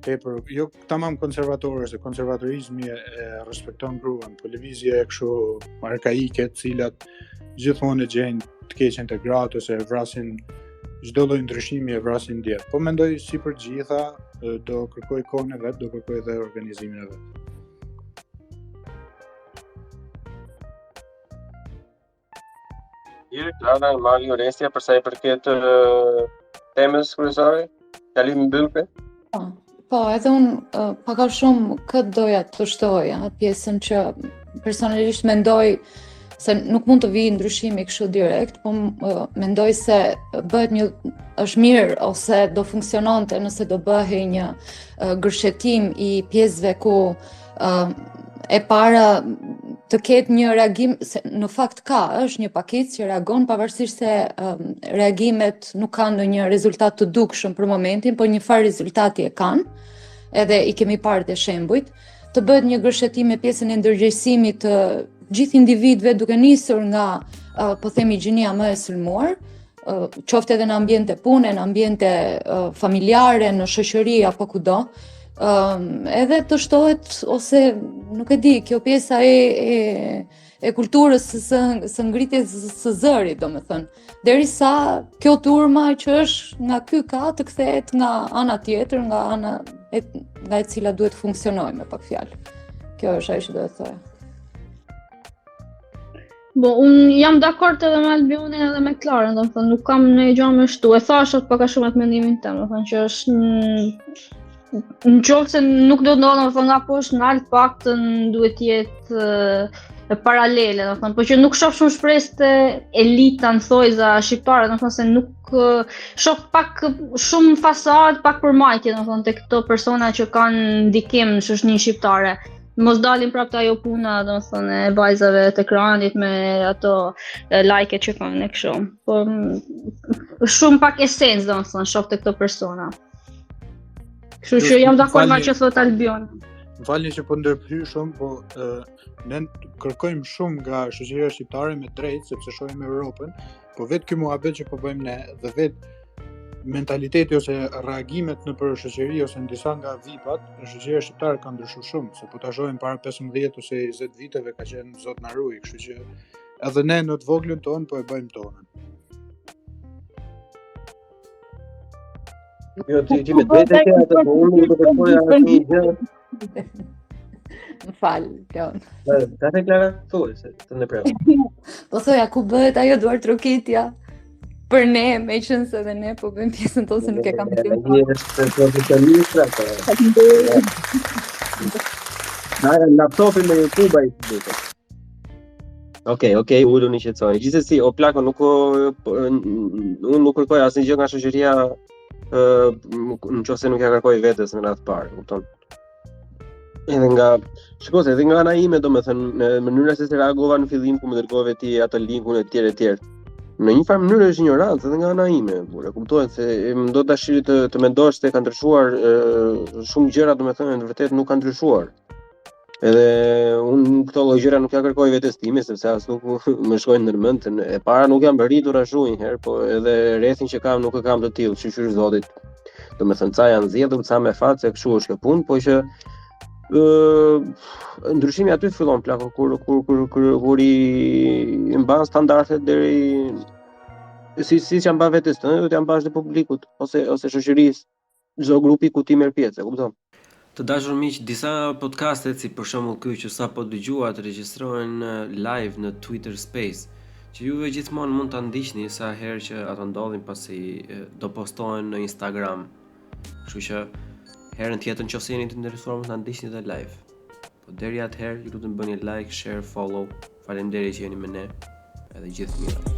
tepër, jo tamam konservatore, se konservatorizmi e respekton gruan, por lëvizje kështu arkaike, të cilat gjithmonë e gjejnë të keqen te gratë ose vrasin çdo lloj ndryshimi e vrasin djet. Po mendoj si për gjitha do kërkoj kohën e vet, do kërkoj edhe organizimin e vet. Clara, Mario, Orestia, për sa I përket temës kryesore, kalimi mbyllke? Po, edhe unë pak a shumë këtë doja të shtoja, pjesën që personalisht mendoj se nuk mund të vijë ndryshimi kështu direkt, po mendoj se është mirë ose do funksiononte nëse do bëhej një gërshetim I pjesëve ku e para të ketë një reagim, se në fakt është një pakicë që reagon pavarësisht se reagimet nuk kanë ndonjë rezultat të dukshëm për momentin, por një farë rezultati e kanë, edhe I kemi parë të shembujt, të bëhet një gërshetim me pjesën e ndërgjegjësimit të gjithë individëve duke nisur nga, po themi, gjinia më e sulmuar, qoftë edhe në ambiente pune, në ambiente familjare, në shoqëri apo kudo, edhe të shtohet ose nuk e di, kjo pjesa e kulturës së ngritjes së zërit, domethënë, derisa kjo turma që është nga ky ka të kthehet nga ana tjetër, nga ana nga e cila duhet funksionojë me pak fjalë. Kjo është ajo që do të thoya. Unë jam dakord edhe me Albionin edhe me Klarën, domethënë nuk kam ndonjë gjë më shtu. E thash atë pak a shumë atë mendimin tim, domethënë që është në qoftë se nuk do të ndodhë domethënë nga poshtë në lart, paktën duhet të jetë paralele, domethënë, por që nuk shoh shumë shpresë te elita në thojza shqiptare, domethënë se nuk shoh pak shumë fasadë, pak përmajtje, domethënë te këto persona që kanë ndikim në shoqërinë shqiptare. mos dalin prapë ajo puna, domethënë e vajzave të ekranit me ato like-et që kanë e kështu. Po shumë pak esencë domethënë shoh te këto persona. Kështu që jam dakord me çfarë thot Albion. M'falni që po ndërpyr shumë, po ne kërkojmë shumë nga shoqëria shqiptare me drejt, sepse shohim Europën, po vetë ky muhabet që po bëjmë ne dhe vetë mentaliteti ose reagimet në për shoqëri ose në disa nga VIP-at, në shoqëria shqiptare ka ndryshuar shumë, se po ta shohim para 15 ose 20 viteve ka qenë zot na ruaj, kështu që edhe ne në të voglën tonë po e bëjmë tonën. Jo, ti me drejtë ke atë, po unë nuk do të kërkoja asnjë gjë. Më fal, Leon. Ka të Klara? Thuaj se të ndërprerë. Po thoja ku bëhet ajo duar trokitja? Për ne, me qënë se dhe ne, po bëjmë pjesën tonë se nuk e kam të një është profesionistra, laptopin me YouTube-a i të duke. Okej, ullu një qëtësoni. Gjithsesi, o plako, unë nuk kërkoj asnjë gjë nga shoqëria nëse nuk ja kërkoj vetes në radhë parë, kupton? Edhe nga ana ime, domethënë, në mënyra se reagova në fillim ku më dërgove ti atë linkun e tjerë. Në një farë mënyrë është ignorancë edhe nga ana ime, por e kuptohet se më do dashuri të mendosh se ka ndryshuar shumë gjëra, domethënë në vërtet nuk ka ndryshuar. Edhe unë këto lloj gjëra nuk ja kërkoj vetes time sepse as nuk më shkojnë në mend. E para nuk jam bërritur ashtu një herë, po edhe rrethin që kam nuk e kam të tillë, shqyr zotit. Domethënë ca janë zgjedhur, ca me fat se kështu është kjo punë, po që ndryshimi aty fillon plako kur i mban standardet deri si që mban vetes tënde, do t'ja mbash dhe publikut ose shoqërisë, çdo grupi ku ti merr pjesë, e kupton? Të dashur miq, disa podcastet si për shembull ky që sapo dëgjuat regjistrohen live në Twitter Space, që juve gjithmonë mund ta ndiqni sa herë që ato ndodhin pasi do postohen në Instagram. Kështu që herën tjetër nëse jeni të interesuar mund ta ndiqni edhe live. Po deri atëherë ju lutem bëni like, share, follow. Faleminderit që jeni me ne. Edhe gjithë mira.